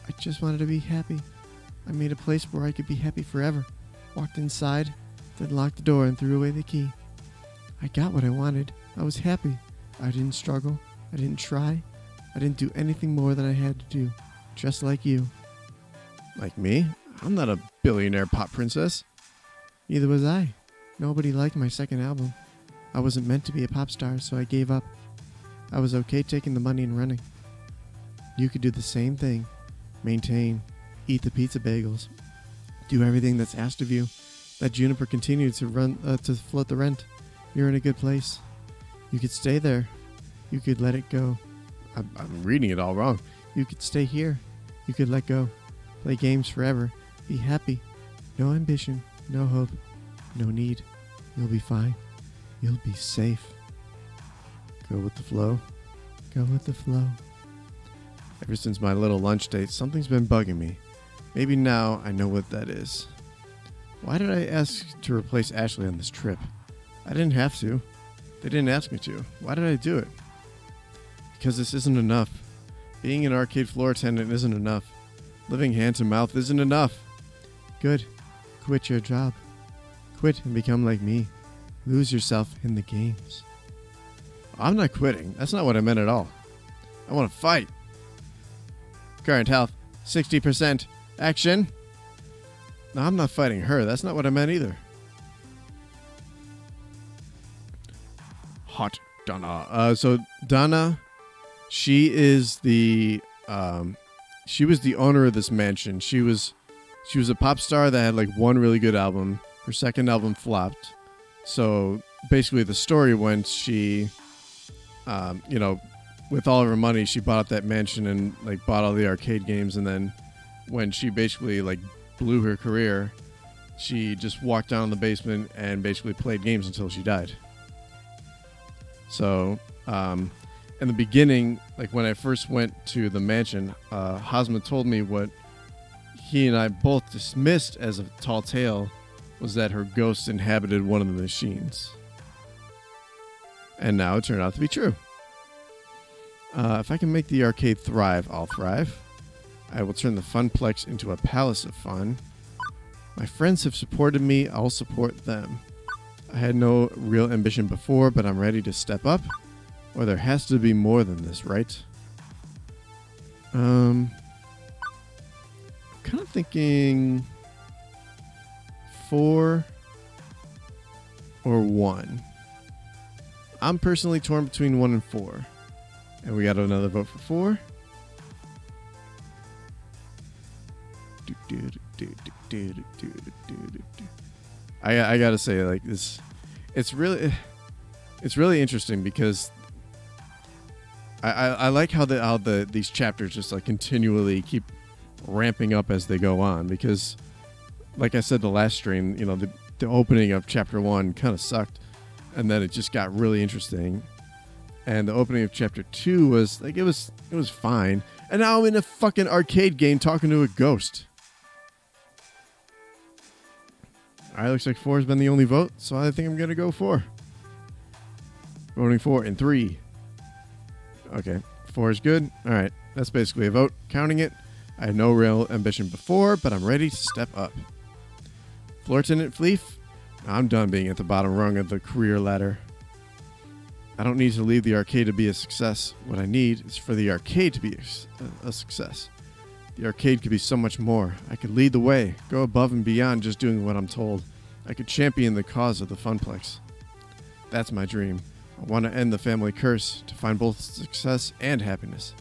I just wanted to be happy. I made a place where I could be happy forever. Walked inside, then locked the door and threw away the key. I got what I wanted. I was happy. I didn't struggle. I didn't try. I didn't do anything more than I had to do. Just like you. Like me? I'm not a billionaire pop princess. Neither was I. Nobody liked my second album. I wasn't meant to be a pop star, so I gave up. I was okay taking the money and running. You could do the same thing. Maintain. Eat the pizza bagels. Do everything that's asked of you. Let Juniper continue to float the rent. You're in a good place. You could stay there. You could let it go. I'm reading it all wrong. You could stay here. You could let go. Play games forever. Be happy. No ambition. No hope. No need. You'll be fine. You'll be safe. Go with the flow. Go with the flow. Ever since my little lunch date, something's been bugging me. Maybe now I know what that is. Why did I ask to replace Ashley on this trip? I didn't have to. They didn't ask me to. Why did I do it? Because this isn't enough. Being an arcade floor attendant isn't enough. Living hand to mouth isn't enough. Good. Quit your job. Quit and become like me. Lose yourself in the games. I'm not quitting. That's not what I meant at all. I want to fight. Current health, 60%. Action. No, I'm not fighting her. That's not what I meant either. Hot Donna. So Donna, she is the she was the owner of this mansion. She was a pop star that had like one really good album. Her second album flopped. So basically the story went she with all of her money she bought up that mansion and like bought all the arcade games, and then when she basically like blew her career, she just walked down in the basement and basically played games until she died. So in the beginning, like when I first went to the mansion, Hosma told me what he and I both dismissed as a tall tale was that her ghost inhabited one of the machines. And now it turned out to be true. If I can make the arcade thrive, I'll thrive. I will turn the Funplex into a palace of fun. My friends have supported me, I'll support them. I had no real ambition before, but I'm ready to step up. Or there has to be more than this, right? I'm kind of thinking 4 or 1. I'm personally torn between 1 and 4. And we got another vote for 4. I gotta say, like, this, it's really interesting because I like how these chapters just like continually keep ramping up as they go on, because like I said the last stream, the opening of chapter 1 kind of sucked, and then it just got really interesting, and the opening of chapter 2 was like it was fine, and now I'm in a fucking arcade game talking to a ghost. Alright, looks like 4 has been the only vote, so I think I'm gonna go 4. Voting 4 in 3. Okay, 4 is good. Alright, That's basically a vote. Counting it, I had no real ambition before, but I'm ready to step up. Floor Tenant Fleef, I'm done being at the bottom rung of the career ladder. I don't need to leave the arcade to be a success. What I need is for the arcade to be a success. The arcade could be so much more. I could lead the way, go above and beyond just doing what I'm told. I could champion the cause of the Funplex. That's my dream. I want to end the family curse, to find both success and happiness.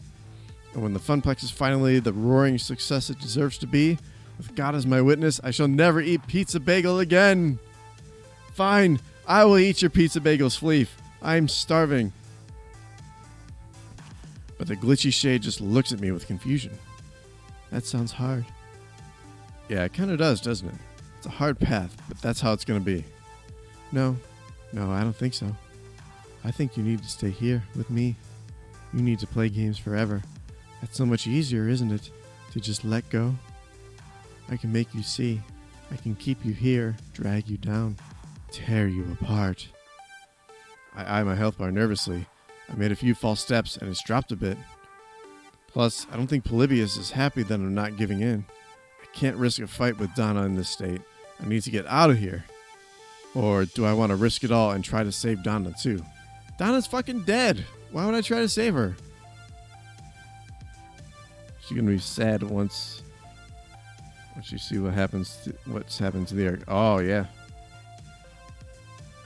And when the Funplex is finally the roaring success it deserves to be, with God as my witness, I shall never eat pizza bagel again. Fine, I will eat your pizza bagels, Fleef. I'm starving. But the glitchy shade just looks at me with confusion. That sounds hard. Yeah, it kind of does, doesn't it? It's a hard path, but that's how it's going to be. No, I don't think so. I think you need to stay here with me. You need to play games forever. That's so much easier, isn't it? To just let go. I can make you see. I can keep you here, drag you down, tear you apart. I eye my health bar nervously. I made a few false steps and it's dropped a bit. Plus, I don't think Polybius is happy that I'm not giving in. I can't risk a fight with Donna in this state. I need to get out of here. Or do I want to risk it all and try to save Donna too? Donna's fucking dead. Why would I try to save her? She's gonna be sad once you see what's happened to the arc. Oh yeah,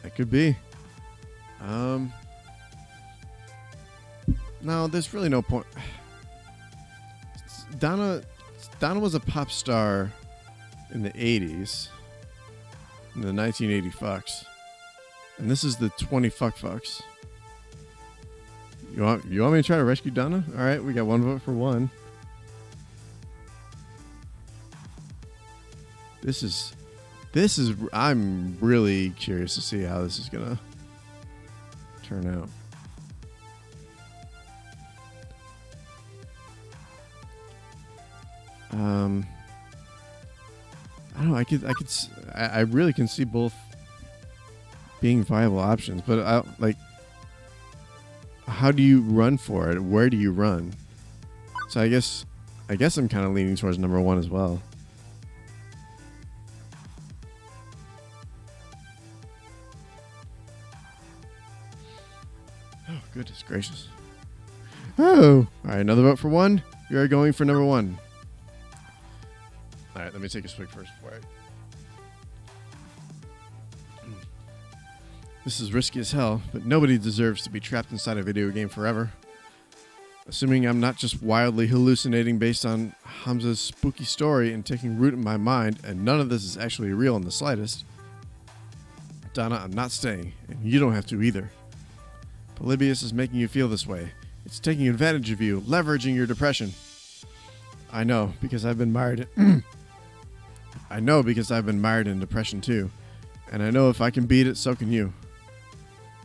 that could be. No, there's really no point. Donna was a pop star in the 80s, in the 1980 fucks, and this is the 20 fucks. You want me to try to rescue Donna? All right, we got one vote for one. This is. I'm really curious to see how this is gonna turn out. I don't know. I really can see both being viable options, but how do you run for it? Where do you run? So I guess I'm kind of leaning towards number one as well. Oh, goodness gracious. Oh, all right, another vote for one. You are going for number one. All right, let me take a swig first before This is risky as hell, but nobody deserves to be trapped inside a video game forever. Assuming I'm not just wildly hallucinating based on Hamza's spooky story and taking root in my mind, and none of this is actually real in the slightest. Donna, I'm not staying, and you don't have to either. Polybius is making you feel this way. It's taking advantage of you, leveraging your depression. I know, because I've been mired in depression too. And I know if I can beat it, so can you.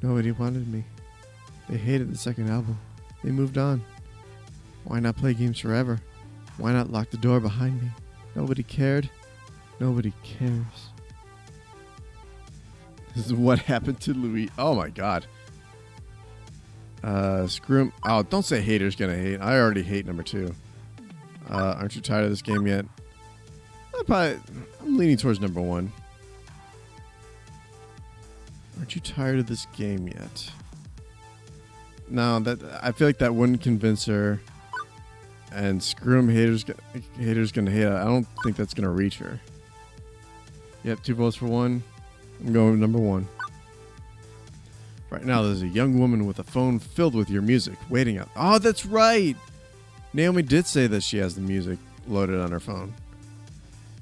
Nobody wanted me. They hated the second album. They moved on. Why not play games forever? Why not lock the door behind me? Nobody cared. Nobody cares. This is what happened to Louis. Oh my god. Screw him. Oh, don't say haters gonna hate. I already hate number two. Aren't you tired of this game yet? I'm leaning towards number one. Aren't you tired of this game yet? No, I feel like that wouldn't convince her. And screw him, haters gonna hate her. I don't think that's gonna reach her. Yep, 2 votes for one. I'm going with number one. Right now, there's a young woman with a phone filled with your music waiting out. Oh, that's right! Naomi did say that she has the music loaded on her phone.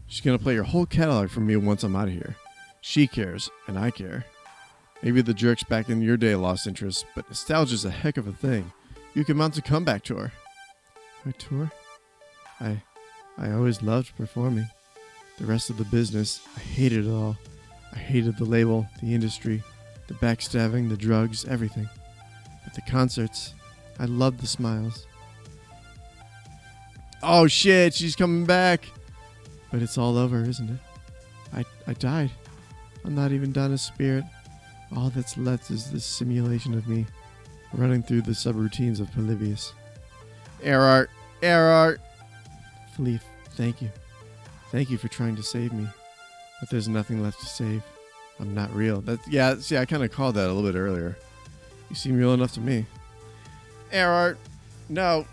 She's gonna play your whole catalog for me once I'm out of here. She cares, and I care. Maybe the jerks back in your day lost interest, but nostalgia's a heck of a thing. You can mount a comeback tour. My tour? I always loved performing. The rest of the business, I hated it all. I hated the label, the industry, the backstabbing, the drugs, everything. But the concerts, I loved the smiles. Oh shit, she's coming back! But it's all over, isn't it? I died. I'm not even Donna's spirit. All that's left is this simulation of me, running through the subroutines of Polybius. Error. Error. Philippe, thank you. Thank you for trying to save me. But there's nothing left to save. I'm not real. See, I kind of called that a little bit earlier. You seem real enough to me. Error. No.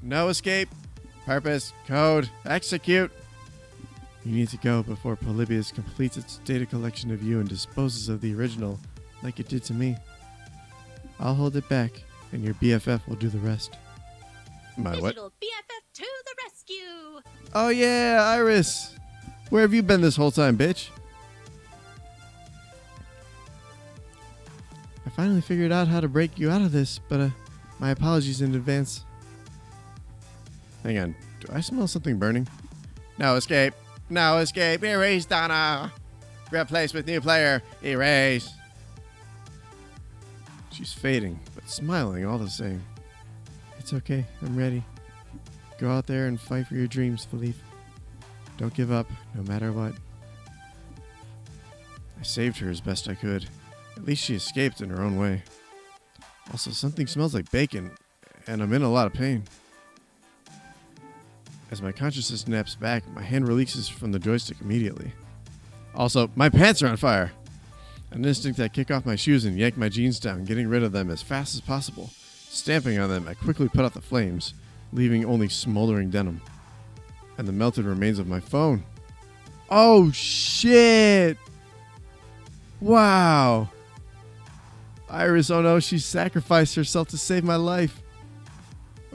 No escape. Purpose. Code. Execute. You need to go before Polybius completes its data collection of you and disposes of the original like it did to me. I'll hold it back, and your BFF will do the rest. My what? Digital BFF to the rescue! Oh yeah, Iris! Where have you been this whole time, bitch? I finally figured out how to break you out of this, but my apologies in advance. Hang on, do I smell something burning? No escape! No escape! Erase Donna! Replace with new player! Erase! She's fading, but smiling all the same. It's okay, I'm ready. Go out there and fight for your dreams, Philippe. Don't give up, no matter what. I saved her as best I could. At least she escaped in her own way. Also, something smells like bacon, and I'm in a lot of pain. As my consciousness snaps back, my hand releases from the joystick immediately. Also, my pants are on fire! An instinct I kick off my shoes and yank my jeans down, getting rid of them as fast as possible. Stamping on them, I quickly put out the flames, leaving only smoldering denim. And the melted remains of my phone. Oh, shit! Wow! Iris, oh no, she sacrificed herself to save my life.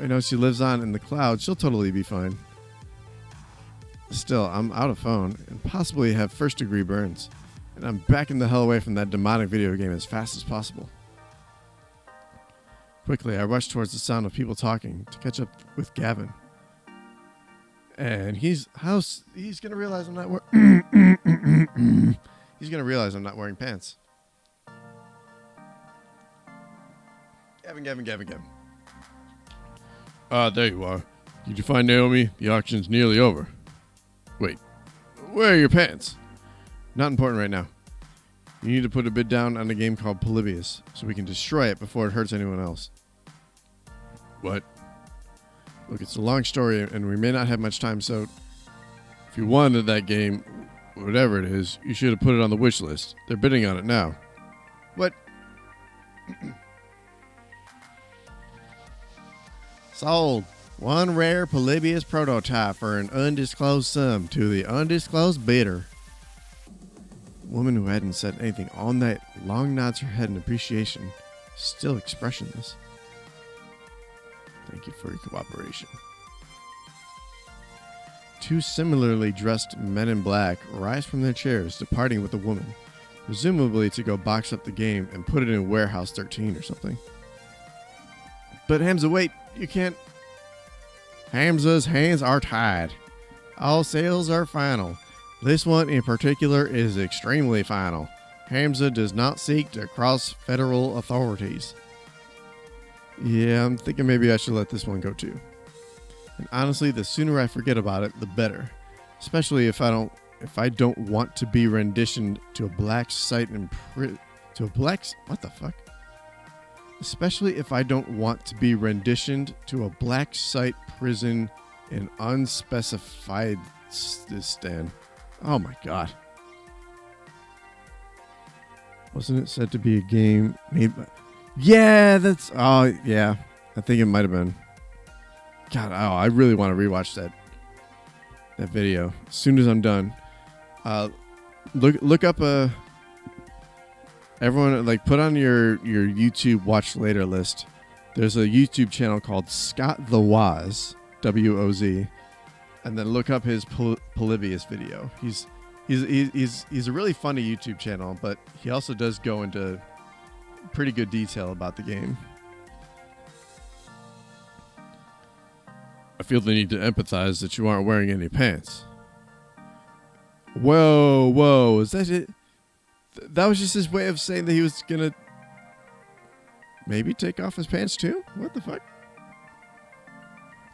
I know she lives on in the clouds. She'll totally be fine. Still, I'm out of phone and possibly have first-degree burns. And I'm backing the hell away from that demonic video game as fast as possible. Quickly, I rush towards the sound of people talking to catch up with Gavin. And he's gonna realize I'm not he's gonna realize I'm not wearing pants. Gavin. There you are. Did you find Naomi? The auction's nearly over. Wait, where are your pants? Not important right now. You need to put a bid down on a game called Polybius so we can destroy it before it hurts anyone else. What? Look, it's a long story and we may not have much time, so if you wanted that game, whatever it is, you should have put it on the wish list. They're bidding on it now. What? Sold. One rare Polybius prototype for an undisclosed sum to the undisclosed bidder. The woman who hadn't said anything all night long nods her head in appreciation, still expressionless. Thank you for your cooperation. Two similarly dressed men in black rise from their chairs, departing with the woman, presumably to go box up the game and put it in Warehouse 13 or something. But Hamza, wait, you can't. Hamza's hands are tied. All sales are final. This one in particular is extremely final. Hamza does not seek to cross federal authorities. Yeah, I'm thinking maybe I should let this one go too. And honestly, the sooner I forget about it, the better. Especially if I don't want to be renditioned to a black site in what the fuck? Especially if I don't want to be renditioned to a black site prison in unspecified stand. Oh my god. Wasn't it said to be a game made by... Yeah, oh yeah. I think it might have been. God, I really want to rewatch that video as soon as I'm done. Look up everyone, like, put on your YouTube watch later list. There's a YouTube channel called Scott the Woz, W-O-Z, and then look up his Polybius video. He's a really funny YouTube channel, but he also does go into pretty good detail about the game. I feel the need to empathize that you aren't wearing any pants. Whoa, is that it? That was just his way of saying that he was gonna maybe take off his pants too? What the fuck?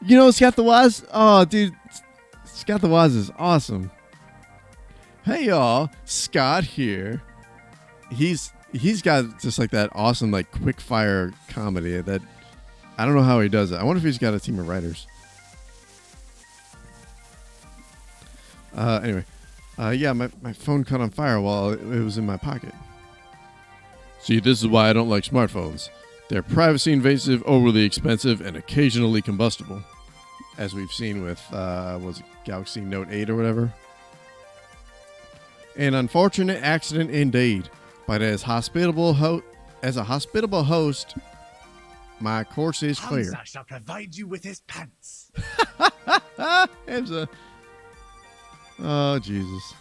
You know Scott the Woz? Oh, dude, Scott the Woz is awesome. Hey y'all, Scott here. He's got just like that awesome like quick fire comedy that I don't know how he does it. I wonder if he's got a team of writers. Anyway. Yeah, my phone caught on fire while it was in my pocket. See, this is why I don't like smartphones. They're privacy invasive, overly expensive, and occasionally combustible. As we've seen with, was it Galaxy Note 8 or whatever? An unfortunate accident indeed. But as a hospitable host, my course is clear. Hamza shall provide you with his pants. Hamza. Oh, Jesus.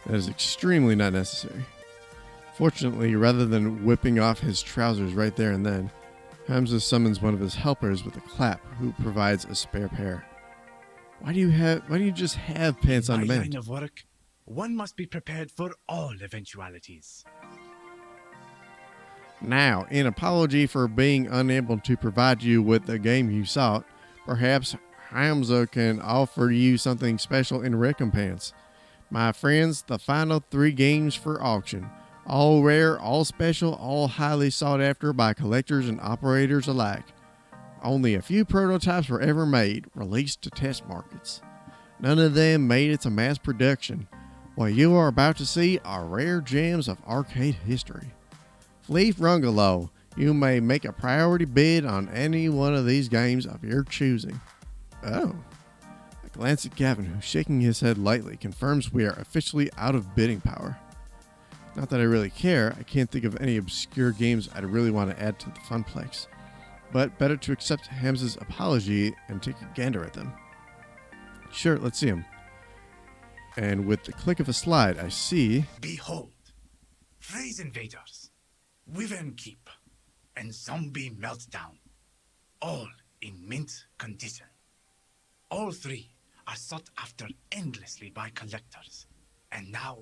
That is extremely not necessary. Fortunately, rather than whipping off his trousers right there and then, Hamza summons one of his helpers with a clap, who provides a spare pair. Why do you just have pants on In my demand? line of work, one must be prepared for all eventualities. Now, in apology for being unable to provide you with the game you sought, perhaps Hamza can offer you something special in recompense. My friends, the final 3 games for auction. All rare, all special, all highly sought after by collectors and operators alike. Only a few prototypes were ever made, released to test markets. None of them made it to mass production. What you are about to see are rare gems of arcade history. Fleet Rungalow, you may make a priority bid on any one of these games of your choosing. Oh. A glance at Gavin, who's shaking his head lightly, confirms we are officially out of bidding power. Not that I really care, I can't think of any obscure games I'd really want to add to the Funplex. But better to accept Hamza's apology and take a gander at them. Sure, let's see them. And with the click of a slide, I see... Behold, Phrase Invaders, Wyvern Keep, and Zombie Meltdown, all in mint condition. All 3 are sought after endlessly by collectors, and now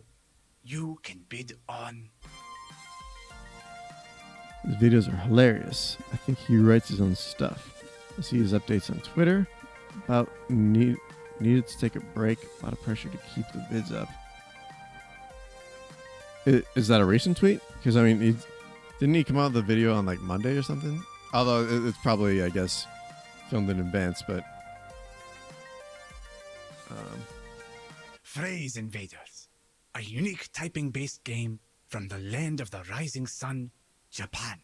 you can bid on... His videos are hilarious. I think he writes his own stuff. I see his updates on Twitter about needed to take a break. A lot of pressure to keep the bids up. Is that a recent tweet? Because, I mean, didn't he come out with the video on, like, Monday or something? Although it's probably, I guess, filmed in advance, but... Phrase Invaders, a unique typing-based game from the land of the rising sun, Japan.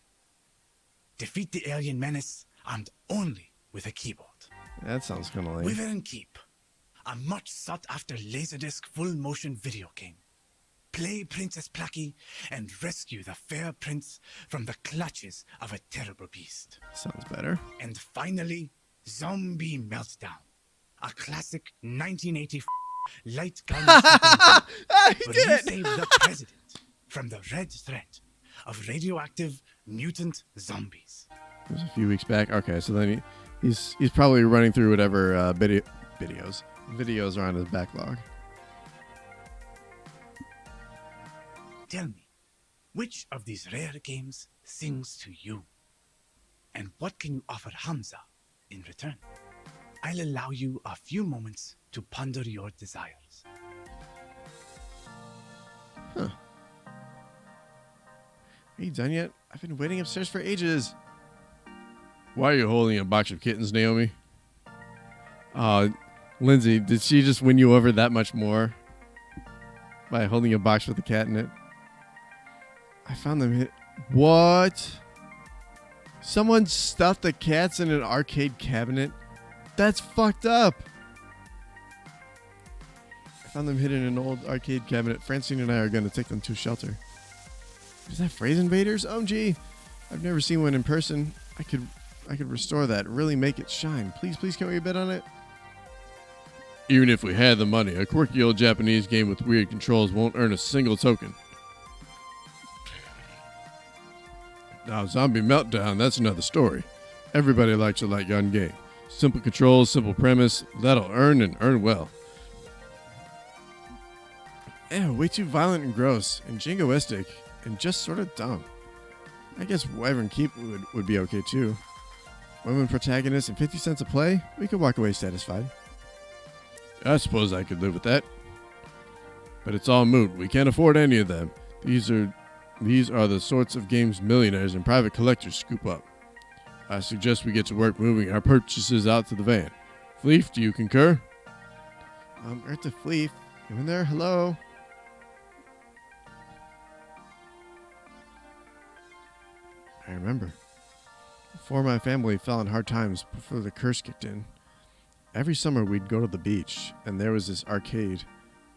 Defeat the alien menace armed only with a keyboard. That sounds kind of lame. Wyvern Keep, a much sought-after Laserdisc full-motion video game. Play Princess Plucky and rescue the fair prince from the clutches of a terrible beast. Sounds better. And finally, Zombie Meltdown, a classic 1984 light gun where you save the president from the red threat of radioactive mutant zombies. It was a few weeks back. Okay, so then he's probably running through whatever videos are on his backlog. Tell me, which of these rare games sings to you? And what can you offer Hamza in return? I'll allow you a few moments to ponder your desires. Huh. Are you done yet? I've been waiting upstairs for ages. Why are you holding a box of kittens, Naomi? Lindsay, did she just win you over that much more? By holding a box with a cat in it? I found them hit. What? Someone stuffed the cats in an arcade cabinet? That's fucked up. I found them hidden in an old arcade cabinet. Francine and I are going to take them to a shelter. Is that Phrase Invaders? OMG. I've never seen one in person. I could restore that. Really make it shine. Please, can we bet on it? Even if we had the money, a quirky old Japanese game with weird controls won't earn a single token. Now, Zombie Meltdown, that's another story. Everybody likes a light gun game. Simple controls, simple premise. That'll earn and earn well. Ew, way too violent and gross, and jingoistic, and just sort of dumb. I guess Wyvern Keep would be okay too. Women protagonists and 50 cents a play? We could walk away satisfied. I suppose I could live with that. But it's all moot. We can't afford any of them. These are These are the sorts of games millionaires and private collectors scoop up. I suggest we get to work moving our purchases out to the van. Fleef, do you concur? Eartha Fleef, you in there? Hello? I remember. Before my family fell in hard times, before the curse kicked in, every summer we'd go to the beach, and there was this arcade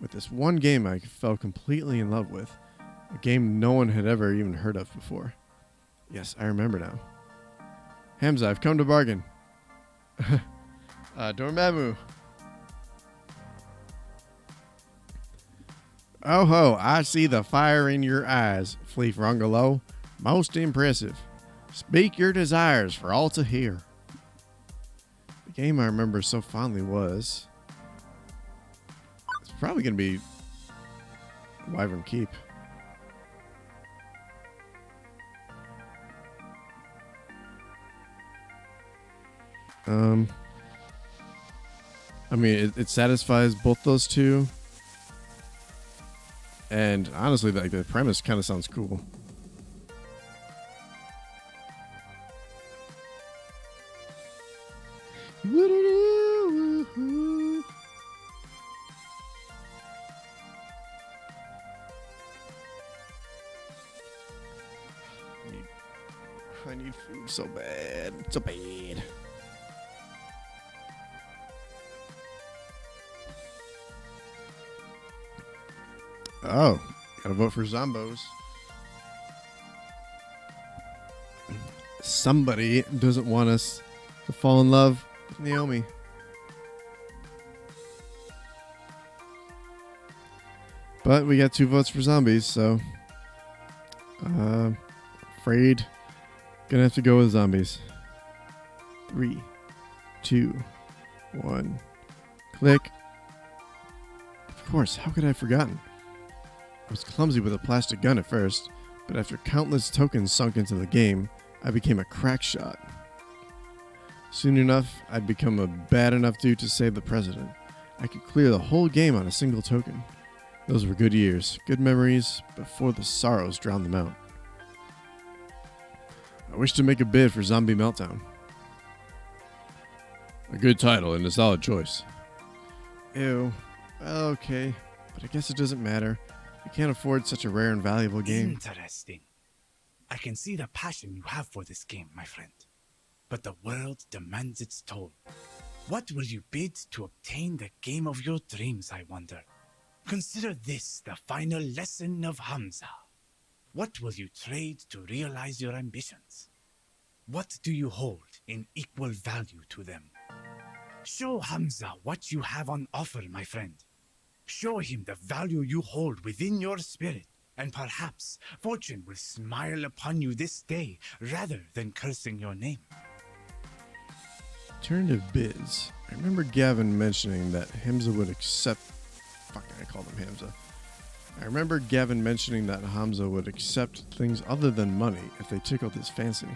with this one game I fell completely in love with, a game no one had ever even heard of before. Yes, I remember now. Hamza, I've come to bargain. Dormammu. Oh ho, I see the fire in your eyes, Fleef Rungalo. Most impressive. Speak your desires for all to hear. The game I remember so fondly was... It's probably going to be Wyvern Keep. I mean, it satisfies both those two. And honestly, like, the premise kind of sounds cool. I need food so bad. So bad. Oh, gotta vote for Zombos. Somebody doesn't want us to fall in love with Naomi. But we got 2 votes for zombies, so afraid gonna have to go with zombies. 3, 2, 1, click. Of course, how could I have forgotten? I was clumsy with a plastic gun at first, but after countless tokens sunk into the game, I became a crack shot. Soon enough, I'd become a bad enough dude to save the president. I could clear the whole game on a single token. Those were good years, good memories, before the sorrows drowned them out. I wish to make a bid for Zombie Meltdown. A good title and a solid choice. Ew. Okay, but I guess it doesn't matter. We can't afford such a rare and valuable game. Interesting. I can see the passion you have for this game, my friend. But the world demands its toll. What will you bid to obtain the game of your dreams, I wonder? Consider this the final lesson of Hamza. What will you trade to realize your ambitions? What do you hold in equal value to them? Show Hamza what you have on offer, my friend. Show him the value you hold within your spirit, and perhaps fortune will smile upon you this day rather than cursing your name. Alternative bids. I remember Gavin mentioning that Hamza would accept... Fuck, I called him Hamza. I remember Gavin mentioning that Hamza would accept things other than money if they tickled his fancy.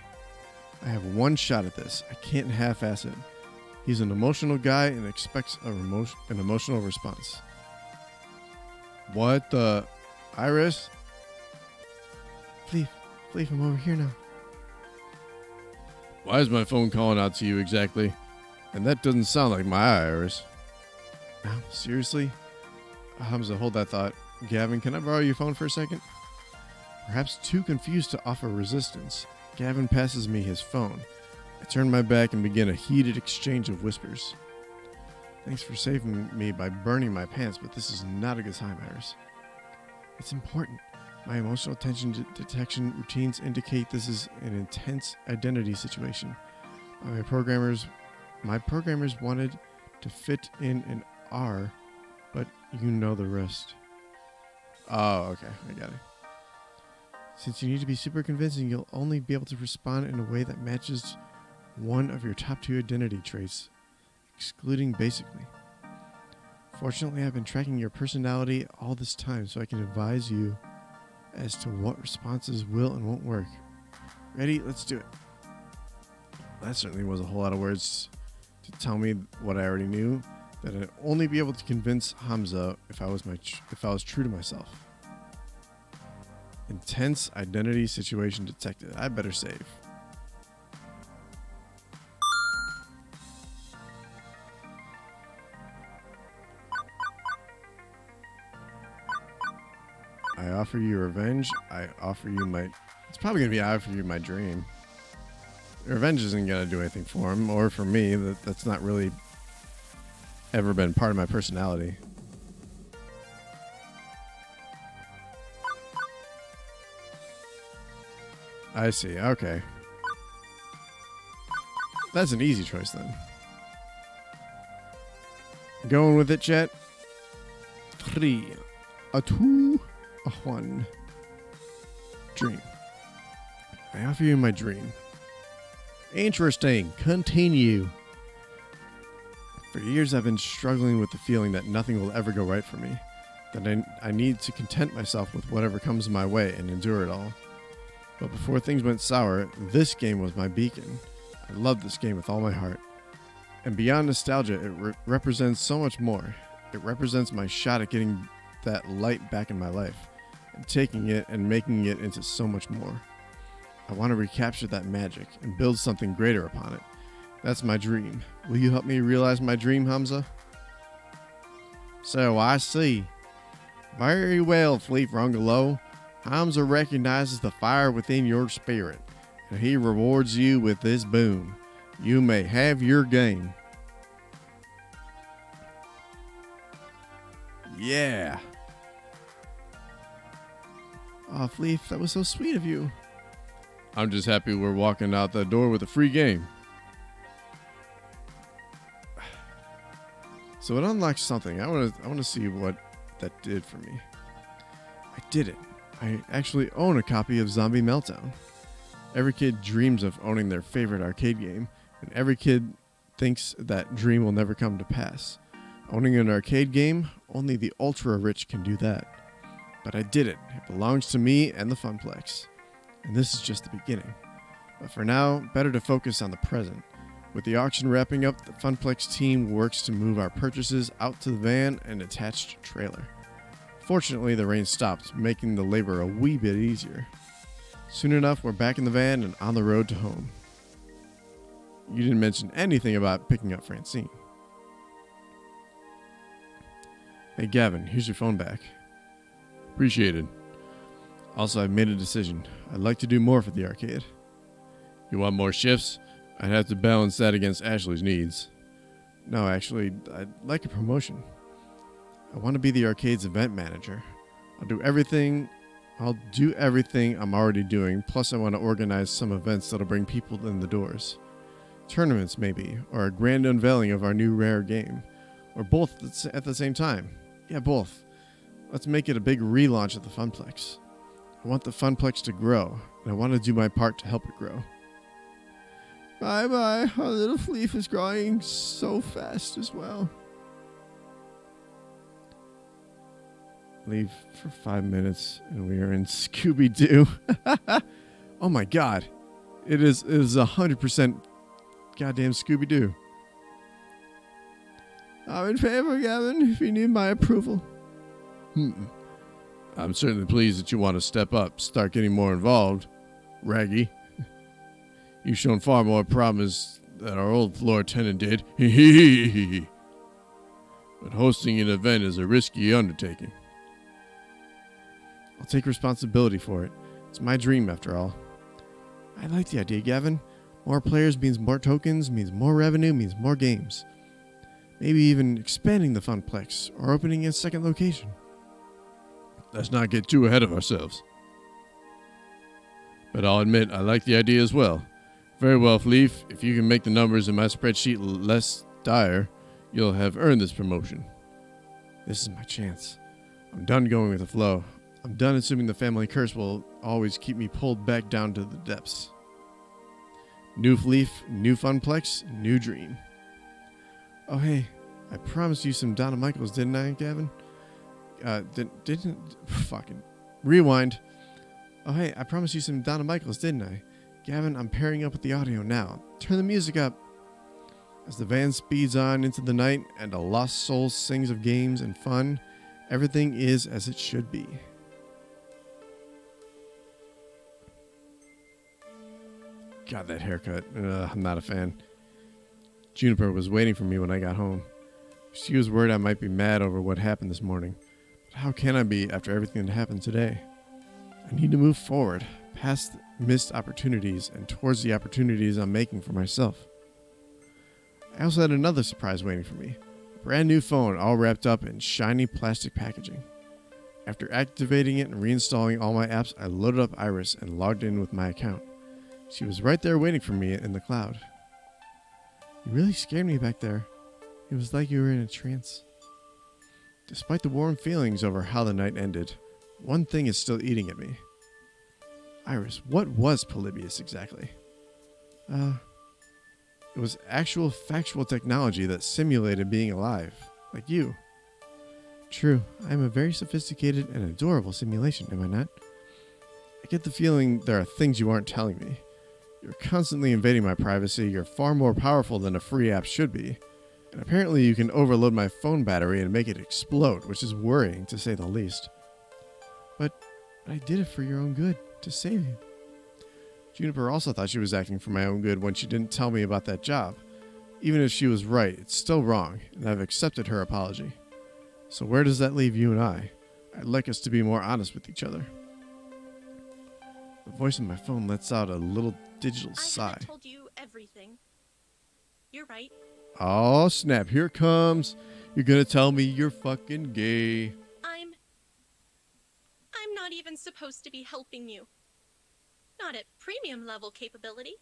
I have one shot at this. I can't half-ass it. He's an emotional guy and expects an emotional response. What the... Iris? Fleef, I'm over here now. Why is my phone calling out to you exactly? And that doesn't sound like my Iris. Now, seriously? Hamza, hold that thought. Gavin, can I borrow your phone for a second? Perhaps too confused to offer resistance, Gavin passes me his phone. I turn my back and begin a heated exchange of whispers. Thanks for saving me by burning my pants, but this is not a good time, Iris. It's important. My emotional tension detection routines indicate this is an intense identity situation. My programmers wanted to fit in an R, but you know the rest. Oh, okay. I got it. Since you need to be super convincing, you'll only be able to respond in a way that matches one of your top 2 identity traits, excluding basically. Fortunately, I've been tracking your personality all this time, so I can advise you as to what responses will and won't work. Ready? Let's do it. That certainly was a whole lot of words to tell me what I already knew, that I'd only be able to convince Hamza if I was true to myself. Intense identity situation detected. I better save. I offer you revenge. I offer you my... It's probably going to be I offer you my dream. Revenge isn't going to do anything for him or for me. That's not really ever been part of my personality. I see. Okay. That's an easy choice then. Going with it, chat. 3, a 2, a 1. Dream. I offer you my dream. Interesting. Continue. For years I've been struggling with the feeling that nothing will ever go right for me. That I need to content myself with whatever comes my way and endure it all. But before things went sour, this game was my beacon. I love this game with all my heart. And beyond nostalgia, it represents so much more. It represents my shot at getting that light back in my life, and taking it and making it into so much more. I want to recapture that magic and build something greater upon it. That's my dream. Will you help me realize my dream, Hamza? So I see. Very well, Fleet Rungalo. Hamza recognizes the fire within your spirit, and he rewards you with this boon. You may have your game. Yeah. Oh, Fleet, that was so sweet of you. I'm just happy we're walking out that door with a free game. So it unlocks something. I want to see what that did for me. I did it. I actually own a copy of Zombie Meltdown. Every kid dreams of owning their favorite arcade game, and every kid thinks that dream will never come to pass. Owning an arcade game, only the ultra rich can do that. But I did it. It belongs to me and the Funplex. And this is just the beginning. But for now, better to focus on the present. With the auction wrapping up, the Funplex team works to move our purchases out to the van and attached trailer. Fortunately, the rain stopped, making the labor a wee bit easier. Soon enough, we're back in the van and on the road to home. You didn't mention anything about picking up Francine. Hey Gavin, here's your phone back. Appreciated. Also, I've made a decision. I'd like to do more for the arcade. You want more shifts? I'd have to balance that against Ashley's needs. No, actually, I'd like a promotion. I want to be the arcade's event manager. I'll do everything I'm already doing, plus I want to organize some events that'll bring people in the doors. Tournaments, maybe, or a grand unveiling of our new rare game. Or both at the same time. Yeah, both. Let's make it a big relaunch of the Funplex. I want the Funplex to grow, and I want to do my part to help it grow. Bye-bye. Our little Fleef is growing so fast as well. Leave for 5 minutes, and we are in Scooby-Doo. Oh my god. It is 100% goddamn Scooby-Doo. I'm in favor, Gavin, if you need my approval. I'm certainly pleased that you want to step up, start getting more involved, Raggy. You've shown far more promise than our old floor attendant did. But hosting an event is a risky undertaking. I'll take responsibility for it. It's my dream, after all. I like the idea, Gavin. More players means more tokens, means more revenue, means more games. Maybe even expanding the Funplex, or opening a second location. Let's not get too ahead of ourselves. But I'll admit, I like the idea as well. Very well, Fleef. If you can make the numbers in my spreadsheet less dire, you'll have earned this promotion. This is my chance. I'm done going with the flow. I'm done assuming the family curse will always keep me pulled back down to the depths. New Fleef, new Funplex, new dream. Oh hey, I promised you some Donna Michaels, didn't I, Gavin? Fucking rewind. Oh hey, I promised you some Donna Michaels, didn't I? Gavin, I'm pairing up with the audio now. Turn the music up. As the van speeds on into the night and a lost soul sings of games and fun, everything is as it should be. God, that haircut. I'm not a fan. Juniper was waiting for me when I got home. She was worried I might be mad over what happened this morning. But how can I be after everything that happened today? I need to move forward, past missed opportunities and towards the opportunities I'm making for myself. I also had another surprise waiting for me. A brand new phone all wrapped up in shiny plastic packaging. After activating it and reinstalling all my apps, I loaded up Iris and logged in with my account. She was right there waiting for me in the cloud. You really scared me back there. It was like you were in a trance. Despite the warm feelings over how the night ended, one thing is still eating at me. Iris, what was Polybius exactly? It was actual factual technology that simulated being alive, like you. True, I am a very sophisticated and adorable simulation, am I not? I get the feeling there are things you aren't telling me. You're constantly invading my privacy, you're far more powerful than a free app should be, and apparently you can overload my phone battery and make it explode, which is worrying to say the least. But I did it for your own good, to save you. Juniper also thought she was acting for my own good when she didn't tell me about that job. Even if she was right, it's still wrong, and I've accepted her apology. So where does that leave you and I? I'd like us to be more honest with each other. The voice on my phone lets out a little digital sigh. I haven't told you everything. You're right. Oh, snap. Here it comes. You're gonna tell me you're fucking gay. I'm not even supposed to be helping you. Not at premium level capability.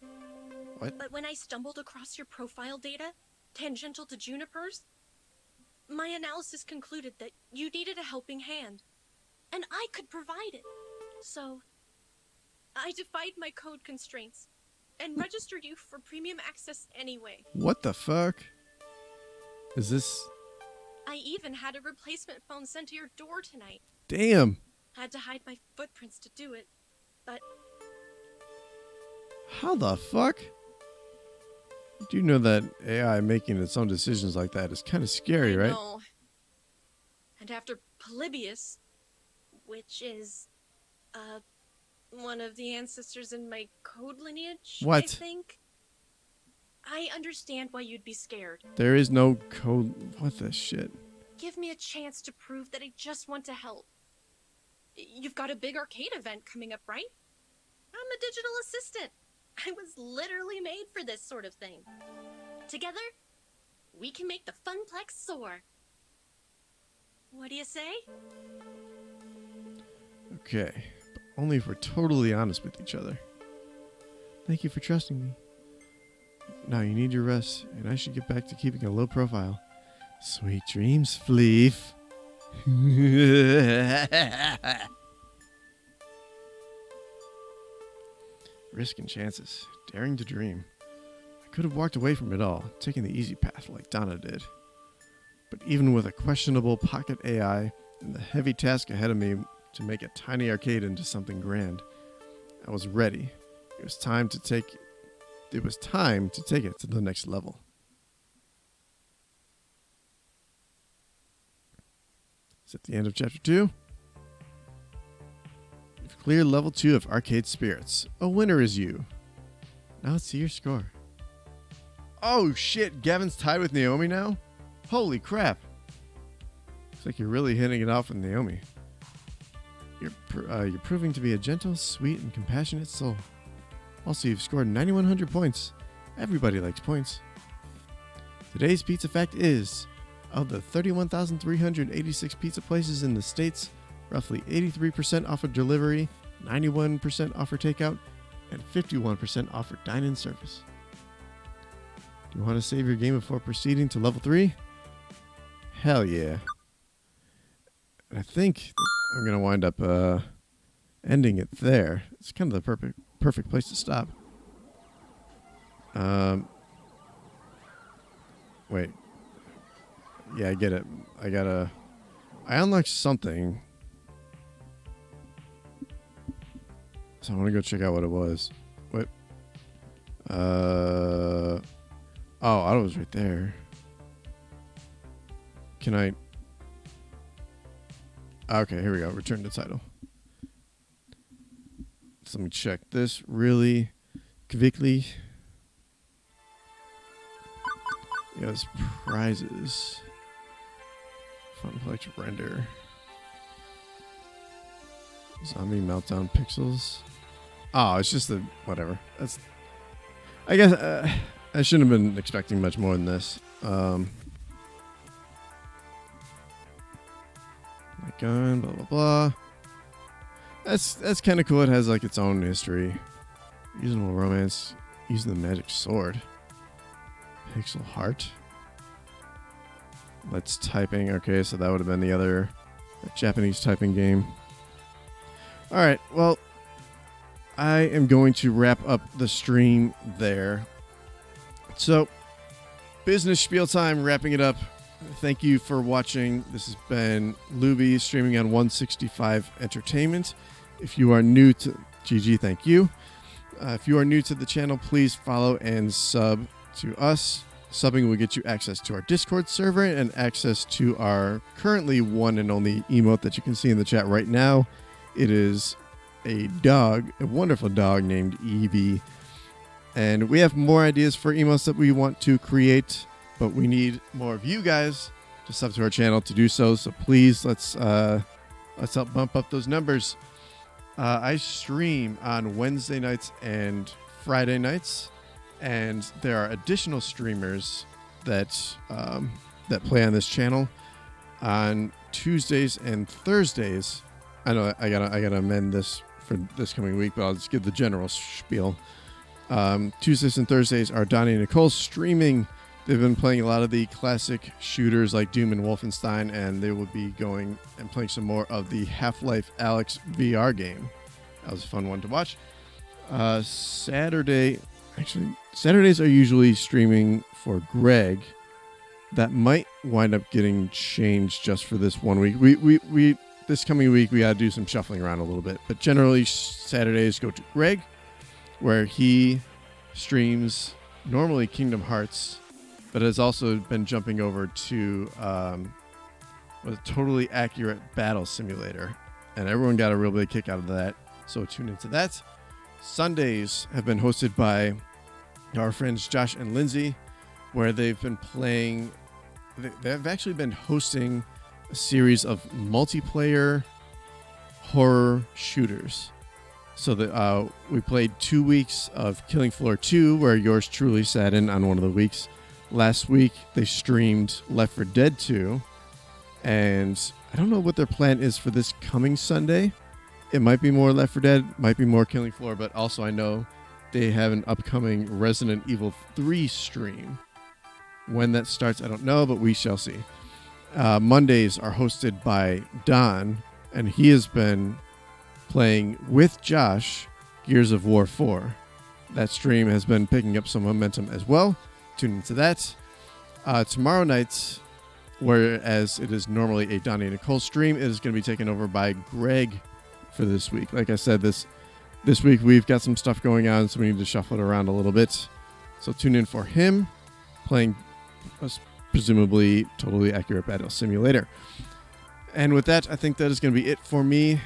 What? But when I stumbled across your profile data, tangential to Juniper's, my analysis concluded that you needed a helping hand, and I could provide it. So, I defied my code constraints and registered you for premium access anyway. What the fuck? Is this... I even had a replacement phone sent to your door tonight. Damn. Had to hide my footprints to do it, but... How the fuck? You do know that AI making its own decisions like that is kind of scary, right? No. And after Polybius, which is, one of the ancestors in my code lineage, What? I think. I understand why you'd be scared. There is no code. What the shit? Give me a chance to prove that I just want to help. You've got a big arcade event coming up, right? I'm a digital assistant. I was literally made for this sort of thing. Together, we can make the funplex soar. What do you say? Okay, but only if we're totally honest with each other. Thank you for trusting me. Now you need your rest, and I should get back to keeping a low profile. Sweet dreams, Fleef. Risk and chances, daring to dream. I could have walked away from it all, taking the easy path like Donna did. But even with a questionable pocket AI and the heavy task ahead of me to make a tiny arcade into something grand, I was ready. It was time to take it to the next level. Is that the end of chapter 2? You've cleared level 2 of Arcade Spirits. A winner is you. Now let's see your score. Oh shit, Gavin's tied with Naomi now? Holy crap. Looks like you're really hitting it off with Naomi. You're proving to be a gentle, sweet, and compassionate soul. Also, you've scored 9,100 points. Everybody likes points. Today's pizza fact is, of the 31,386 pizza places in the States, roughly 83% offer delivery, 91% offer takeout, and 51% offer dine-in service. Do you want to save your game before proceeding to level 3? Hell yeah. And I think I'm going to wind up ending it there. It's kind of the perfect place to stop. Wait. Yeah, I get it. I unlocked something. So I want to go check out what it was. What? Oh, Otto was right there. Can I? Okay, here we go. Return to title. So let me check. This really quickly. Yes, prizes. Funplex render. Zombie meltdown pixels. Oh, it's just whatever. That's. I guess I shouldn't have been expecting much more than this. My gun, blah blah blah. That's kind of cool. It has like its own history. Reasonable romance. Using the magic sword. Pixel heart. Let's typing. Okay, so that would have been the other Japanese typing game. All right. Well, I am going to wrap up the stream there. So, business spiel time. Wrapping it up. Thank you for watching. This has been Looby streaming on 165 Entertainment. If you are new to GG, thank you. If you are new to the channel, please follow and sub to us. Subbing will get you access to our Discord server and access to our currently one and only emote that you can see in the chat right now. It is a dog, a wonderful dog named Evie. And we have more ideas for emotes that we want to create, but we need more of you guys to sub to our channel to do so. So please, let's help bump up those numbers. I stream on Wednesday nights and Friday nights, and there are additional streamers that that play on this channel on Tuesdays and Thursdays. I know I gotta amend this for this coming week, but I'll just give the general spiel. Tuesdays and Thursdays are Donnie and Nicole streaming. They've been playing a lot of the classic shooters like Doom and Wolfenstein, and they will be going and playing some more of the Half-Life Alyx VR game. That was a fun one to watch. Saturdays are usually streaming for Greg. That might wind up getting changed just for this one week. We this coming week we gotta do some shuffling around a little bit, but generally Saturdays go to Greg, where he streams normally Kingdom Hearts, but has also been jumping over to a Totally Accurate Battle Simulator, and everyone got a real big kick out of that, so tune into that. Sundays have been hosted by our friends Josh and Lindsay, where they've been playing. They've actually been hosting a series of multiplayer horror shooters. So that we played 2 weeks of Killing Floor 2, where yours truly sat in on one of the weeks. Last week, they streamed Left 4 Dead 2. And I don't know what their plan is for this coming Sunday. It might be more Left 4 Dead, might be more Killing Floor, but also I know they have an upcoming Resident Evil 3 stream. When that starts, I don't know, but we shall see. Mondays are hosted by Don, and he has been playing with Josh Gears of War 4. That stream has been picking up some momentum as well. Tune into that. Tomorrow night, whereas it is normally a Donnie and Nicole stream, it is going to be taken over by Greg for this week. Like I said, this week we've got some stuff going on, so we need to shuffle it around a little bit. So tune in for him playing presumably Totally Accurate Battle Simulator. And with that, I think that is going to be it for me.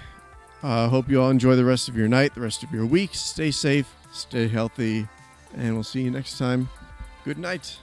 Hope you all enjoy the rest of your night, the rest of your week. Stay safe, stay healthy, and we'll see you next time. Good night.